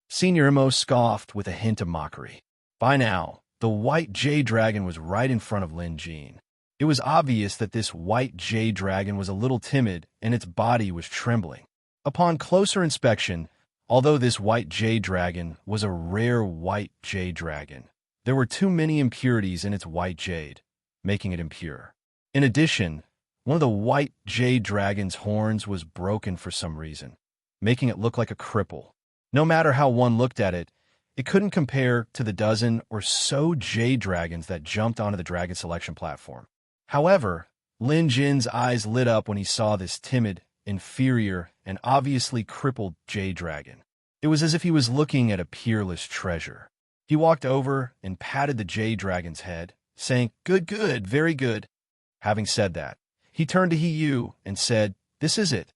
Senior Emo scoffed with a hint of mockery. By now, the white Jade Dragon was right in front of Lin Jin. It was obvious that this white Jade Dragon was a little timid and its body was trembling. Upon closer inspection, although this white Jade Dragon was a rare white Jade Dragon, there were too many impurities in its white jade, making it impure. In addition, one of the white Jade Dragon's horns was broken for some reason, making it look like a cripple. No matter how one looked at it, it couldn't compare to the dozen or so Jade Dragons that jumped onto the dragon selection platform. However, Lin Jin's eyes lit up when he saw this timid, inferior, and obviously crippled Jade Dragon. It was as if he was looking at a peerless treasure. He walked over and patted the Jade Dragon's head, saying, "Good, very good." Having said that, he turned to Hiyu and said, "This is it."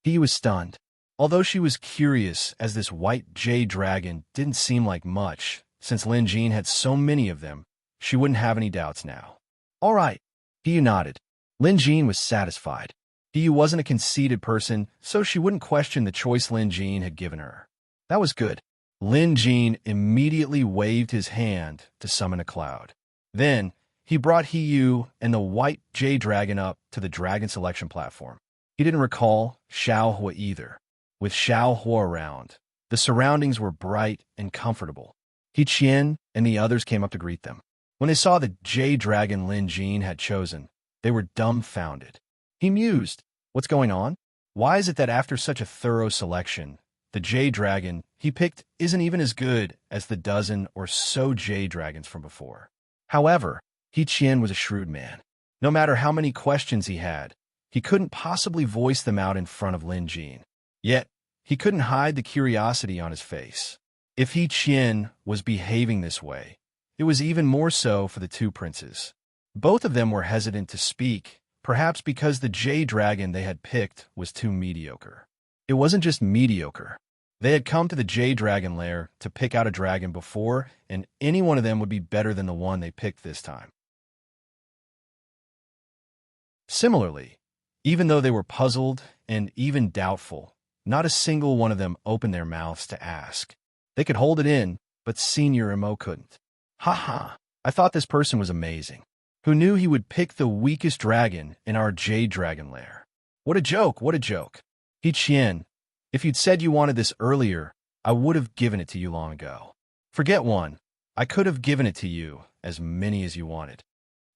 He was stunned. Although she was curious, as this white Jade Dragon didn't seem like much, since Lin Jin had so many of them, she wouldn't have any doubts now. All right. Hiyu nodded. Lin Jin was satisfied. Hiyu wasn't a conceited person, so she wouldn't question the choice Lin Jin had given her. That was good. Lin Jin immediately waved his hand to summon a cloud. Then, he brought Hiyu and the white Jade Dragon up to the dragon selection platform. He didn't recall Xiao Hua either. With Xiao Hua around, the surroundings were bright and comfortable. He Qian and the others came up to greet them. When they saw the Jade Dragon Lin Jin had chosen, they were dumbfounded. He mused, "What's going on? Why is it that after such a thorough selection, the Jade Dragon he picked isn't even as good as the dozen or so Jade Dragons from before?" However, He Qian was a shrewd man. No matter how many questions he had, he couldn't possibly voice them out in front of Lin Jin. Yet, he couldn't hide the curiosity on his face. If He Qian was behaving this way, it was even more so for the two princes. Both of them were hesitant to speak, perhaps because the Jade Dragon they had picked was too mediocre. It wasn't just mediocre. They had come to the Jade Dragon lair to pick out a dragon before, and any one of them would be better than the one they picked this time. Similarly, even though they were puzzled and even doubtful, not a single one of them opened their mouths to ask. They could hold it in, but Senior Emo couldn't. I thought this person was amazing. Who knew he would pick the weakest dragon in our Jade Dragon lair? What a joke, what a joke. He Qian, if you'd said you wanted this earlier, I would have given it to you long ago. Forget one. I could have given it to you, as many as you wanted.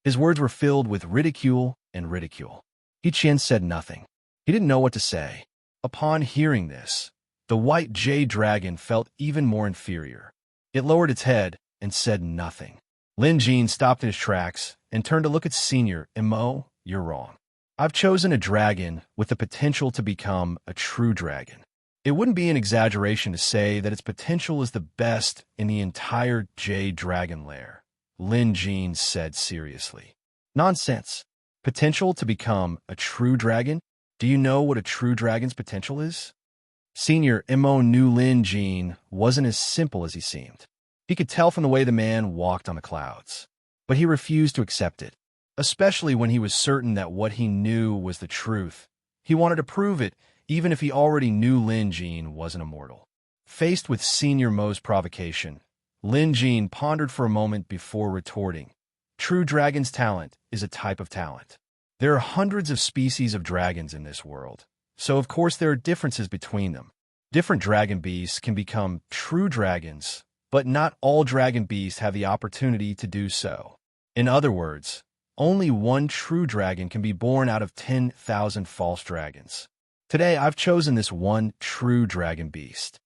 His words were filled with ridicule and ridicule. He Qian said nothing. He didn't know what to say. Upon hearing this, the white Jade Dragon felt even more inferior. It lowered its head and said nothing. Lin Jin stopped in his tracks and turned to look at Senior. "Emo, you're wrong. I've chosen a dragon with the potential to become a true dragon. It wouldn't be an exaggeration to say that its potential is the best in the entire Jade Dragon lair," Lin Jin said seriously. "Nonsense. Potential to become a true dragon? Do you know what a true dragon's potential is?" Senior Emo knew Lin Jin wasn't as simple as he seemed. He could tell from the way the man walked on the clouds. but he refused to accept it, especially when he was certain that what he knew was the truth. He wanted to prove it, even if he already knew Lin Jin wasn't immortal. Faced with Senior Mo's provocation, Lin Jin pondered for a moment before retorting. True dragon's talent is a type of talent. There are hundreds of species of dragons in this world, so of course there are differences between them. Different dragon beasts can become true dragons, but not all dragon beasts have the opportunity to do so. In other words, only one true dragon can be born out of 10,000 false dragons. Today I've chosen this one true dragon beast.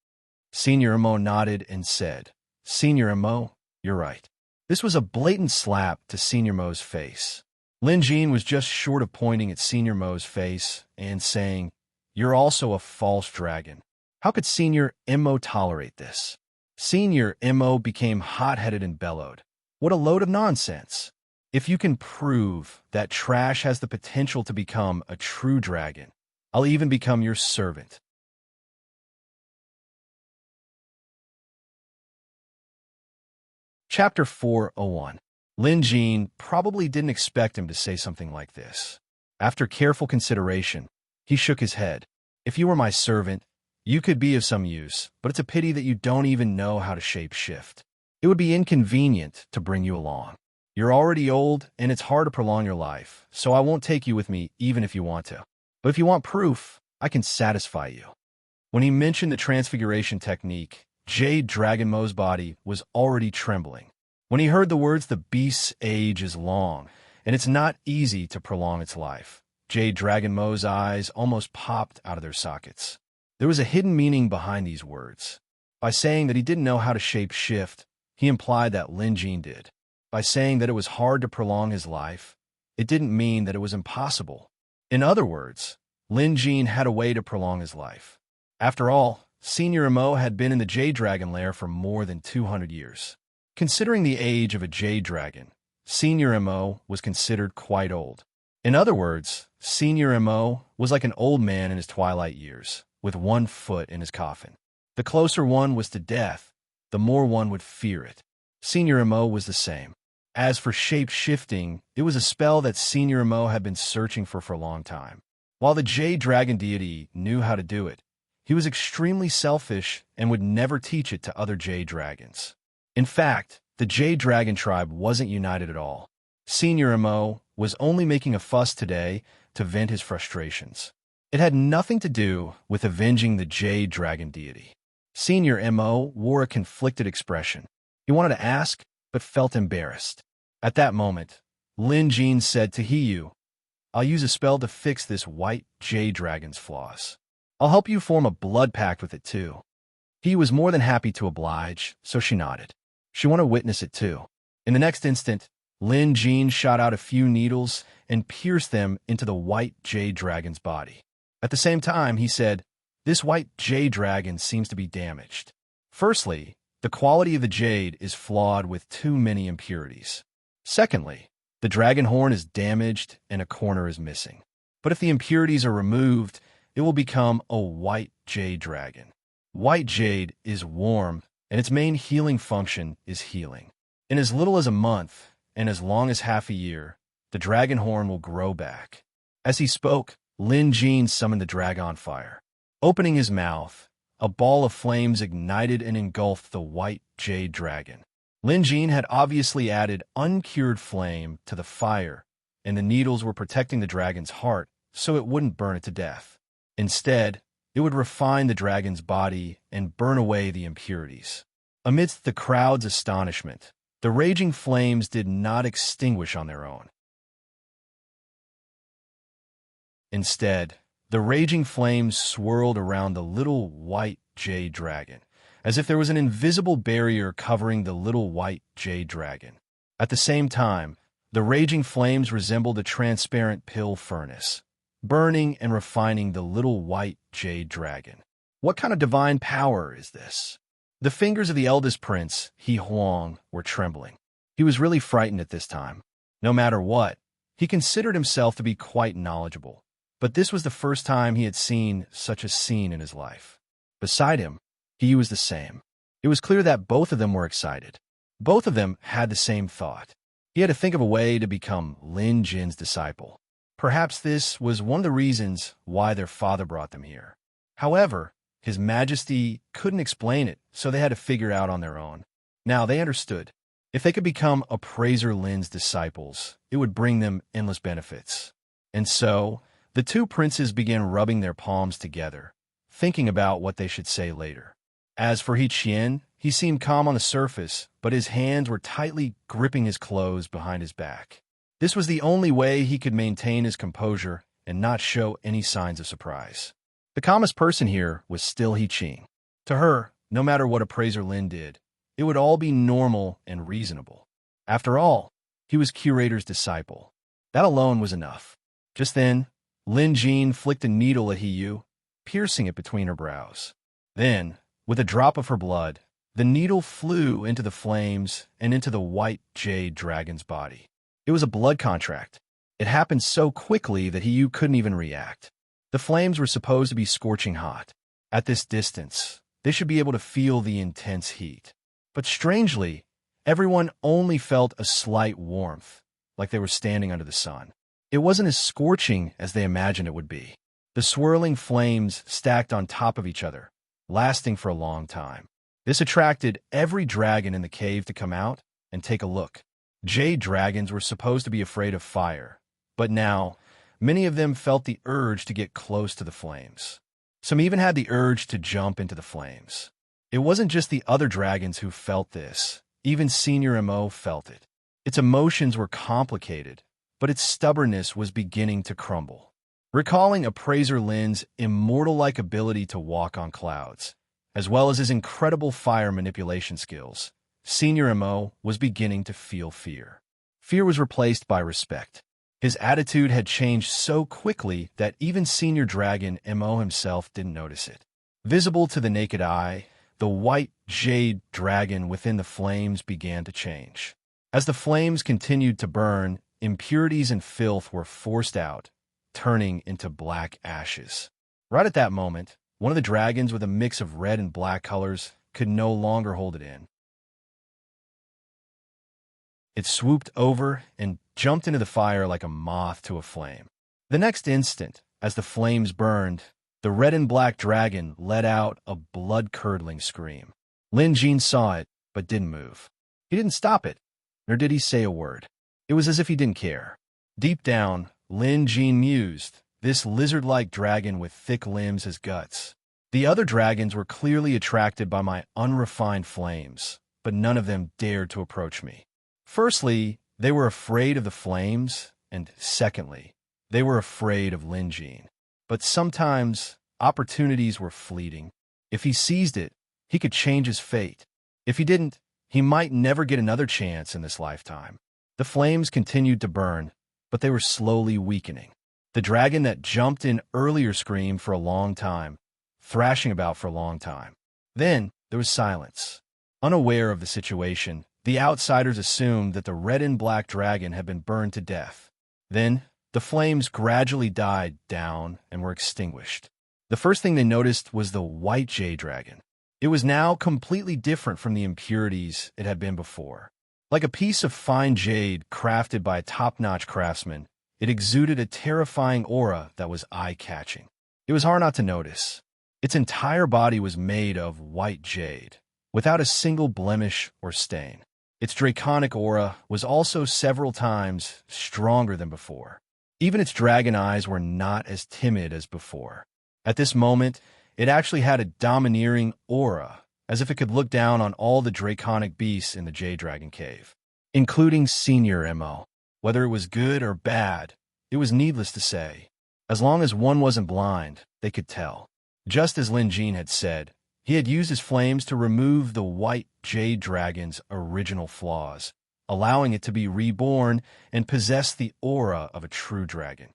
Senior Mo nodded and said, Senior Mo, you're right. This was a blatant slap to Senior Mo's face. Lin Jin was just short of pointing at Senior Mo's face and saying, You're also a false dragon. How could Senior Mo tolerate this? Senior Mo became hot-headed and bellowed. What a load of nonsense. If you can prove that trash has the potential to become a true dragon, I'll even become your servant. Chapter 401. Lin Jin probably didn't expect him to say something like this. After careful consideration, he shook his head. If you were my servant, you could be of some use, but it's a pity that you don't even know how to shape-shift. It would be inconvenient to bring you along. You're already old, and it's hard to prolong your life, so I won't take you with me even if you want to. But if you want proof, I can satisfy you. When he mentioned the transfiguration technique, Jade Dragon Mo's body was already trembling. When he heard the words, the beast's age is long, and it's not easy to prolong its life, Jade Dragon Mo's eyes almost popped out of their sockets. There was a hidden meaning behind these words. By saying that he didn't know how to shape-shift, he implied that Lin Jin did. By saying that it was hard to prolong his life, it didn't mean that it was impossible. In other words, Lin Jin had a way to prolong his life. After all, Senior Mo had been in the Jade Dragon lair for more than 200 years. Considering the age of a Jade Dragon, Senior Mo was considered quite old. In other words, Senior Mo was like an old man in his twilight years, with one foot in his coffin. The closer one was to death, the more one would fear it. Senior Mo was the same. As for shape-shifting, it was a spell that Senior Mo had been searching for a long time. While the Jade Dragon deity knew how to do it, he was extremely selfish and would never teach it to other Jade Dragons. In fact, the Jade Dragon tribe wasn't united at all. Senior Mo was only making a fuss today to vent his frustrations. It had nothing to do with avenging the Jade Dragon deity. Senior Mo wore a conflicted expression. He wanted to ask, but felt embarrassed. At that moment, Lin Jin said to Hiyu, I'll use a spell to fix this white Jade Dragon's flaws. I'll help you form a blood pact with it too. He was more than happy to oblige, so she nodded. She wanted to witness it too. In the next instant, Lin Jin shot out a few needles and pierced them into the white Jade Dragon's body. At the same time, he said, This white Jade Dragon seems to be damaged. Firstly, the quality of the jade is flawed with too many impurities. Secondly, the dragon horn is damaged and a corner is missing. But if the impurities are removed, it will become a white jade dragon. White jade is warm, and its main healing function is healing. In as little as a month, and as long as half a year, the dragon horn will grow back. As he spoke, Lin Jin summoned the dragon fire. Opening his mouth, a ball of flames ignited and engulfed the white jade dragon. Lin Jin had obviously added uncured flame to the fire, and the needles were protecting the dragon's heart so it wouldn't burn it to death. Instead, it would refine the dragon's body and burn away the impurities. Amidst the crowd's astonishment, the raging flames did not extinguish on their own. Instead, the raging flames swirled around the little white jade dragon, as if there was an invisible barrier covering the little white jade dragon. At the same time, the raging flames resembled a transparent pill furnace, burning and refining the little white jade dragon. What kind of divine power is this? The fingers of the eldest prince, He Huang, were trembling. He was really frightened at this time. No matter what, he considered himself to be quite knowledgeable. But this was the first time he had seen such a scene in his life. Beside him, he was the same. It was clear that both of them were excited. Both of them had the same thought. He had to think of a way to become Lin Jin's disciple. Perhaps this was one of the reasons why their father brought them here. However, His Majesty couldn't explain it, so they had to figure it out on their own. Now, they understood. If they could become Appraiser Lin's disciples, it would bring them endless benefits. And so, the two princes began rubbing their palms together, thinking about what they should say later. As for Qian, he seemed calm on the surface, but his hands were tightly gripping his clothes behind his back. This was the only way he could maintain his composure and not show any signs of surprise. The calmest person here was still Qing. To her, no matter what Appraiser Lin did, it would all be normal and reasonable. After all, he was Curator's disciple. That alone was enough. Just then, Lin Jin flicked a needle at Hiyu, piercing it between her brows. Then, with a drop of her blood, the needle flew into the flames and into the white jade dragon's body. It was a blood contract. It happened so quickly that Hiyu couldn't even react. The flames were supposed to be scorching hot. At this distance, they should be able to feel the intense heat. But strangely, everyone only felt a slight warmth, like they were standing under the sun. It wasn't as scorching as they imagined it would be. The swirling flames stacked on top of each other, lasting for a long time. This attracted every dragon in the cave to come out and take a look. Jade dragons were supposed to be afraid of fire, but now, many of them felt the urge to get close to the flames. Some even had the urge to jump into the flames. It wasn't just the other dragons who felt this. Even Senior Mo felt it. Its emotions were complicated, but its stubbornness was beginning to crumble. Recalling Appraiser Lin's immortal-like ability to walk on clouds, as well as his incredible fire manipulation skills, Senior Mo was beginning to feel fear. Fear was replaced by respect. His attitude had changed so quickly that even Senior Dragon Mo himself didn't notice it. Visible to the naked eye, the white jade dragon within the flames began to change. As the flames continued to burn, impurities and filth were forced out, turning into black ashes. Right at that moment, one of the dragons with a mix of red and black colors could no longer hold it in. It swooped over and jumped into the fire like a moth to a flame. The next instant, as the flames burned, the red and black dragon let out a blood-curdling scream. Lin Jin saw it, but didn't move. He didn't stop it, nor did he say a word. It was as if he didn't care. Deep down, Lin Jin mused, this lizard-like dragon with thick limbs has guts. The other dragons were clearly attracted by my unrefined flames, but none of them dared to approach me. Firstly, they were afraid of the flames, and secondly, they were afraid of Lin Jin. But sometimes, opportunities were fleeting. If he seized it, he could change his fate. If he didn't, he might never get another chance in this lifetime. The flames continued to burn, but they were slowly weakening. The dragon that jumped in earlier screamed for a long time, thrashing about for a long time. Then, there was silence. Unaware of the situation, the outsiders assumed that the red and black dragon had been burned to death. Then, the flames gradually died down and were extinguished. The first thing they noticed was the white jade dragon. It was now completely different from the impurities it had been before. Like a piece of fine jade crafted by a top-notch craftsman, it exuded a terrifying aura that was eye-catching. It was hard not to notice. Its entire body was made of white jade, without a single blemish or stain. Its draconic aura was also several times stronger than before. Even its dragon eyes were not as timid as before. At this moment, it actually had a domineering aura, as if it could look down on all the draconic beasts in the Jade Dragon Cave, including Senior Mo. Whether it was good or bad, it was needless to say. As long as one wasn't blind, they could tell. Just as Lin Jin had said, he had used his flames to remove the white Jade Dragon's original flaws, allowing it to be reborn and possess the aura of a true dragon.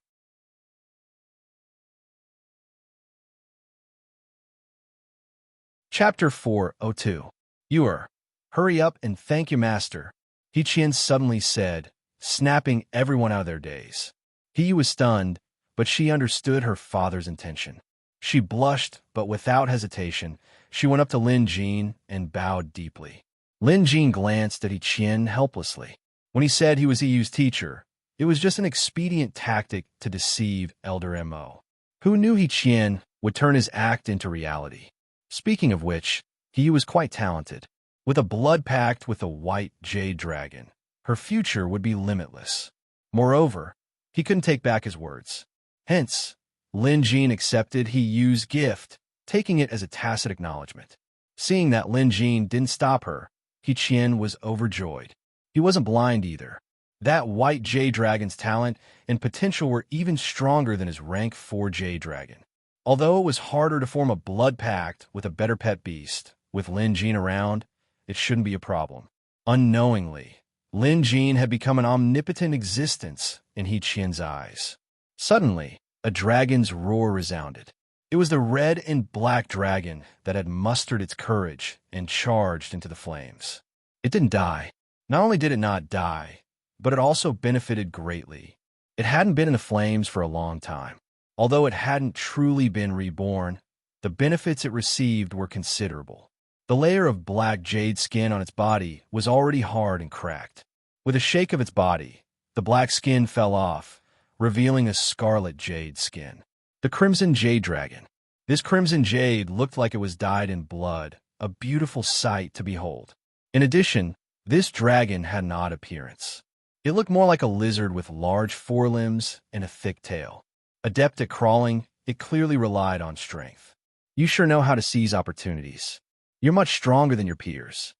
Chapter 402. Yuer, hurry up and thank your master, Qian suddenly said, snapping everyone out of their daze. He was stunned, but she understood her father's intention. She blushed, but without hesitation, she went up to Lin Jin and bowed deeply. Lin Jin glanced at Qian helplessly. When he said he was EU's teacher, it was just an expedient tactic to deceive Elder Mo. Who knew He Qian would turn his act into reality? Speaking of which, He was quite talented. With a blood pact with a white jade dragon, her future would be limitless. Moreover, he couldn't take back his words. Hence, Lin Jin accepted He Yu's gift, taking it as a tacit acknowledgement. Seeing that Lin Jin didn't stop her, He Qian was overjoyed. He wasn't blind either. That white jade dragon's talent and potential were even stronger than his rank 4 jade dragon. Although it was harder to form a blood pact with a better pet beast, with Lin Jin around, it shouldn't be a problem. Unknowingly, Lin Jin had become an omnipotent existence in He Qian's eyes. Suddenly, a dragon's roar resounded. It was the red and black dragon that had mustered its courage and charged into the flames. It didn't die. Not only did it not die, but it also benefited greatly. It hadn't been in the flames for a long time. Although it hadn't truly been reborn, the benefits it received were considerable. The layer of black jade skin on its body was already hard and cracked. With a shake of its body, the black skin fell off, revealing a scarlet jade skin. The crimson jade dragon. This crimson jade looked like it was dyed in blood, a beautiful sight to behold. In addition, this dragon had an odd appearance. It looked more like a lizard with large forelimbs and a thick tail. Adept at crawling, it clearly relied on strength. You sure know how to seize opportunities. You're much stronger than your peers.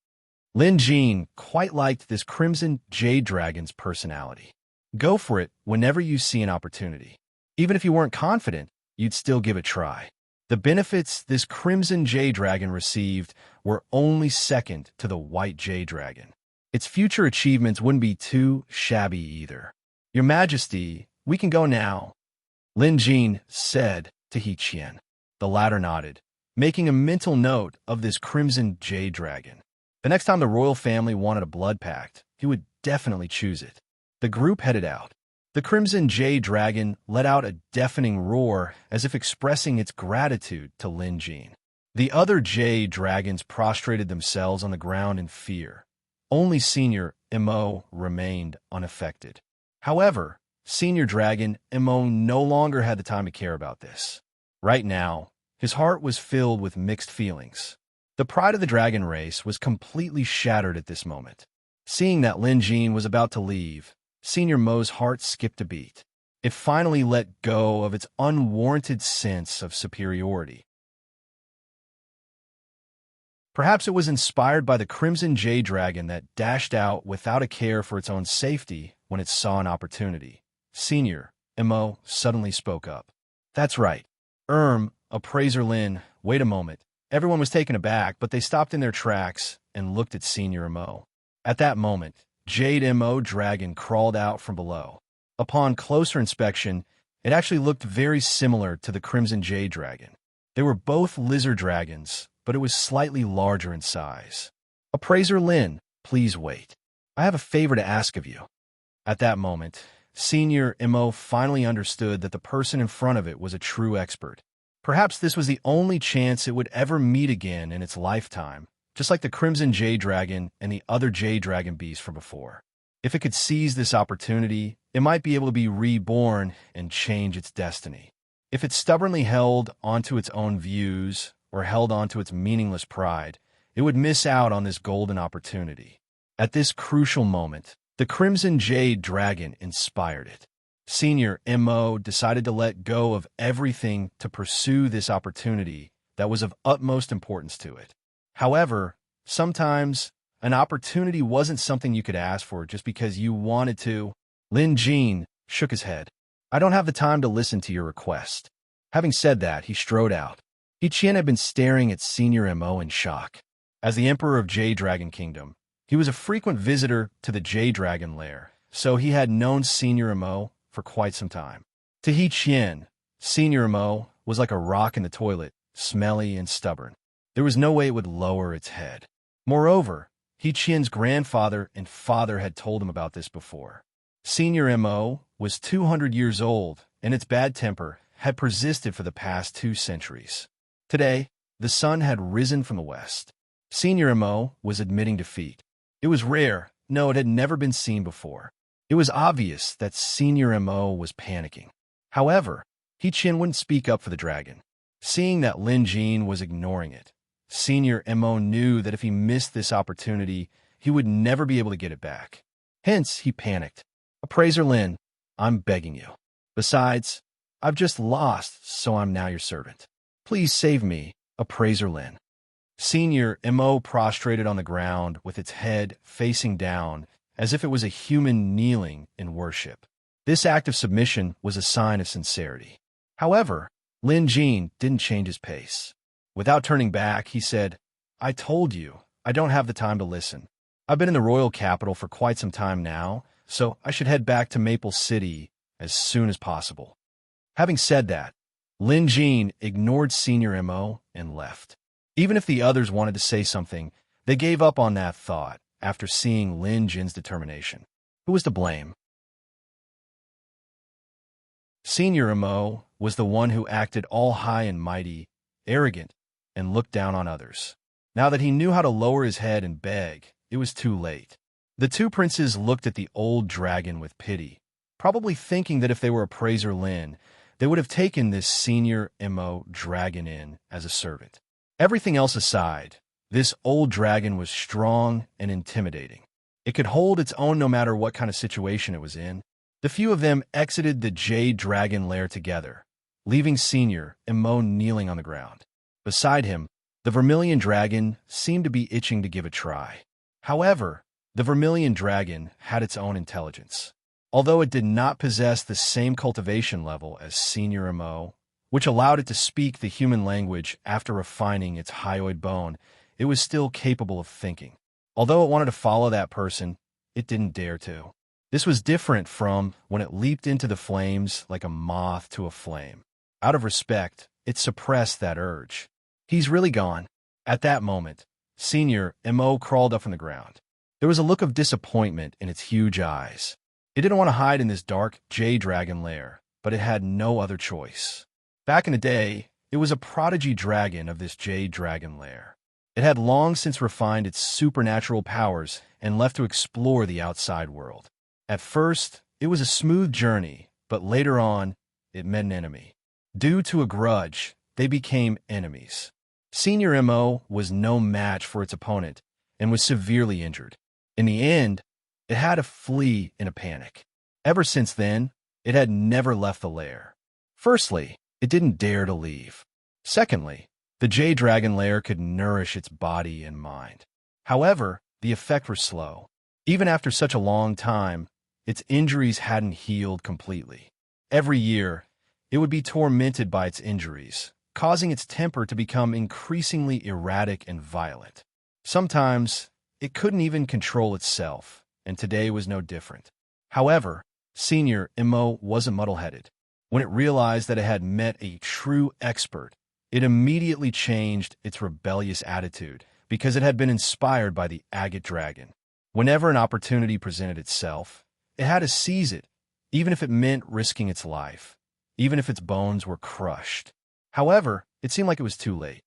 Lin Jin quite liked this crimson jade dragon's personality. Go for it whenever you see an opportunity. Even if you weren't confident, you'd still give it a try. The benefits this crimson jade dragon received were only second to the white jade dragon. Its future achievements wouldn't be too shabby either. Your Majesty, we can go now, Lin Jin said to He Qian. The latter nodded, making a mental note of this crimson jade dragon. The next time the royal family wanted a blood pact, he would definitely choose it. The group headed out. The crimson jade dragon let out a deafening roar as if expressing its gratitude to Lin Jin. The other jade dragons prostrated themselves on the ground in fear. Only Senior Mo remained unaffected. However, Senior Dragon Mo no longer had the time to care about this. Right now, his heart was filled with mixed feelings. The pride of the dragon race was completely shattered at this moment. Seeing that Lin Jin was about to leave, Senior Mo's heart skipped a beat. It finally let go of its unwarranted sense of superiority. Perhaps it was inspired by the crimson jade dragon that dashed out without a care for its own safety when it saw an opportunity. Senior Mo suddenly spoke up. That's right. Appraiser Lin, wait a moment. Everyone was taken aback, but they stopped in their tracks and looked at Senior Mo. At that moment, Jade Mo Dragon crawled out from below. Upon closer inspection, it actually looked very similar to the Crimson Jade Dragon. They were both lizard dragons, but it was slightly larger in size. Appraiser Lin, please wait. I have a favor to ask of you. At that moment, Senior Mo finally understood that the person in front of it was a true expert. Perhaps this was the only chance it would ever meet again in its lifetime, just like the Crimson Jade Dragon and the other Jade Dragon beasts from before. If it could seize this opportunity, it might be able to be reborn and change its destiny. If it stubbornly held onto its own views or held onto its meaningless pride, it would miss out on this golden opportunity. At this crucial moment, the Crimson Jade Dragon inspired it. Senior Mo decided to let go of everything to pursue this opportunity that was of utmost importance to it. However, sometimes an opportunity wasn't something you could ask for just because you wanted to. Lin Jin shook his head. I don't have the time to listen to your request. Having said that, he strode out. He Qian had been staring at Senior Mo in shock. As the Emperor of Jade Dragon Kingdom, he was a frequent visitor to the Jade Dragon lair, so he had known Senior Mo for quite some time. To He Qian, Senior Mo was like a rock in the toilet, smelly and stubborn. There was no way it would lower its head. Moreover, He Qian's grandfather and father had told him about this before. Senior Mo was 200 years old, and its bad temper had persisted for the past 2 centuries. Today, the sun had risen from the west. Senior Mo was admitting defeat. It was rare, No, it had never been seen before. It was obvious that Senior M.O. was panicking. However, He-Chin wouldn't speak up for the dragon. Seeing that Lin Jin was ignoring it, Senior M.O. knew that if he missed this opportunity, he would never be able to get it back. Hence, he panicked. Appraiser Lin, I'm begging you. Besides, I've just lost, so I'm now your servant. Please save me, Appraiser Lin. Senior M.O. prostrated on the ground with its head facing down as if it was a human kneeling in worship. This act of submission was a sign of sincerity. However, Lin Jin didn't change his pace. Without turning back, he said, I told you, I don't have the time to listen. I've been in the royal capital for quite some time now, so I should head back to Maple City as soon as possible. Having said that, Lin Jin ignored Senior M.O. and left. Even if the others wanted to say something, they gave up on that thought after seeing Lin Jin's determination. Who was to blame? Senior M.O. was the one who acted all high and mighty, arrogant, and looked down on others. Now that he knew how to lower his head and beg, it was too late. The two princes looked at the old dragon with pity, probably thinking that if they were Appraiser Lin, they would have taken this Senior M.O. dragon in as a servant. Everything else aside, this old dragon was strong and intimidating. It could hold its own no matter what kind of situation it was in. The few of them exited the Jade Dragon lair together, leaving Senior M.O. kneeling on the ground. Beside him, the Vermilion Dragon seemed to be itching to give a try. However, the Vermilion Dragon had its own intelligence. Although it did not possess the same cultivation level as Senior M.O., which allowed it to speak the human language after refining its hyoid bone, it was still capable of thinking. Although it wanted to follow that person, it didn't dare to. This was different from when it leaped into the flames like a moth to a flame. Out of respect, it suppressed that urge. He's really gone. At that moment, Senior M.O. crawled up from the ground. There was a look of disappointment in its huge eyes. It didn't want to hide in this dark Jade Dragon lair, but it had no other choice. Back in the day, it was a prodigy dragon of this Jade Dragon lair. It had long since refined its supernatural powers and left to explore the outside world. At first, it was a smooth journey, but later on, it met an enemy. Due to a grudge, they became enemies. Senior M.O. was no match for its opponent and was severely injured. In the end, it had to flee in a panic. Ever since then, it had never left the lair. Firstly, it didn't dare to leave. Secondly, the Jade Dragon lair could nourish its body and mind. However, the effect was slow. Even after such a long time, its injuries hadn't healed completely. Every year, it would be tormented by its injuries, causing its temper to become increasingly erratic and violent. Sometimes, it couldn't even control itself, and today was no different. However, Senior M.O. wasn't muddle-headed. When it realized that it had met a true expert, it immediately changed its rebellious attitude because it had been inspired by the agate dragon. Whenever an opportunity presented itself, it had to seize it, even if it meant risking its life, even if its bones were crushed. However, it seemed like it was too late.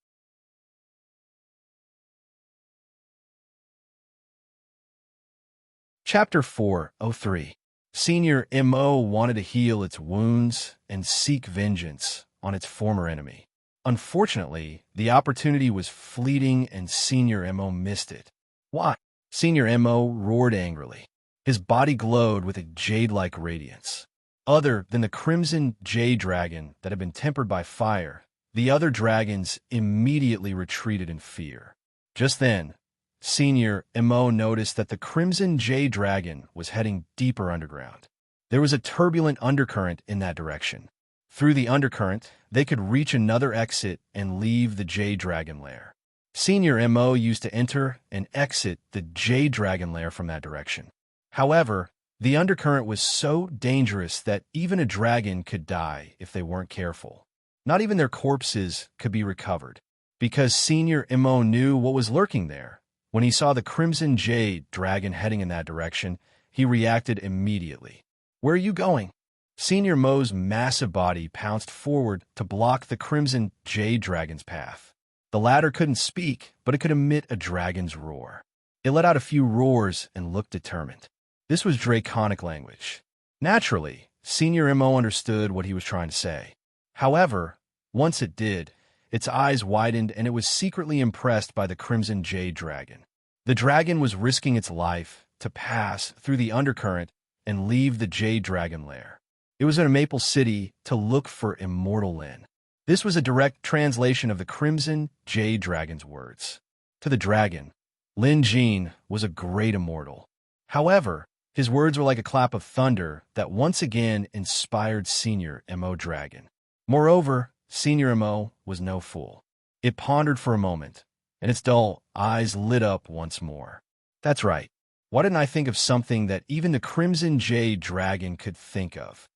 Chapter 403. Senior M.O. wanted to heal its wounds and seek vengeance on its former enemy. Unfortunately, the opportunity was fleeting and Senior M.O. missed it. Why? Senior M.O. roared angrily. His body glowed with a jade-like radiance. Other than the crimson jade dragon that had been tempered by fire, the other dragons immediately retreated in fear. Just then, Senior M.O. noticed that the crimson jade dragon was heading deeper underground. There was a turbulent undercurrent in that direction. Through the undercurrent, they could reach another exit and leave the Jade Dragon lair. Senior M.O. used to enter and exit the Jade Dragon lair from that direction. However, the undercurrent was so dangerous that even a dragon could die if they weren't careful. Not even their corpses could be recovered, because Senior M.O. knew what was lurking there. When he saw the Crimson Jade Dragon heading in that direction, he reacted immediately. "Where are you going?" Senior Mo's massive body pounced forward to block the Crimson Jade Dragon's path. The latter couldn't speak, but it could emit a dragon's roar. It let out a few roars and looked determined. This was draconic language. Naturally, Senior Mo understood what he was trying to say. However, once it did, its eyes widened and it was secretly impressed by the crimson jade dragon. The dragon was risking its life to pass through the undercurrent and leave the jade dragon lair. It was in Maple City to look for immortal Lin. This was a direct translation of the crimson jade dragon's words. To the dragon, Lin Jin was a great immortal. However, his words were like a clap of thunder that once again inspired Senior Mo Dragon. Moreover, Senior Mo was no fool. It pondered for a moment, and its dull eyes lit up once more. That's right. Why didn't I think of something that even the Crimson Jade Dragon could think of?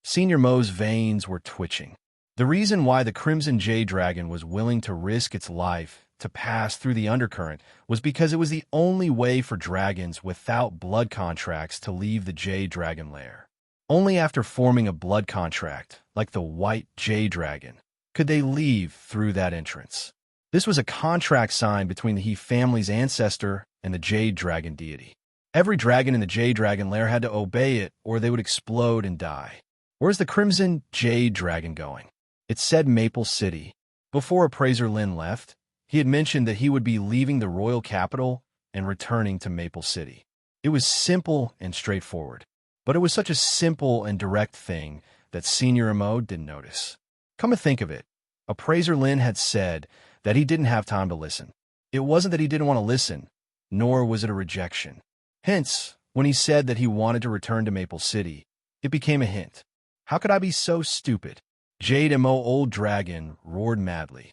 Senior Mo's veins were twitching. The reason why the Crimson Jade Dragon was willing to risk its life to pass through the undercurrent was because it was the only way for dragons without blood contracts to leave the Jade Dragon lair. Only after forming a blood contract, like the White Jade Dragon, could they leave through that entrance. This was a contract signed between the He family's ancestor and the Jade Dragon deity. Every dragon in the Jade Dragon lair had to obey it or they would explode and die. Where's the Crimson Jade Dragon going? It said Maple City. Before appraiser Lin left, he had mentioned that he would be leaving the royal capital and returning to Maple City. It was simple and straightforward, but it was such a simple and direct thing that Senior Mo didn't notice. Come to think of it, appraiser Lin had said that he didn't have time to listen. It wasn't that he didn't want to listen, nor was it a rejection. Hence, when he said that he wanted to return to Maple City, it became a hint. How could I be so stupid? Jade Mo Old Dragon roared madly.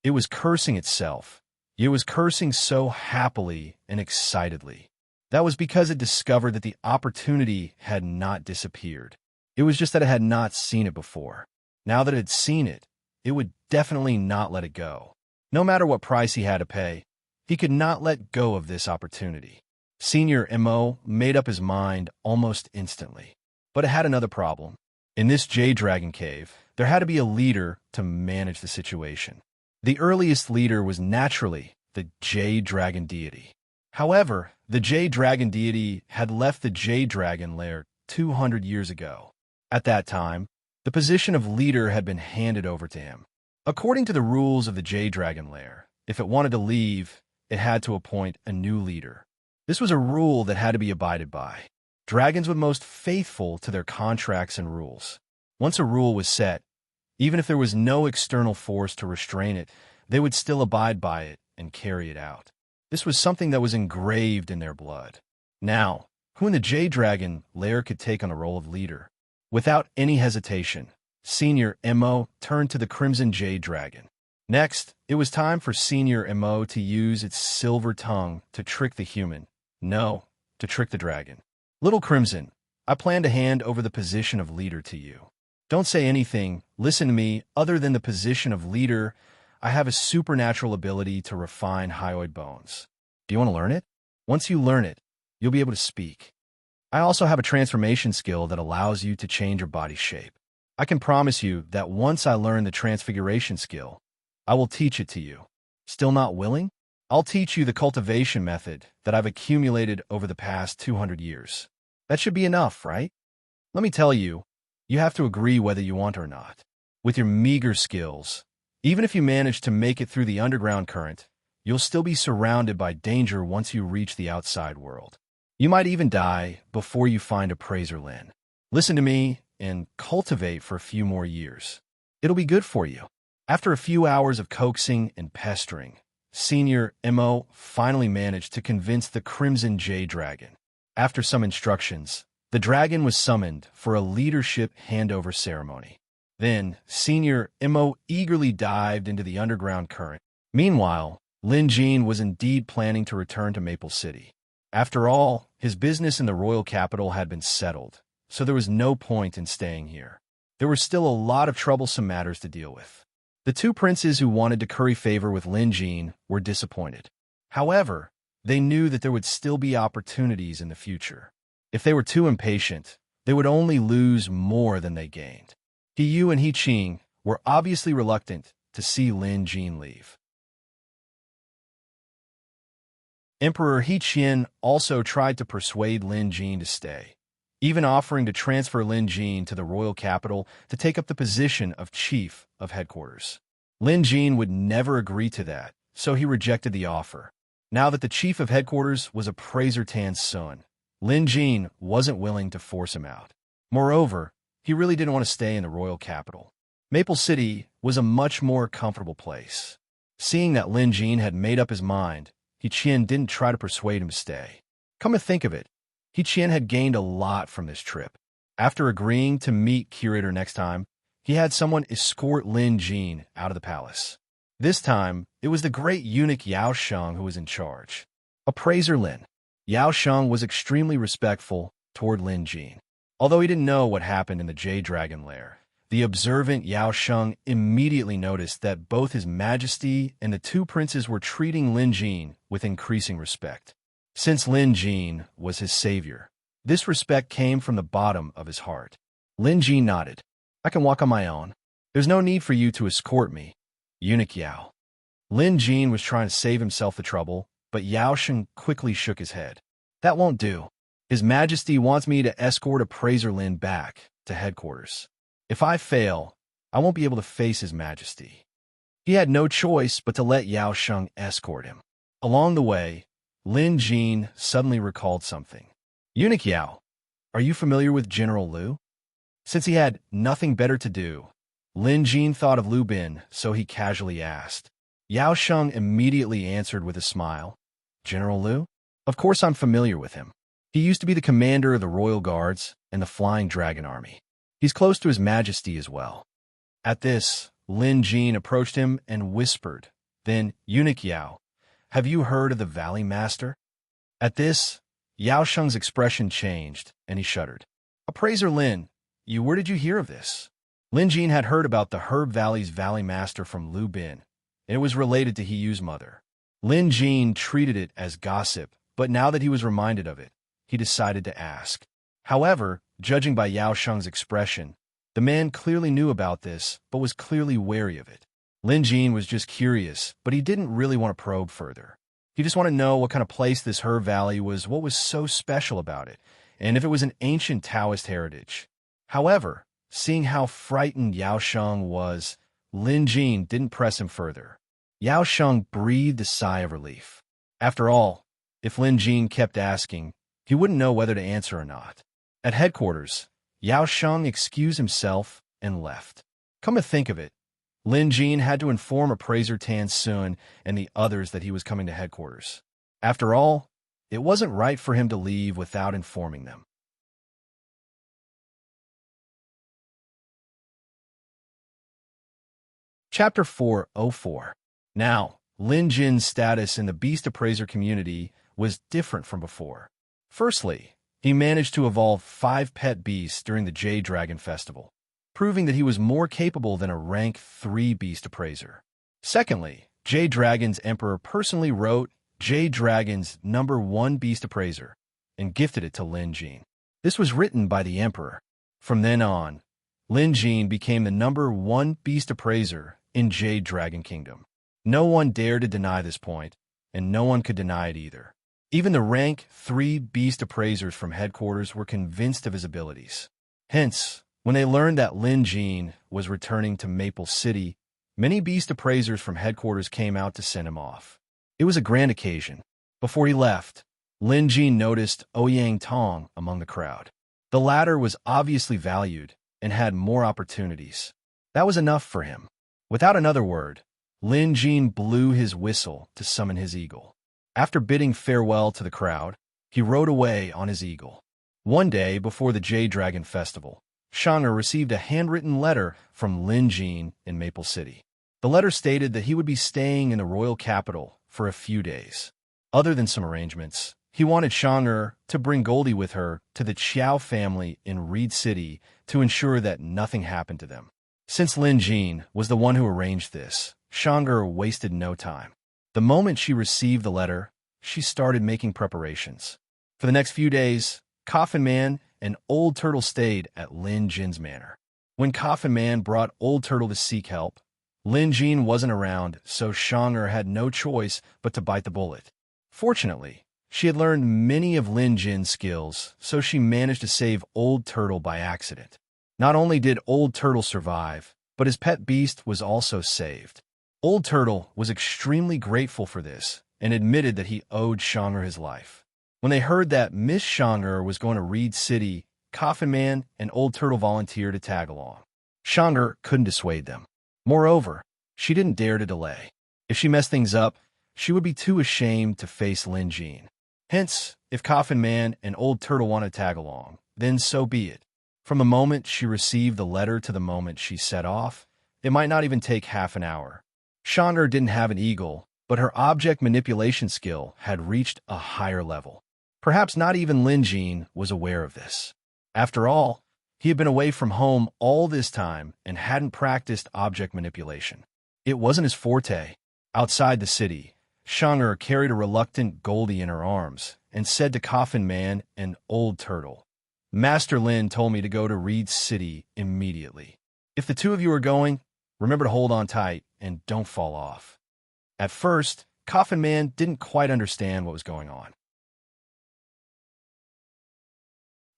It was cursing itself. It was cursing so happily and excitedly. That was because it discovered that the opportunity had not disappeared. It was just that it had not seen it before. Now that it had seen it, it would definitely not let it go. No matter what price he had to pay, he could not let go of this opportunity. Senior Mo made up his mind almost instantly. But it had another problem. In this Jade Dragon cave, there had to be a leader to manage the situation. The earliest leader was naturally the Jade Dragon deity. However, the Jade Dragon deity had left the Jade Dragon lair 200 years ago. At that time, the position of leader had been handed over to him. According to the rules of the Jade Dragon lair, if it wanted to leave, it had to appoint a new leader. This was a rule that had to be abided by. Dragons were most faithful to their contracts and rules. Once a rule was set, even if there was no external force to restrain it, they would still abide by it and carry it out. This was something that was engraved in their blood. Now, who in the Jade Dragon lair could take on the role of leader? Without any hesitation, Senior Mo turned to the Crimson Jade Dragon. Next, it was time for Senior Mo to use its silver tongue to trick the human. No, to trick the dragon. Little Crimson, I plan to hand over the position of leader to you. Don't say anything, listen to me, other than the position of leader. I have a supernatural ability to refine hyoid bones. Do you want to learn it? Once you learn it, you'll be able to speak. I also have a transformation skill that allows you to change your body shape. I can promise you that once I learn the transfiguration skill, I will teach it to you. Still not willing? I'll teach you the cultivation method that I've accumulated over the past 200 years. That should be enough, right? Let me tell you, you have to agree whether you want or not. With your meager skills, even if you manage to make it through the underground current, you'll still be surrounded by danger once you reach the outside world. You might even die before you find appraiser Lin. Listen to me and cultivate for a few more years. It'll be good for you. After a few hours of coaxing and pestering, Senior Mo finally managed to convince the Crimson Jade Dragon. After some instructions, the dragon was summoned for a leadership handover ceremony. Then, Senior Mo eagerly dived into the underground current. Meanwhile, Lin Jin was indeed planning to return to Maple City. After all, his business in the royal capital had been settled, so there was no point in staying here. There were still a lot of troublesome matters to deal with. The two princes who wanted to curry favor with Lin Jin were disappointed. However, they knew that there would still be opportunities in the future. If they were too impatient, they would only lose more than they gained. He Yu and He Qing were obviously reluctant to see Lin Jin leave. Emperor He Qian also tried to persuade Lin Jin to stay, even offering to transfer Lin Jin to the royal capital to take up the position of chief of headquarters. Lin Jin would never agree to that, so he rejected the offer. Now that the chief of headquarters was Appraiser Tan's son, Lin Jin wasn't willing to force him out. Moreover, he really didn't want to stay in the royal capital. Maple City was a much more comfortable place. Seeing that Lin Jin had made up his mind, He Qian didn't try to persuade him to stay. Come to think of it, He Qian had gained a lot from this trip. After agreeing to meet Curator next time, he had someone escort Lin Jin out of the palace. This time, it was the great eunuch Yao Sheng who was in charge. Appraiser Lin. Yao Sheng was extremely respectful toward Lin Jin. Although he didn't know what happened in the Jade Dragon lair, the observant Yao Sheng immediately noticed that both His Majesty and the two princes were treating Lin Jin with increasing respect. Since Lin Jin was his savior, this respect came from the bottom of his heart. Lin Jin nodded. I can walk on my own. There's no need for you to escort me, Eunuch Yao. Lin Jin was trying to save himself the trouble, but Yao Sheng quickly shook his head. That won't do. His Majesty wants me to escort Appraiser Lin back to headquarters. If I fail, I won't be able to face His Majesty. He had no choice but to let Yao Sheng escort him. Along the way, Lin Jin suddenly recalled something. Eunuch Yao, are you familiar with General Liu? Since he had nothing better to do, Lin Jin thought of Liu Bin, so he casually asked. Yao Sheng immediately answered with a smile. General Liu? Of course I'm familiar with him. He used to be the commander of the Royal Guards and the Flying Dragon Army. He's close to His Majesty as well. At this, Lin Jin approached him and whispered, Then, Eunuch Yao, have you heard of the Valley Master? At this, Yao Sheng's expression changed, and he shuddered. Appraiser Lin, where did you hear of this? Lin Jin had heard about the Herb Valley's Valley Master from Liu Bin, and it was related to He Yu's mother. Lin Jin treated it as gossip, but now that he was reminded of it, he decided to ask. However, judging by Yao Sheng's expression, the man clearly knew about this, but was clearly wary of it. Lin Jin was just curious, but he didn't really want to probe further. He just wanted to know what kind of place this Herb Valley was, what was so special about it, and if it was an ancient Taoist heritage. However, seeing how frightened Yao Sheng was, Lin Jin didn't press him further. Yao Sheng breathed a sigh of relief. After all, if Lin Jin kept asking, he wouldn't know whether to answer or not. At headquarters, Yao Sheng excused himself and left. Come to think of it, Lin Jin had to inform Appraiser Tan Sun and the others that he was coming to headquarters. After all, it wasn't right for him to leave without informing them. Chapter 404. Now, Lin Jin's status in the Beast Appraiser community was different from before. Firstly, he managed to evolve 5 pet beasts during the Jade Dragon Festival, proving that he was more capable than a rank 3 Beast Appraiser. Secondly, Jade Dragon's Emperor personally wrote Jade Dragon's number 1 Beast Appraiser and gifted it to Lin Jin. This was written by the Emperor. From then on, Lin Jin became the number 1 Beast Appraiser in Jade Dragon Kingdom. No one dared to deny this point, and no one could deny it either. Even the rank 3 Beast Appraisers from headquarters were convinced of his abilities. Hence, when they learned that Lin Jin was returning to Maple City, many Beast Appraisers from headquarters came out to send him off. It was a grand occasion. Before he left, Lin Jin noticed Ouyang Tong among the crowd. The latter was obviously valued and had more opportunities. That was enough for him. Without another word, Lin Jin blew his whistle to summon his eagle. After bidding farewell to the crowd, he rode away on his eagle. One day before the Jade Dragon Festival, Shang'er received a handwritten letter from Lin Jin in Maple City. The letter stated that he would be staying in the royal capital for a few days. Other than some arrangements, he wanted Shang'er to bring Goldie with her to the Qiao family in Reed City to ensure that nothing happened to them. Since Lin Jin was the one who arranged this, Shang'er wasted no time. The moment she received the letter, she started making preparations. For the next few days, Coffin Man and Old Turtle stayed at Lin Jin's manor. When Coffin Man brought Old Turtle to seek help, Lin Jin wasn't around, so Shang'er had no choice but to bite the bullet. Fortunately, she had learned many of Lin Jin's skills, so she managed to save Old Turtle by accident. Not only did Old Turtle survive, but his pet beast was also saved. Old Turtle was extremely grateful for this and admitted that he owed Shanger his life. When they heard that Miss Shanger was going to Reed City, Coffin Man and Old Turtle volunteered to tag along. Shanger couldn't dissuade them. Moreover, she didn't dare to delay. If she messed things up, she would be too ashamed to face Lin Jin. Hence, if Coffin Man and Old Turtle wanted to tag along, then so be it. From the moment she received the letter to the moment she set off, it might not even take half an hour. Shanger didn't have an eagle, but her object manipulation skill had reached a higher level. Perhaps not even Lin Jin was aware of this. After all, he had been away from home all this time and hadn't practiced object manipulation. It wasn't his forte. Outside the city, Shanger carried a reluctant Goldie in her arms and said to Coffin Man and Old Turtle, "Master Lin told me to go to Reed City immediately. If the two of you are going, remember to hold on tight and don't fall off." At first, Coffin Man didn't quite understand what was going on.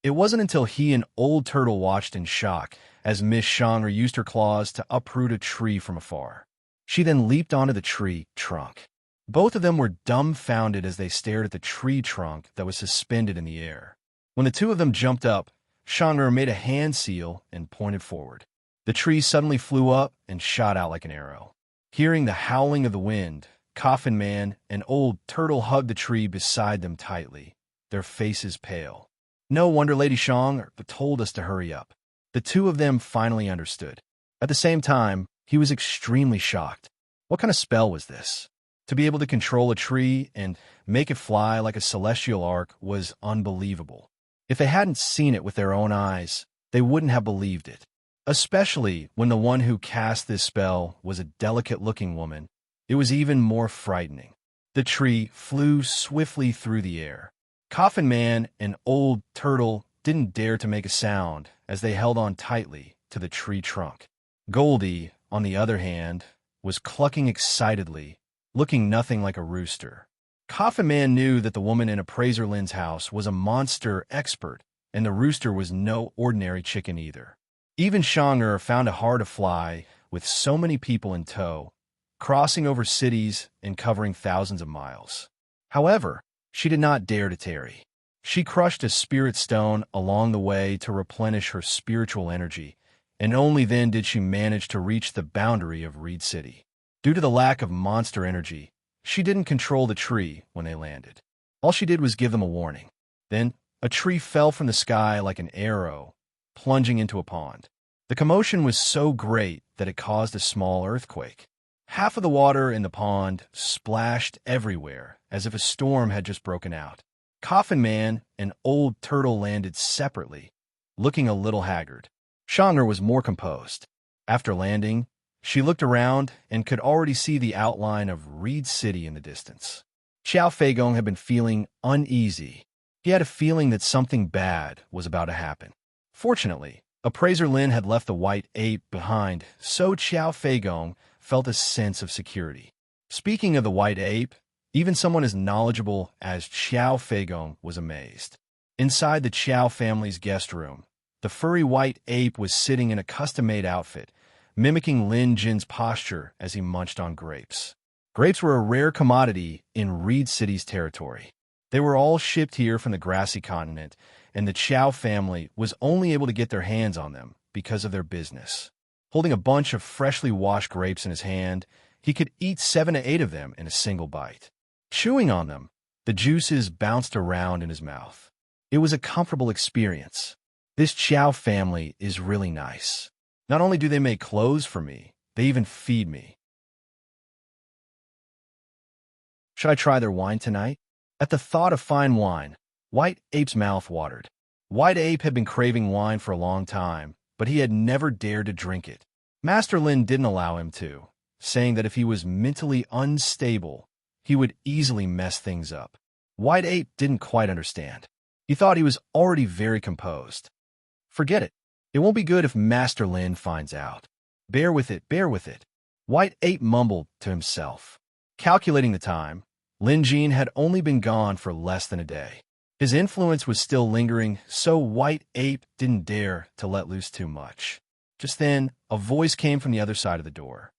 It wasn't until he and Old Turtle watched in shock as Miss Shanger used her claws to uproot a tree from afar. She then leaped onto the tree trunk. Both of them were dumbfounded as they stared at the tree trunk that was suspended in the air. When the two of them jumped up, Shanger made a hand seal and pointed forward. The tree suddenly flew up and shot out like an arrow. Hearing the howling of the wind, Coffin Man and Old Turtle hugged the tree beside them tightly, their faces pale. No wonder Lady Shanger told us to hurry up. The two of them finally understood. At the same time, he was extremely shocked. What kind of spell was this? To be able to control a tree and make it fly like a celestial arc was unbelievable. If they hadn't seen it with their own eyes, they wouldn't have believed it. Especially when the one who cast this spell was a delicate-looking woman, it was even more frightening. The tree flew swiftly through the air. Coffin Man and Old Turtle didn't dare to make a sound as they held on tightly to the tree trunk. Goldie, on the other hand, was clucking excitedly, looking nothing like a rooster. Coffin Man knew that the woman in Appraiser Lin's house was a monster expert, and the rooster was no ordinary chicken either. Even Shanger found it hard to fly with so many people in tow, crossing over cities and covering thousands of miles. However, she did not dare to tarry. She crushed a spirit stone along the way to replenish her spiritual energy, and only then did she manage to reach the boundary of Reed City. Due to the lack of monster energy, she didn't control the tree when they landed. All she did was give them a warning. Then, a tree fell from the sky like an arrow, plunging into a pond. The commotion was so great that it caused a small earthquake. Half of the water in the pond splashed everywhere, as if a storm had just broken out. Coffin Man and Old Turtle landed separately, looking a little haggard. Shanger was more composed. After landing, she looked around and could already see the outline of Reed City in the distance. Xiao Feigong had been feeling uneasy. He had a feeling that something bad was about to happen. Fortunately, Appraiser Lin had left the white ape behind, so Xiao Feigong felt a sense of security. Speaking of the white ape, even someone as knowledgeable as Xiao Feigong was amazed. Inside the Xiao family's guest room, the furry white ape was sitting in a custom-made outfit, mimicking Lin Jin's posture as he munched on grapes. Grapes were a rare commodity in Reed City's territory. They were all shipped here from the grassy continent, and the Qiao family was only able to get their hands on them because of their business. Holding a bunch of freshly washed grapes in his hand, he could eat 7 to 8 of them in a single bite. Chewing on them, the juices bounced around in his mouth. It was a comfortable experience. This Qiao family is really nice. Not only do they make clothes for me, they even feed me. Should I try their wine tonight? At the thought of fine wine, White Ape's mouth watered. White Ape had been craving wine for a long time, but he had never dared to drink it. Master Lin didn't allow him to, saying that if he was mentally unstable, he would easily mess things up. White Ape didn't quite understand. He thought he was already very composed. Forget it. It won't be good if Master Lin finds out. Bear with it, bear with it. White Ape mumbled to himself. Calculating the time, Lin Jin had only been gone for less than a day. His influence was still lingering, so White Ape didn't dare to let loose too much. Just then, a voice came from the other side of the door.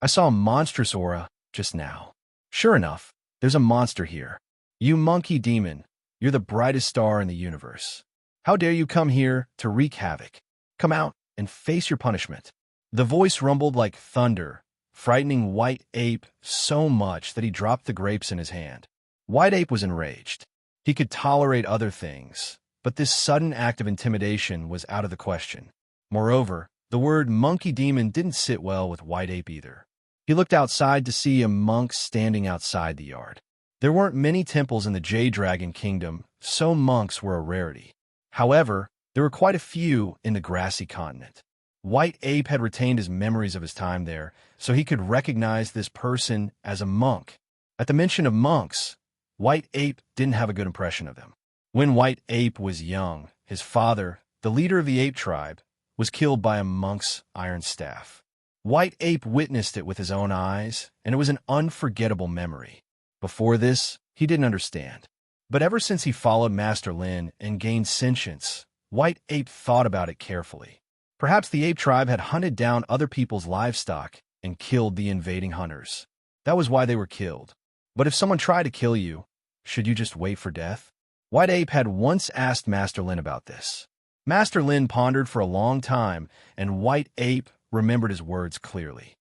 I saw a monstrous aura just now. Sure enough, there's a monster here. You monkey demon, you're the brightest star in the universe. How dare you come here to wreak havoc? Come out and face your punishment. The voice rumbled like thunder, frightening White Ape so much that he dropped the grapes in his hand. White Ape was enraged. He could tolerate other things, but this sudden act of intimidation was out of the question. Moreover, the word monkey demon didn't sit well with White Ape either. He looked outside to see a monk standing outside the yard. There weren't many temples in the Jade-Dragon Kingdom, so monks were a rarity. However, there were quite a few in the grassy continent. White Ape had retained his memories of his time there, so he could recognize this person as a monk. At the mention of monks, White Ape didn't have a good impression of them. When White Ape was young, his father, the leader of the ape tribe, was killed by a monk's iron staff. White Ape witnessed it with his own eyes, and it was an unforgettable memory. Before this, he didn't understand. But ever since he followed Master Lin and gained sentience, White Ape thought about it carefully. Perhaps the ape tribe had hunted down other people's livestock and killed the invading hunters. That was why they were killed. But if someone tried to kill you, should you just wait for death? White Ape had once asked Master Lin about this. Master Lin pondered for a long time, and White Ape remembered his words clearly.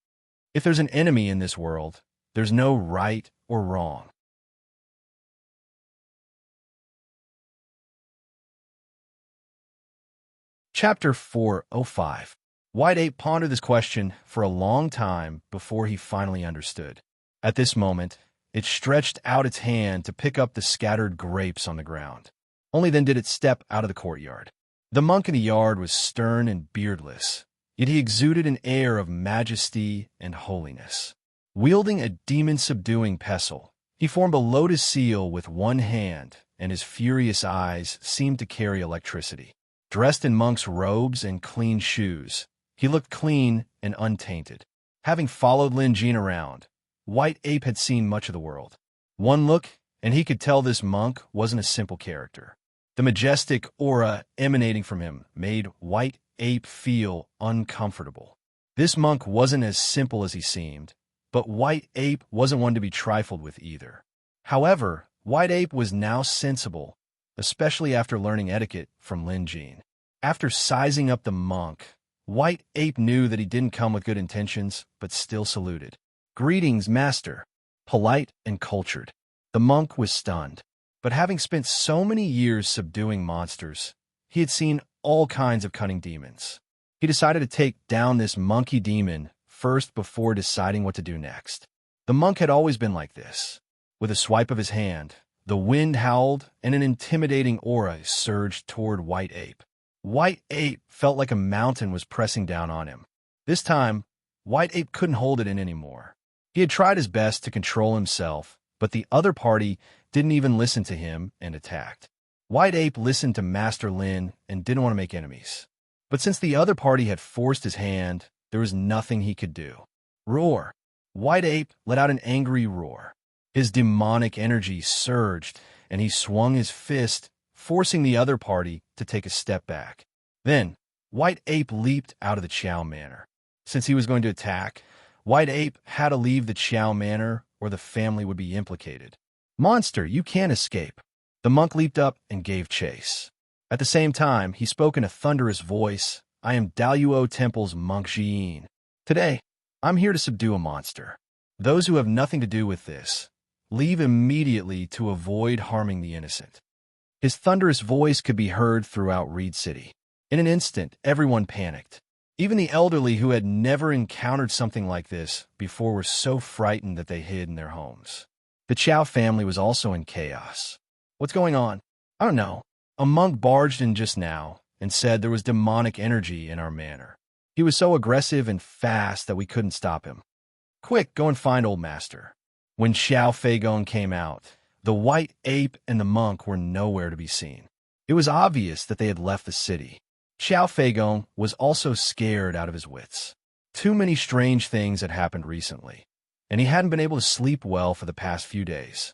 If there's an enemy in this world, there's no right or wrong. Chapter 405. White Ape pondered this question for a long time before he finally understood. At this moment, it stretched out its hand to pick up the scattered grapes on the ground. Only then did it step out of the courtyard. The monk in the yard was stern and beardless, yet he exuded an air of majesty and holiness. Wielding a demon-subduing pestle, he formed a lotus seal with one hand, and his furious eyes seemed to carry electricity. Dressed in monk's robes and clean shoes, he looked clean and untainted. Having followed Lin Jin around, White Ape had seen much of the world. One look, and he could tell this monk wasn't a simple character. The majestic aura emanating from him made White Ape feel uncomfortable. This monk wasn't as simple as he seemed, but White Ape wasn't one to be trifled with either. However, White Ape was now sensible, especially after learning etiquette from Lin Jin. After sizing up the monk, White Ape knew that he didn't come with good intentions, but still saluted. "Greetings, master." Polite and cultured. The monk was stunned. But having spent so many years subduing monsters, he had seen all kinds of cunning demons. He decided to take down this monkey demon first before deciding what to do next. The monk had always been like this. With a swipe of his hand, the wind howled and an intimidating aura surged toward White Ape. White Ape felt like a mountain was pressing down on him. This time, White Ape couldn't hold it in anymore. He had tried his best to control himself, but the other party didn't even listen to him and attacked. White Ape listened to Master Lin and didn't want to make enemies. But since the other party had forced his hand, there was nothing he could do. Roar! White Ape let out an angry roar. His demonic energy surged, and he swung his fist, forcing the other party to take a step back. Then, White Ape leaped out of the Chow Manor. Since he was going to attack, White Ape had to leave the Chow Manor or the family would be implicated. "Monster, you can't escape." The monk leaped up and gave chase. At the same time, he spoke in a thunderous voice, "I am Daluo Temple's Monk Jiyin. Today, I'm here to subdue a monster. Those who have nothing to do with this, leave immediately to avoid harming the innocent." His thunderous voice could be heard throughout Reed City. In an instant, everyone panicked. Even the elderly who had never encountered something like this before were so frightened that they hid in their homes. The Chow family was also in chaos. "What's going on?" "I don't know. A monk barged in just now and said there was demonic energy in our manor. He was so aggressive and fast that we couldn't stop him." "Quick, go and find old master." When Xiao Feigong came out, the White Ape and the monk were nowhere to be seen. It was obvious that they had left the city. Xiao Feigong was also scared out of his wits. Too many strange things had happened recently, and he hadn't been able to sleep well for the past few days.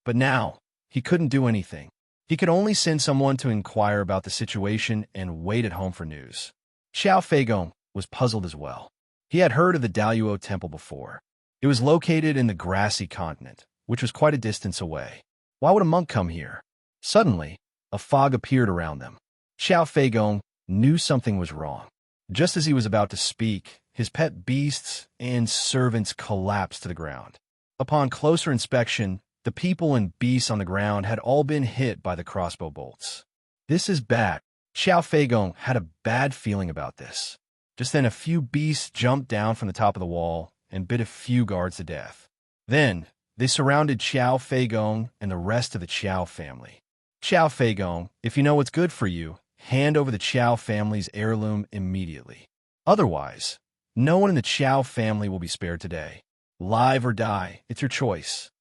But now, he couldn't do anything. He could only send someone to inquire about the situation and wait at home for news. Xiao Feigong was puzzled as well. He had heard of the Daluo Temple before. It was located in the grassy continent, which was quite a distance away. Why would a monk come here? Suddenly, a fog appeared around them. Xiao Feigong knew something was wrong. Just as he was about to speak, his pet beasts and servants collapsed to the ground. Upon closer inspection, the people and beasts on the ground had all been hit by the crossbow bolts. This is bad. Xiao Feigong had a bad feeling about this. Just then a few beasts jumped down from the top of the wall and bit a few guards to death. Then, they surrounded Xiao Feigong and the rest of the Qiao family. Xiao Feigong, if you know what's good for you, hand over the Qiao family's heirloom immediately. Otherwise, no one in the Qiao family will be spared today. Live or die, it's your choice.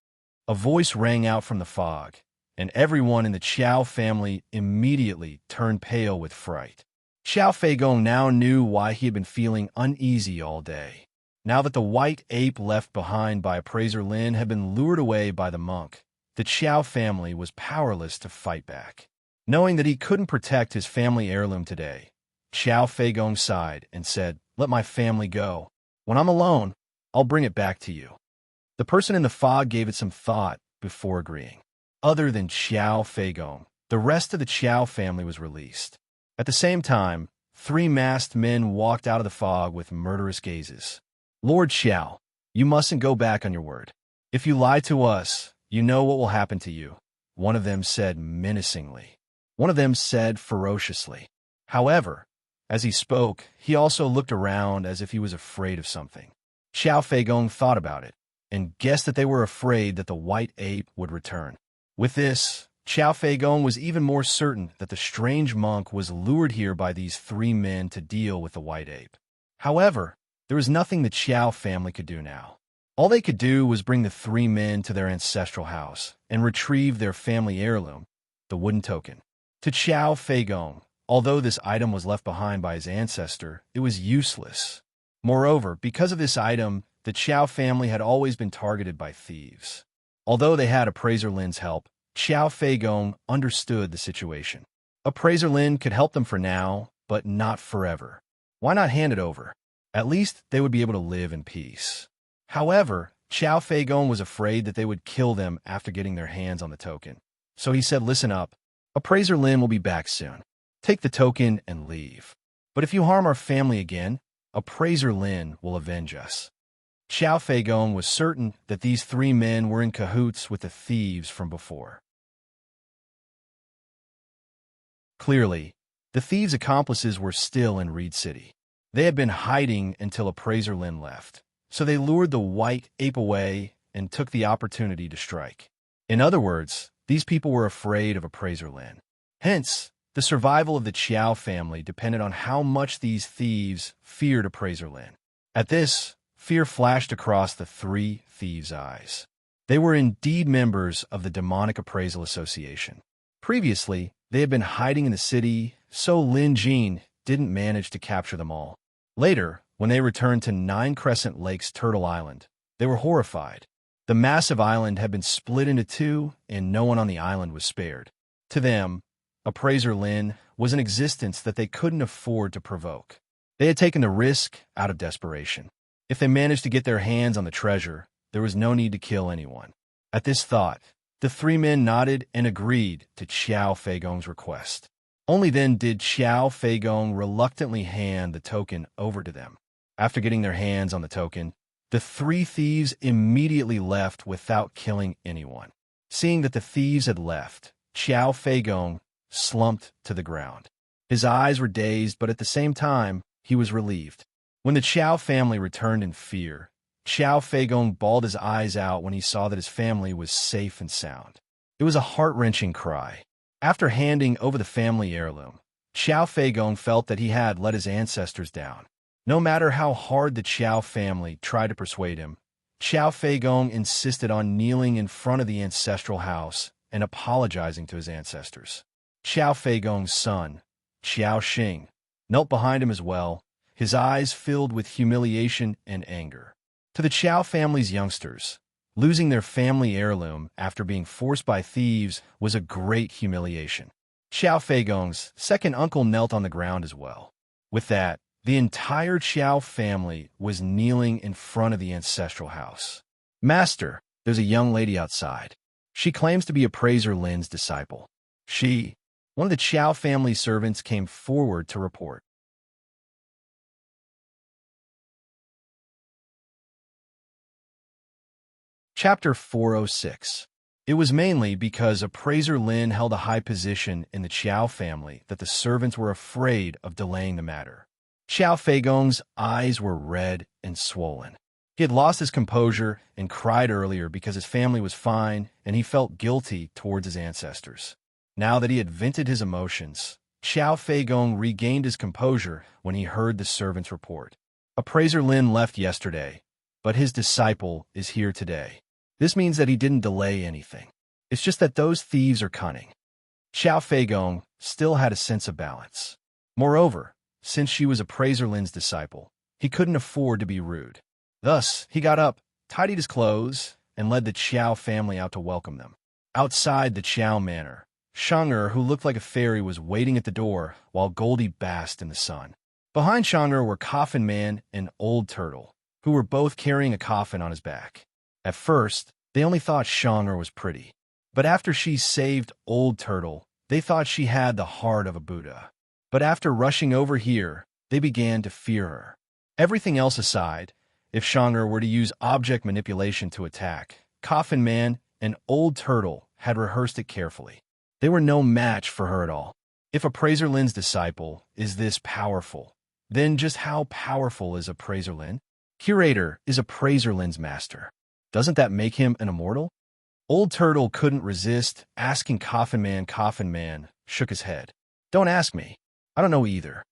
A voice rang out from the fog, and everyone in the Qiao family immediately turned pale with fright. Xiao Feigong now knew why he had been feeling uneasy all day. Now that the white ape left behind by Appraiser Lin had been lured away by the monk, the Qiao family was powerless to fight back. Knowing that he couldn't protect his family heirloom today, Xiao Feigong sighed and said, "Let my family go. When I'm alone, I'll bring it back to you." The person in the fog gave it some thought before agreeing. Other than Xiao Feigong, the rest of the Qiao family was released. At the same time, 3 masked men walked out of the fog with murderous gazes. "Lord Xiao, you mustn't go back on your word. If you lie to us, you know what will happen to you," one of them said menacingly. One of them said ferociously. However, as he spoke, he also looked around as if he was afraid of something. Xiao Feigong thought about it, and guessed that they were afraid that the white ape would return. With this, Xiao Feigong was even more certain that the strange monk was lured here by these 3 men to deal with the white ape. However, there was nothing the Qiao family could do now. All they could do was bring the 3 men to their ancestral house and retrieve their family heirloom, the wooden token. To Xiao Feigong, although this item was left behind by his ancestor, it was useless. Moreover, because of this item, the Qiao family had always been targeted by thieves. Although they had Appraiser Lin's help, Xiao Feigong understood the situation. Appraiser Lin could help them for now, but not forever. Why not hand it over? At least they would be able to live in peace. However, Xiao Feigong was afraid that they would kill them after getting their hands on the token. So he said, "Listen up. Appraiser Lin will be back soon. Take the token and leave. But if you harm our family again, Appraiser Lin will avenge us." Xiao Feigong was certain that these 3 men were in cahoots with the thieves from before. Clearly, the thieves' accomplices were still in Reed City. They had been hiding until Appraiser Lin left, so they lured the white ape away and took the opportunity to strike. In other words, these people were afraid of Appraiser Lin. Hence, the survival of the Qiao family depended on how much these thieves feared Appraiser Lin. At this, fear flashed across the 3 thieves' eyes. They were indeed members of the Demonic Appraisal Association. Previously, they had been hiding in the city, so Lin Jin didn't manage to capture them all. Later, when they returned to 9 Crescent Lake's Turtle Island, they were horrified. The massive island had been split into 2, and no one on the island was spared. To them, Appraiser Lin was an existence that they couldn't afford to provoke. They had taken the risk out of desperation. If they managed to get their hands on the treasure, there was no need to kill anyone. At this thought, the 3 men nodded and agreed to Xiao Feigong's request. Only then did Xiao Feigong reluctantly hand the token over to them. After getting their hands on the token, the 3 thieves immediately left without killing anyone. Seeing that the thieves had left, Xiao Feigong slumped to the ground. His eyes were dazed, but at the same time, he was relieved. When the Qiao family returned in fear, Xiao Feigong bawled his eyes out when he saw that his family was safe and sound. It was a heart-wrenching cry. After handing over the family heirloom, Xiao Feigong felt that he had let his ancestors down. No matter how hard the Qiao family tried to persuade him, Xiao Feigong insisted on kneeling in front of the ancestral house and apologizing to his ancestors. Xiao Feigong's son, Xiao Xing, knelt behind him as well, his eyes filled with humiliation and anger. To the Qiao family's youngsters, Losing their family heirloom after being forced by thieves was a great humiliation. Xiao Feigong's second uncle knelt on the ground as well. With that, the entire Qiao family was kneeling in front of the ancestral house. Master, there's a young lady outside. She claims to be appraiser Lin's disciple. One of the Qiao family servants came forward to report. Chapter 406. It was mainly because appraiser Lin held a high position in the Qiao family that the servants were afraid of delaying the matter. Qiao Feigong's eyes were red and swollen. He had lost his composure and cried earlier because his family was fine and he felt guilty towards his ancestors. Now that he had vented his emotions, Qiao Feigong regained his composure when he heard the servant's report. Appraiser Lin left yesterday, but his disciple is here today. This means that he didn't delay anything. It's just that those thieves are cunning. Qiao Feigong still had a sense of balance. Moreover, since she was appraiser Lin's disciple, he couldn't afford to be rude. Thus, he got up, tidied his clothes, and led the Qiao family out to welcome them. Outside the Qiao manor, Shang'er, who looked like a fairy, was waiting at the door while Goldie basked in the sun. Behind Shang'er were Coffin Man and Old Turtle, who were both carrying a coffin on his back. At first, they only thought Shang'er was pretty. But after she saved Old Turtle, they thought she had the heart of a Buddha. But after rushing over here, they began to fear her. Everything else aside, if Shang'er were to use object manipulation to attack, Coffin Man and Old Turtle had rehearsed it carefully. They were no match for her at all. If appraiser Lin's disciple is this powerful, then just how powerful is appraiser Lin? Curator is appraiser Lin's master. Doesn't that make him an immortal? Old Turtle couldn't resist asking Coffin Man shook his head. Don't ask me. I don't know either.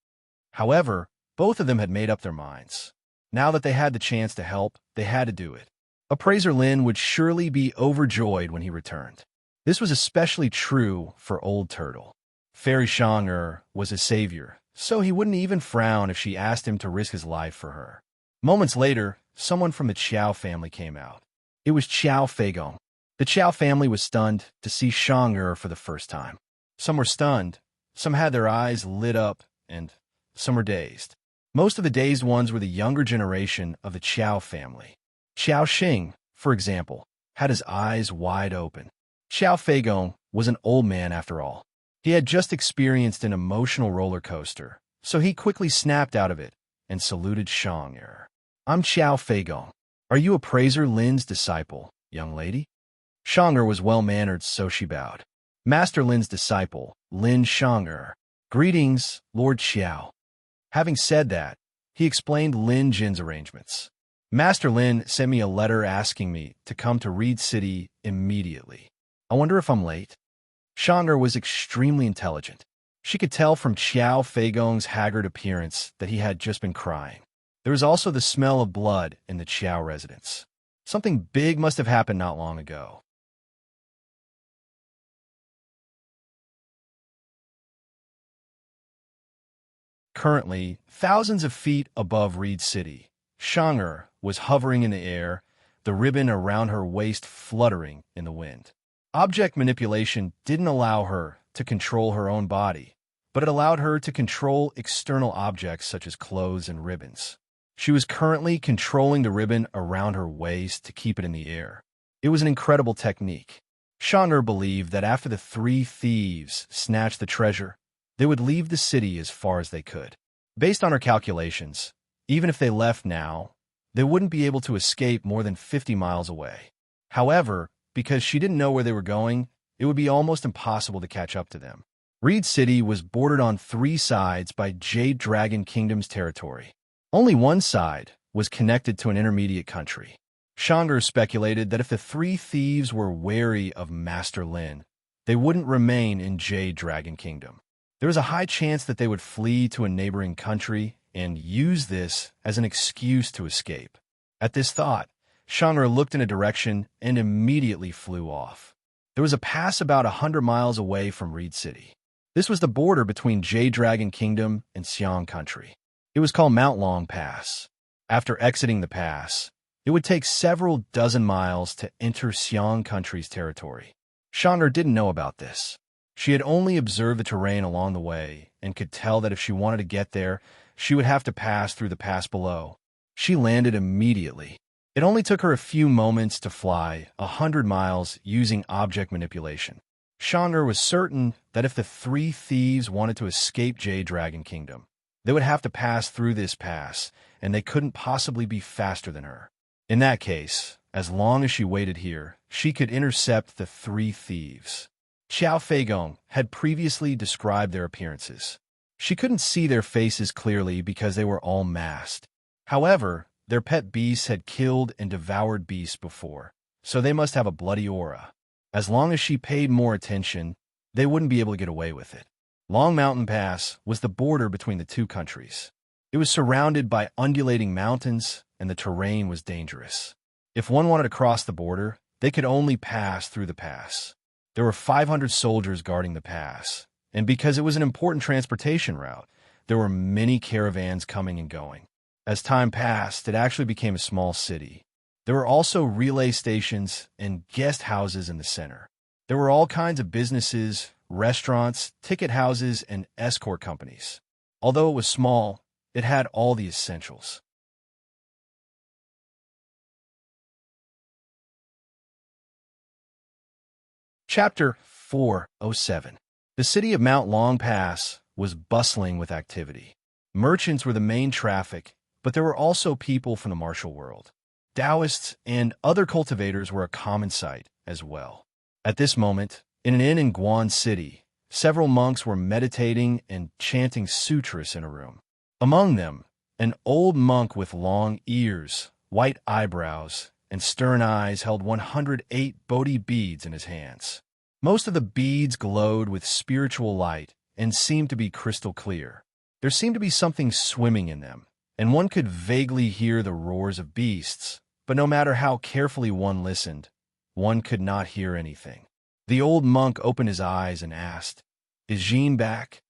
However, both of them had made up their minds. Now that they had the chance to help, they had to do it. Appraiser Lin would surely be overjoyed when he returned. This was especially true for Old Turtle. Fairy Shang'er was his savior, so he wouldn't even frown if she asked him to risk his life for her. Moments later, someone from the Qiao family came out. It was Qiao Feigong. The Qiao family was stunned to see Shang'er for the first time. Some were stunned, some had their eyes lit up, and some were dazed. Most of the dazed ones were the younger generation of the Qiao family. Qiao Xing, for example, had his eyes wide open. Qiao Feigong was an old man after all. He had just experienced an emotional roller coaster, so he quickly snapped out of it and saluted Shang'er. I'm Qiao Feigong. Are you appraiser Lin's disciple, young lady? Shang'er was well-mannered, so she bowed. Master Lin's disciple, Lin Shang'er. Greetings, Lord Qiao. Having said that, he explained Lin Jin's arrangements. Master Lin sent me a letter asking me to come to Reed City immediately. I wonder if I'm late? Shang'er was extremely intelligent. She could tell from Qiao Feigong's haggard appearance that he had just been crying. There was also the smell of blood in the Qiao residence. Something big must have happened not long ago. Currently, thousands of feet above Reed City, Shang'er was hovering in the air, the ribbon around her waist fluttering in the wind. Object manipulation didn't allow her to control her own body, but it allowed her to control external objects such as clothes and ribbons. She was currently controlling the ribbon around her waist to keep it in the air. It was an incredible technique. Shang'er believed that after the three thieves snatched the treasure, they would leave the city as far as they could. Based on her calculations, even if they left now, they wouldn't be able to escape more than 50 miles away. However, because she didn't know where they were going, it would be almost impossible to catch up to them. Reed City was bordered on three sides by Jade Dragon Kingdom's territory. Only one side was connected to an intermediate country. Shang'er speculated that if the three thieves were wary of Master Lin, they wouldn't remain in Jade Dragon Kingdom. There was a high chance that they would flee to a neighboring country and use this as an excuse to escape. At this thought, Shang'er looked in a direction and immediately flew off. There was a pass about 100 miles away from Reed City. This was the border between Jade Dragon Kingdom and Xiang Country. It was called Mount Long Pass. After exiting the pass, It would take several dozen miles to enter Xiang country's territory. Xiang'er didn't know about this. She had only observed the terrain along the way and could tell that if she wanted to get there, she would have to pass through the pass below. She landed immediately. It only took her a few moments to fly 100 miles using object manipulation. Xiang'er was certain that if the three thieves wanted to escape Jade Dragon Kingdom, they would have to pass through this pass, and they couldn't possibly be faster than her. In that case, as long as she waited here, she could intercept the three thieves. Xiao Feigong had previously described their appearances. She couldn't see their faces clearly because they were all masked. However, their pet beasts had killed and devoured beasts before, so they must have a bloody aura. As long as she paid more attention, they wouldn't be able to get away with it. Long Mountain Pass was the border between the two countries. It was surrounded by undulating mountains, and the terrain was dangerous. If one wanted to cross the border, they could only pass through the pass. There were 500 soldiers guarding the pass, and because it was an important transportation route, there were many caravans coming and going. As time passed, it actually became a small city. There were also relay stations and guest houses in the center. There were all kinds of businesses, restaurants, ticket houses, and escort companies. Although it was small, it had all the essentials. Chapter 407. The city of Mount Long Pass was bustling with activity. Merchants were the main traffic, but there were also people from the martial world. Taoists and other cultivators were a common sight as well. At this moment, in an inn in Guan City, several monks were meditating and chanting sutras in a room. Among them, an old monk with long ears, white eyebrows, and stern eyes held 108 Bodhi beads in his hands. Most of the beads glowed with spiritual light and seemed to be crystal clear. There seemed to be something swimming in them, and one could vaguely hear the roars of beasts, but no matter how carefully one listened, one could not hear anything. The old monk opened his eyes and asked, "Is Jean back?"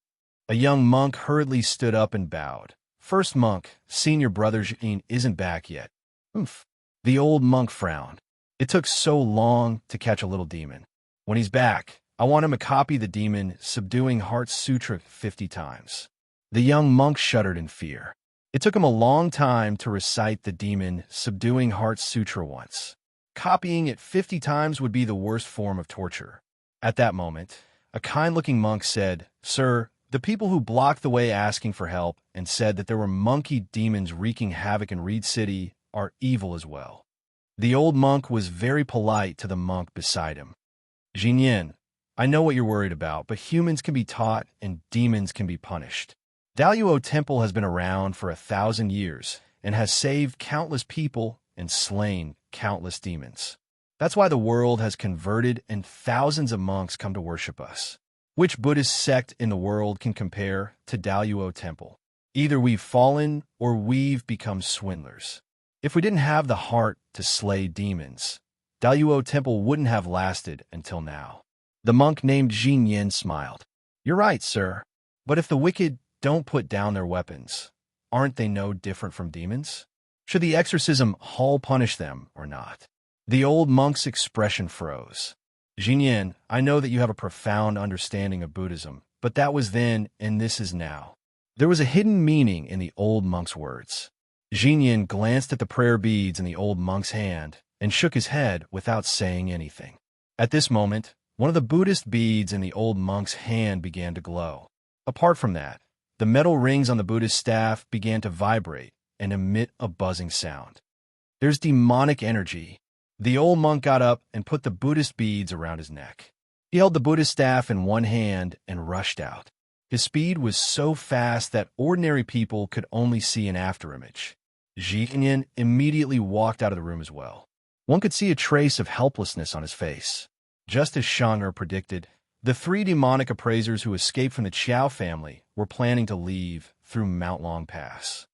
A young monk hurriedly stood up and bowed. "First monk, senior brother Jean isn't back yet." "Oomph." The old monk frowned. "It took so long to catch a little demon. When he's back, I want him to copy the demon Subduing Heart Sutra 50 times. The young monk shuddered in fear. It took him a long time to recite the demon Subduing Heart Sutra once. Copying it 50 times would be the worst form of torture. At that moment, a kind-looking monk said, "Sir, the people who blocked the way asking for help and said that there were monkey demons wreaking havoc in Reed City are evil as well." The old monk was very polite to the monk beside him. "Jinyin, I know what you're worried about, but humans can be taught and demons can be punished. Daluo Temple has been around for 1,000 years and has saved countless people and slain countless demons. That's why the world has converted and thousands of monks come to worship us. Which Buddhist sect in the world can compare to Daluo Temple? Either we've fallen or we've become swindlers. If we didn't have the heart to slay demons, Daluo Temple wouldn't have lasted until now." The monk named Jin Yin smiled. "You're right, sir. But if the wicked don't put down their weapons, aren't they no different from demons? Should the exorcism hall punish them or not?" The old monk's expression froze. "Jin Yin, I know that you have a profound understanding of Buddhism, but that was then and this is now." There was a hidden meaning in the old monk's words. Jin Yin glanced at the prayer beads in the old monk's hand and shook his head without saying anything. At this moment, one of the Buddhist beads in the old monk's hand began to glow. Apart from that, the metal rings on the Buddhist staff began to vibrate and emit a buzzing sound. "There's demonic energy." The old monk got up and put the Buddhist beads around his neck. He held the Buddhist staff in one hand and rushed out. His speed was so fast that ordinary people could only see an afterimage. Jinyin immediately walked out of the room as well. One could see a trace of helplessness on his face. Just as Xiang'er predicted, the three demonic appraisers who escaped from the Qiao family were planning to leave through Mount Long Pass.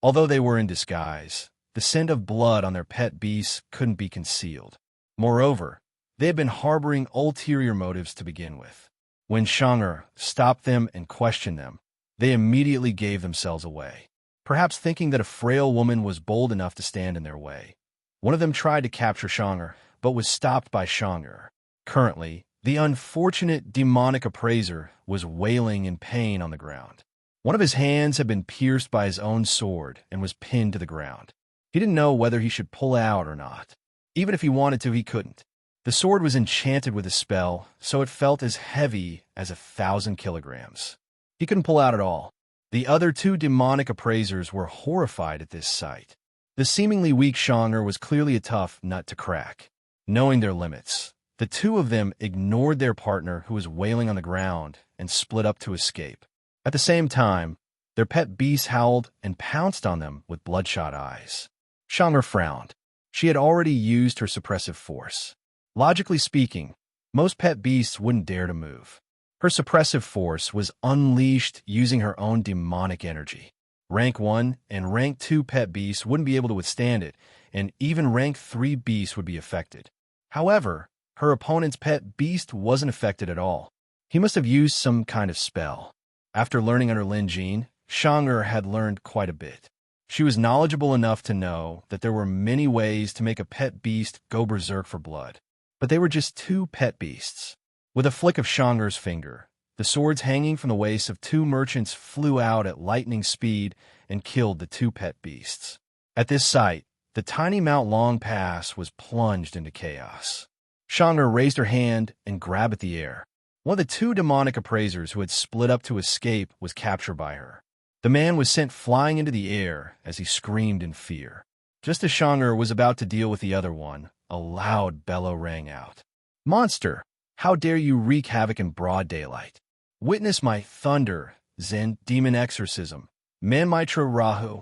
Although they were in disguise, the scent of blood on their pet beasts couldn't be concealed. Moreover, they had been harboring ulterior motives to begin with. When Xiang'er stopped them and questioned them, they immediately gave themselves away. perhaps thinking that a frail woman was bold enough to stand in their way. One of them tried to capture Shang'er, but was stopped by Shang'er. Currently, the unfortunate demonic appraiser was wailing in pain on the ground. One of his hands had been pierced by his own sword and was pinned to the ground. He didn't know whether he should pull out or not. Even if he wanted to, he couldn't. The sword was enchanted with a spell, so it felt as heavy as 1,000 kilograms. He couldn't pull out at all. The other two demonic appraisers were horrified at this sight. The seemingly weak Shang'er was clearly a tough nut to crack. Knowing their limits, the two of them ignored their partner who was wailing on the ground and split up to escape. At the same time, their pet beast howled and pounced on them with bloodshot eyes. Shang'er frowned. She had already used her suppressive force. Logically speaking, most pet beasts wouldn't dare to move. Her suppressive force was unleashed using her own demonic energy. Rank 1 and Rank 2 pet beasts wouldn't be able to withstand it, and even Rank 3 beasts would be affected. However, her opponent's pet beast wasn't affected at all. He must have used some kind of spell. After learning under Lin Jin, Shang'er had learned quite a bit. She was knowledgeable enough to know that there were many ways to make a pet beast go berserk for blood. But they were just two pet beasts. With a flick of Shang'er's finger, the swords hanging from the waists of two merchants flew out at lightning speed and killed the two pet beasts. At this sight, the tiny Mount Long Pass was plunged into chaos. Shang'er raised her hand and grabbed at the air. One of the two demonic appraisers who had split up to escape was captured by her. The man was sent flying into the air as he screamed in fear. Just as Shang'er was about to deal with the other one, a loud bellow rang out. "Monster! How dare you wreak havoc in broad daylight? Witness my thunder, Zen demon exorcism, Manmitra Rahu."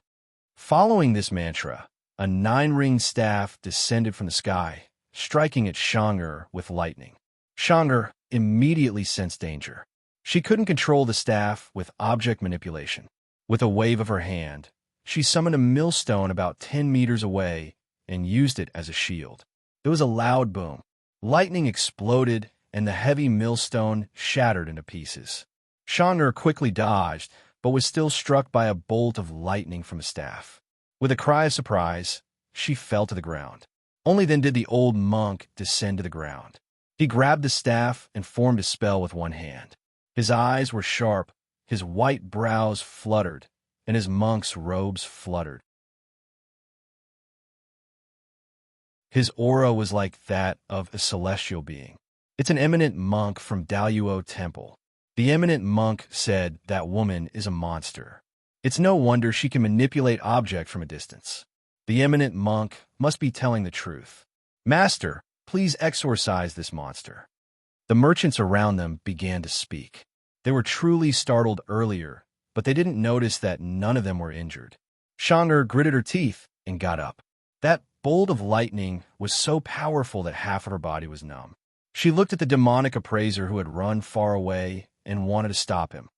Following this mantra, a 9-ringed staff descended from the sky, striking at Shang'er with lightning. Shang'er immediately sensed danger. She couldn't control the staff with object manipulation. With a wave of her hand, she summoned a millstone about 10 meters away and used it as a shield. There was a loud boom. Lightning exploded, and the heavy millstone shattered into pieces. Shang'er quickly dodged, but was still struck by a bolt of lightning from a staff. With a cry of surprise, she fell to the ground. Only then did the old monk descend to the ground. He grabbed the staff and formed a spell with one hand. His eyes were sharp, his white brows fluttered, and his monk's robes fluttered. His aura was like that of a celestial being. "It's an eminent monk from Daluo Temple." The eminent monk said that woman is a monster. It's no wonder she can manipulate objects from a distance. The eminent monk must be telling the truth. "Master, please exorcise this monster." The merchants around them began to speak. They were truly startled earlier, but they didn't notice that none of them were injured. Shang'er gritted her teeth and got up. That bolt of lightning was so powerful that half of her body was numb. She looked at the demonic appraiser who had run far away and wanted to stop him.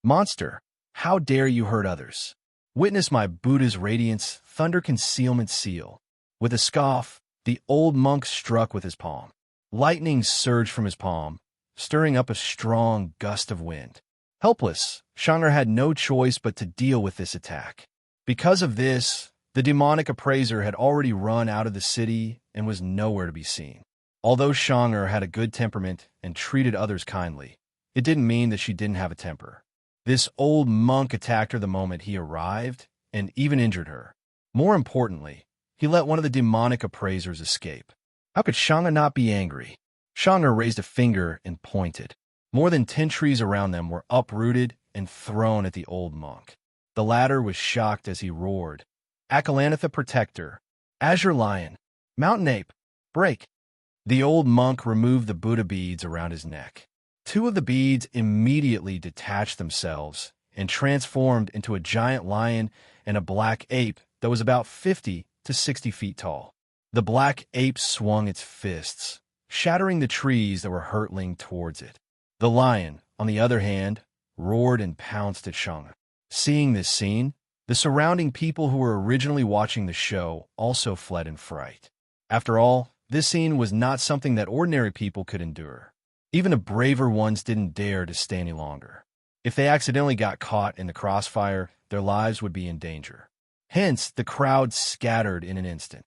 "Monster, how dare you hurt others? Witness my Buddha's radiance, thunder concealment seal." With a scoff, the old monk struck with his palm. Lightning surged from his palm, stirring up a strong gust of wind. Helpless, Shang'er had no choice but to deal with this attack. Because of this, the demonic appraiser had already run out of the city and was nowhere to be seen. Although Shang'er had a good temperament and treated others kindly, it didn't mean that she didn't have a temper. This old monk attacked her the moment he arrived and even injured her. More importantly, he let one of the demonic appraisers escape. How could Shang'er not be angry? Shang'er raised a finger and pointed. More than 10 trees around them were uprooted and thrown at the old monk. The latter was shocked as he roared, "Akalanatha Protector, Azure Lion, Mountain Ape, break!" The old monk removed the Buddha beads around his neck. 2 of the beads immediately detached themselves and transformed into a giant lion and a black ape that was about 50 to 60 feet tall. The black ape swung its fists, shattering the trees that were hurtling towards it. The lion, on the other hand, roared and pounced at Shang'er. Seeing this scene, the surrounding people who were originally watching the show also fled in fright. After all, this scene was not something that ordinary people could endure. Even the braver ones didn't dare to stay any longer. If they accidentally got caught in the crossfire, their lives would be in danger. Hence, the crowd scattered in an instant.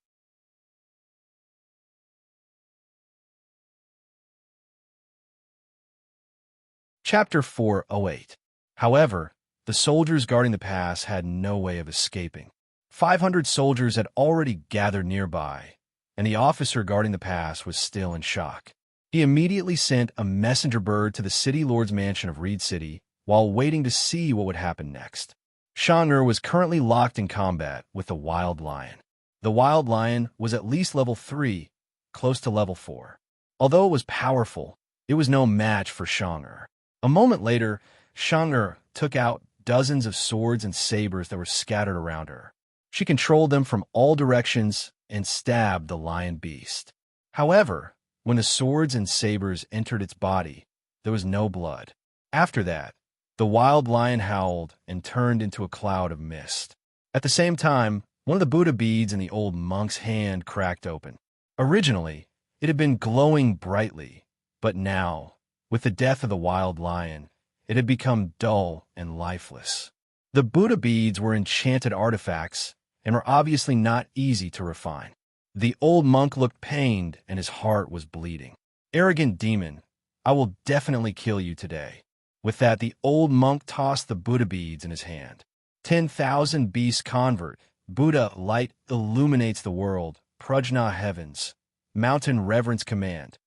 Chapter 408. However, the soldiers guarding the pass had no way of escaping. 500 soldiers had already gathered nearby, and the officer guarding the pass was still in shock. He immediately sent a messenger bird to the city lord's mansion of Reed City while waiting to see what would happen next. Shang'er was currently locked in combat with the wild lion. The wild lion was at least level 3, close to level 4. Although it was powerful, it was no match for Shang'er. A moment later, Shang'er took out dozens of swords and sabers that were scattered around her. She controlled them from all directions and stabbed the lion beast. However, when the swords and sabers entered its body, there was no blood. After that, the wild lion howled and turned into a cloud of mist. At the same time, one of the Buddha beads in the old monk's hand cracked open. Originally, it had been glowing brightly, but now, with the death of the wild lion, it had become dull and lifeless. The Buddha beads were enchanted artifacts and were obviously not easy to refine. The old monk looked pained and his heart was bleeding. "Arrogant demon, I will definitely kill you today." With that, the old monk tossed the Buddha beads in his hand. 10,000 beasts convert. Buddha light illuminates the world. Prajna heavens. Mountain reverence command.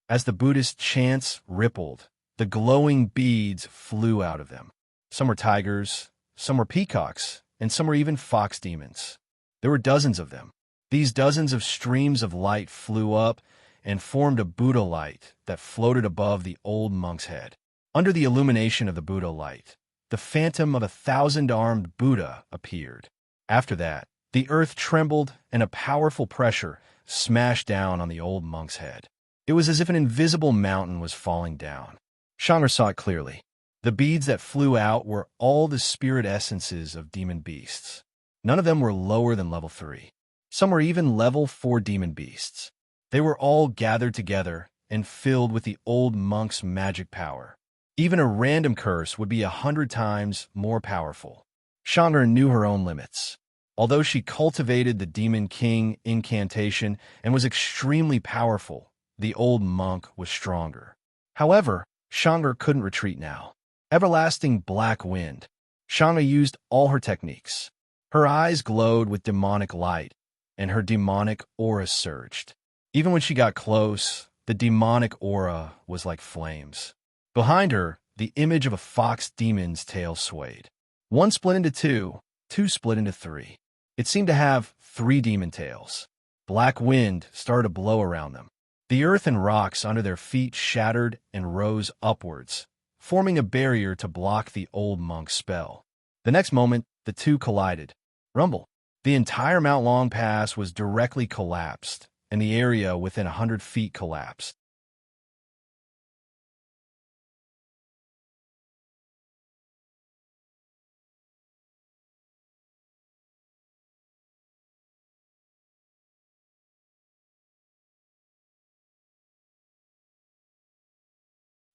As the Buddhist chants rippled, the glowing beads flew out of them. Some were tigers, some were peacocks, and some were even fox demons. There were dozens of them. These dozens of streams of light flew up and formed a Buddha light that floated above the old monk's head. Under the illumination of the Buddha light, the phantom of a 1,000-armed Buddha appeared. After that, the earth trembled and a powerful pressure smashed down on the old monk's head. It was as if an invisible mountain was falling down. Shang'er saw it clearly. The beads that flew out were all the spirit essences of demon beasts. None of them were lower than level 3. Some were even level 4 demon beasts. They were all gathered together and filled with the old monk's magic power. Even a random curse would be 100 times more powerful. Shang'er knew her own limits. Although she cultivated the Demon King incantation and was extremely powerful, the old monk was stronger. However, Shang'er couldn't retreat now. Everlasting black wind. Shang'er used all her techniques. Her eyes glowed with demonic light, and her demonic aura surged. Even when she got close, the demonic aura was like flames. Behind her, the image of a fox demon's tail swayed. One split into two, two split into 3. It seemed to have 3 demon tails. Black wind started to blow around them. The earth and rocks under their feet shattered and rose upwards, forming a barrier to block the old monk's spell. The next moment, the two collided. Rumble. The entire Mount Long Pass was directly collapsed, and the area within 100 feet collapsed.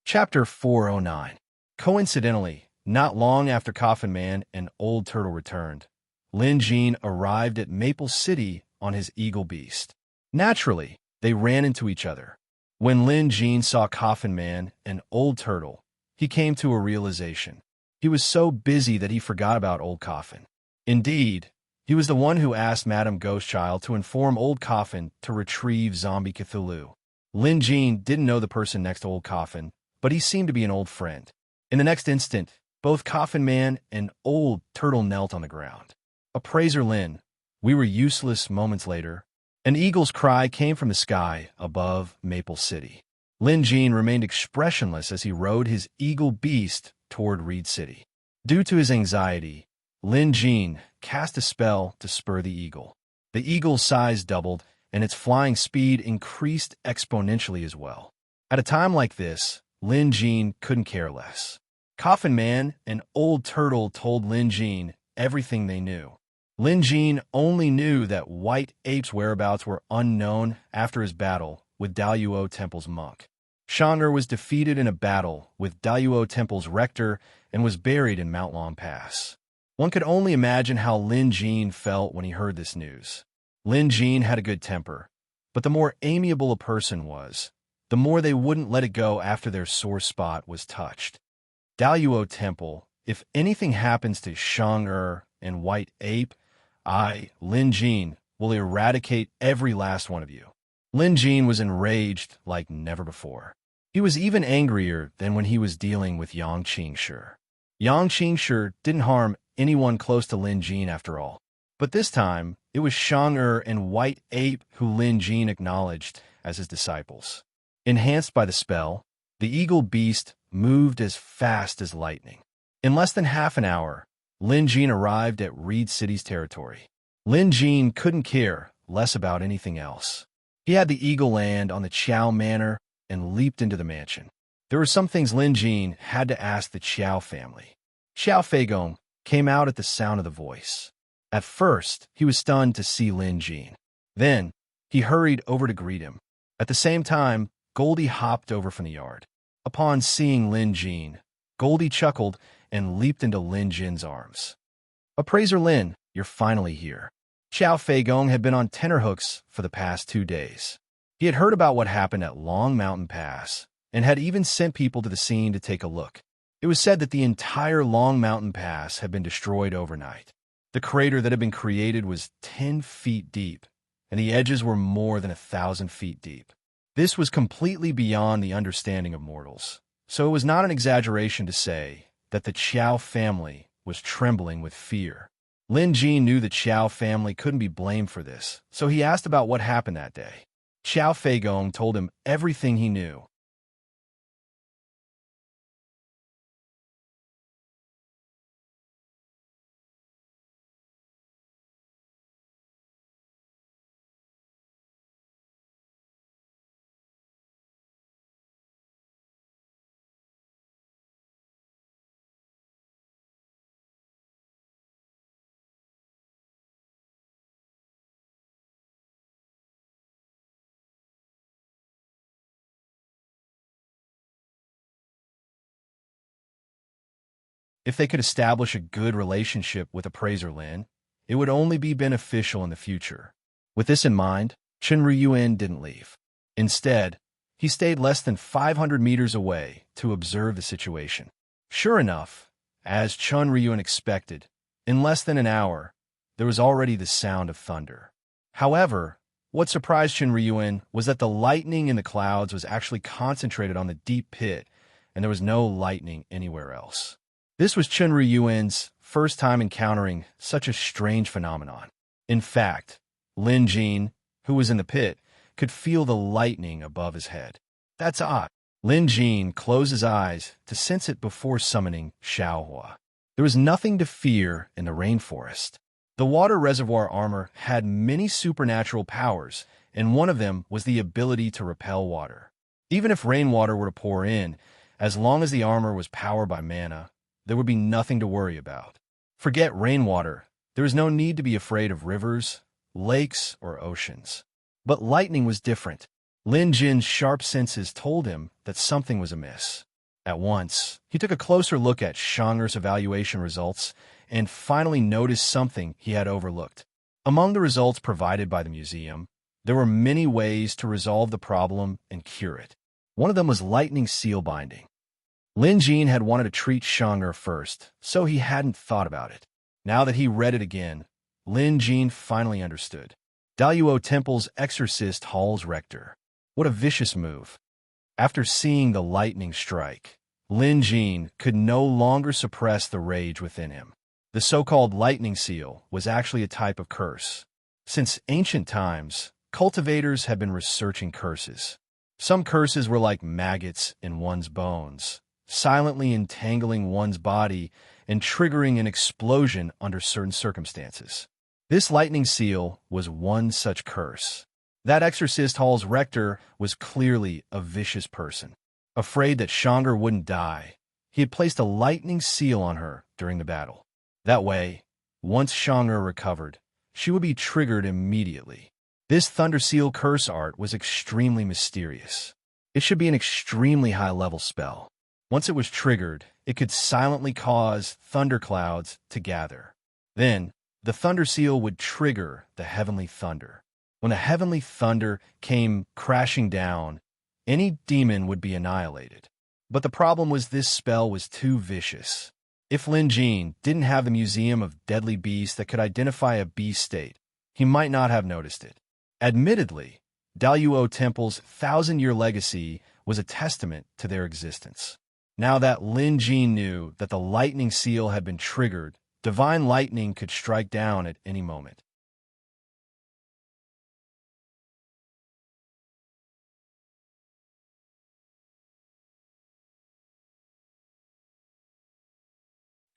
Chapter 409. Coincidentally, not long after Coffin Man and Old Turtle returned, Lin Jean arrived at Maple City on his eagle beast. Naturally, they ran into each other. When Lin Jean saw Coffin Man and Old Turtle, he came to a realization. He was so busy that he forgot about Old Coffin. Indeed, he was the one who asked Madame Ghostchild to inform Old Coffin to retrieve Zombie Cthulhu. Lin Jean didn't know the person next to Old Coffin, but he seemed to be an old friend. In the next instant, both Coffin Man and Old Turtle knelt on the ground. Appraiser Lin, we were useless. Moments later, an eagle's cry came from the sky above Maple City. Lin Jean remained expressionless as he rode his eagle beast toward Reed City. Due to his anxiety, Lin Jean cast a spell to spur the eagle. The eagle's size doubled, and its flying speed increased exponentially as well. At a time like this, Lin Jean couldn't care less. Coffin Man and Old Turtle told Lin Jean everything they knew. Lin Jean only knew that White Ape's whereabouts were unknown after his battle with Daluo Temple's monk. Shang'er was defeated in a battle with Daluo Temple's rector and was buried in Mount Long Pass. One could only imagine how Lin Jin felt when he heard this news. Lin Jin had a good temper, but the more amiable a person was, the more they wouldn't let it go after their sore spot was touched. Daluo Temple, if anything happens to Shang and White Ape, I, Lin Jin, will eradicate every last one of you. Lin Jin was enraged like never before. He was even angrier than when he was dealing with Yang Qingshi. Yang Qingshi didn't harm anyone close to Lin Jin after all. But this time, it was Shang and White Ape who Lin Jin acknowledged as his disciples. Enhanced by the spell, the eagle beast moved as fast as lightning. In less than half an hour, Lin Jin arrived at Reed City's territory. Lin Jin couldn't care less about anything else. He had the eagle land on the Qiao Manor and leaped into the mansion. There were some things Lin Jin had to ask the Qiao family. Xiao Feigong came out at the sound of the voice. At first, he was stunned to see Lin Jin. Then, he hurried over to greet him. At the same time, Goldie hopped over from the yard. Upon seeing Lin Jin, Goldie chuckled and leaped into Lin Jin's arms. Appraiser Lin, you're finally here. Xiao Feigong had been on tenterhooks for the past 2 days. He had heard about what happened at Long Mountain Pass and had even sent people to the scene to take a look. It was said that the entire Long Mountain Pass had been destroyed overnight. The crater that had been created was 10 feet deep, and the edges were more than 1,000 feet deep. This was completely beyond the understanding of mortals, so it was not an exaggeration to say that the Qiao family was trembling with fear. Lin Jin knew the Qiao family couldn't be blamed for this, so he asked about what happened that day. Xiao Feigong told him everything he knew. If they could establish a good relationship with Appraiser Lin, it would only be beneficial in the future. With this in mind, Chen Ruyuan didn't leave. Instead, he stayed less than 500 meters away to observe the situation. Sure enough, as Chen Ruyuan expected, in less than an hour, there was already the sound of thunder. However, what surprised Chen Ruyuan was that the lightning in the clouds was actually concentrated on the deep pit, and there was no lightning anywhere else. This was Chen Ruyuan's first time encountering such a strange phenomenon. In fact, Lin Jin, who was in the pit, could feel the lightning above his head. That's odd. Lin Jin closed his eyes to sense it before summoning Xiaohua. There was nothing to fear in the rainforest. The water reservoir armor had many supernatural powers, and one of them was the ability to repel water. Even if rainwater were to pour in, as long as the armor was powered by mana, there would be nothing to worry about. Forget rainwater. There is no need to be afraid of rivers, lakes, or oceans. But lightning was different. Lin Jin's sharp senses told him that something was amiss. At once, he took a closer look at Shang'er's evaluation results and finally noticed something he had overlooked. Among the results provided by the museum, there were many ways to resolve the problem and cure it. One of them was lightning seal binding. Lin Jin had wanted to treat Shang'er first, so he hadn't thought about it. Now that he read it again, Lin Jin finally understood. Daluo Temple's exorcist Hall's rector. What a vicious move. After seeing the lightning strike, Lin Jin could no longer suppress the rage within him. The so-called lightning seal was actually a type of curse. Since ancient times, cultivators had been researching curses. Some curses were like maggots in one's bones, silently entangling one's body and triggering an explosion under certain circumstances. This lightning seal was one such curse. That exorcist Hall's rector was clearly a vicious person. Afraid that Shang'er wouldn't die, he had placed a lightning seal on her during the battle. That way, once Shang'er recovered, she would be triggered immediately. This Thunder Seal curse art was extremely mysterious. It should be an extremely high-level spell. Once it was triggered, it could silently cause thunderclouds to gather. Then, the thunder seal would trigger the heavenly thunder. When the heavenly thunder came crashing down, any demon would be annihilated. But the problem was this spell was too vicious. If Lin Jin didn't have the museum of deadly beasts that could identify a beast state, he might not have noticed it. Admittedly, Daluo Temple's thousand-year legacy was a testament to their existence. Now that Lin Jin knew that the lightning seal had been triggered, divine lightning could strike down at any moment.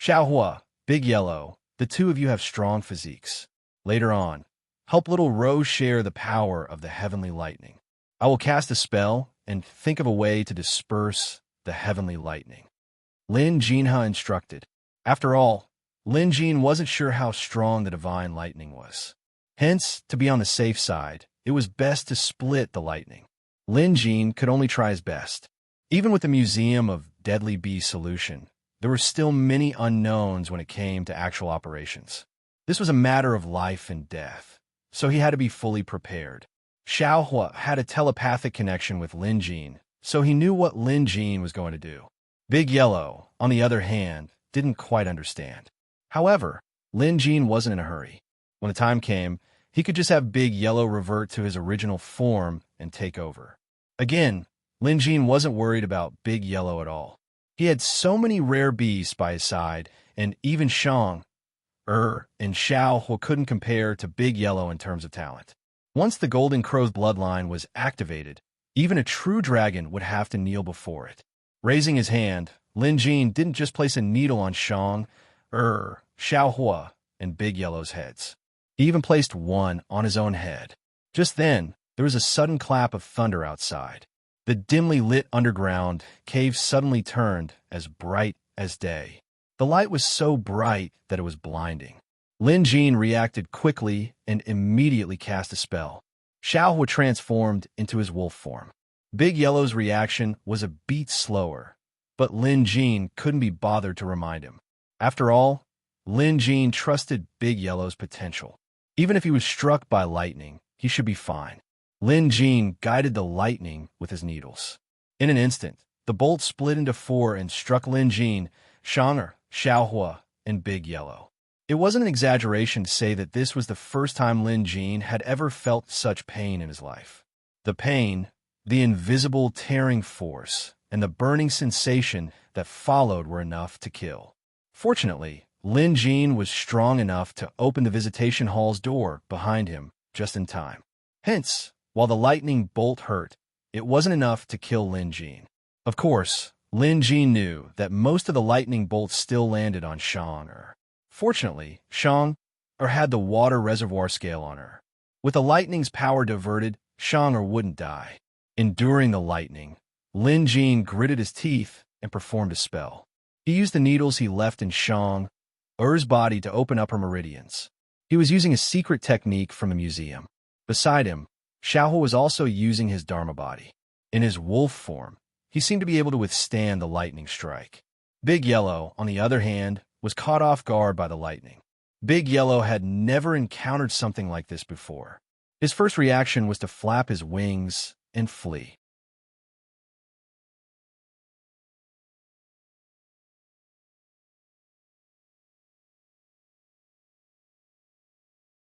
Xiaohua, Big Yellow, the two of you have strong physiques. Later on, help little Rose share the power of the heavenly lightning. I will cast a spell and think of a way to disperse the heavenly lightning. Lin Jinha instructed. After all, Lin Jin wasn't sure how strong the divine lightning was. Hence, to be on the safe side, it was best to split the lightning. Lin Jin could only try his best. Even with the Museum of Deadly Bee solution, there were still many unknowns when it came to actual operations. This was a matter of life and death, so he had to be fully prepared. Xiaohua had a telepathic connection with Lin Jin, so he knew what Lin Jin was going to do. Big Yellow, on the other hand, didn't quite understand. However, Lin Jin wasn't in a hurry. When the time came, he could just have Big Yellow revert to his original form and take over. Again, Lin Jin wasn't worried about Big Yellow at all. He had so many rare beasts by his side, and even Shang, and Xiaohua couldn't compare to Big Yellow in terms of talent. Once the Golden Crow's bloodline was activated, even a true dragon would have to kneel before it. Raising his hand, Lin Jin didn't just place a needle on Shang, Xiaohua, and Big Yellow's heads. He even placed one on his own head. Just then, there was a sudden clap of thunder outside. The dimly lit underground cave suddenly turned as bright as day. The light was so bright that it was blinding. Lin Jin reacted quickly and immediately cast a spell. Xiaohua transformed into his wolf form. Big Yellow's reaction was a beat slower, but Lin Jin couldn't be bothered to remind him. After all, Lin Jin trusted Big Yellow's potential. Even if he was struck by lightning, he should be fine. Lin Jin guided the lightning with his needles. In an instant, the bolt split into four and struck Lin Jin, Shang, Xiaohua, and Big Yellow. It wasn't an exaggeration to say that this was the first time Lin Jin had ever felt such pain in his life. The pain, the invisible tearing force, and the burning sensation that followed were enough to kill. Fortunately, Lin Jin was strong enough to open the visitation hall's door behind him just in time. Hence, while the lightning bolt hurt, it wasn't enough to kill Lin Jin. Of course, Lin Jin knew that most of the lightning bolts still landed on Shang. Fortunately, Shang had the water reservoir scale on her. With the lightning's power diverted, Shang wouldn't die. Enduring the lightning, Lin Jin gritted his teeth and performed a spell. He used the needles he left in Shang's body to open up her meridians. He was using a secret technique from the museum. Beside him, Xiaohua was also using his Dharma body. In his wolf form, he seemed to be able to withstand the lightning strike. Big Yellow, on the other hand, was caught off guard by the lightning. Big Yellow had never encountered something like this before. His first reaction was to flap his wings and flee.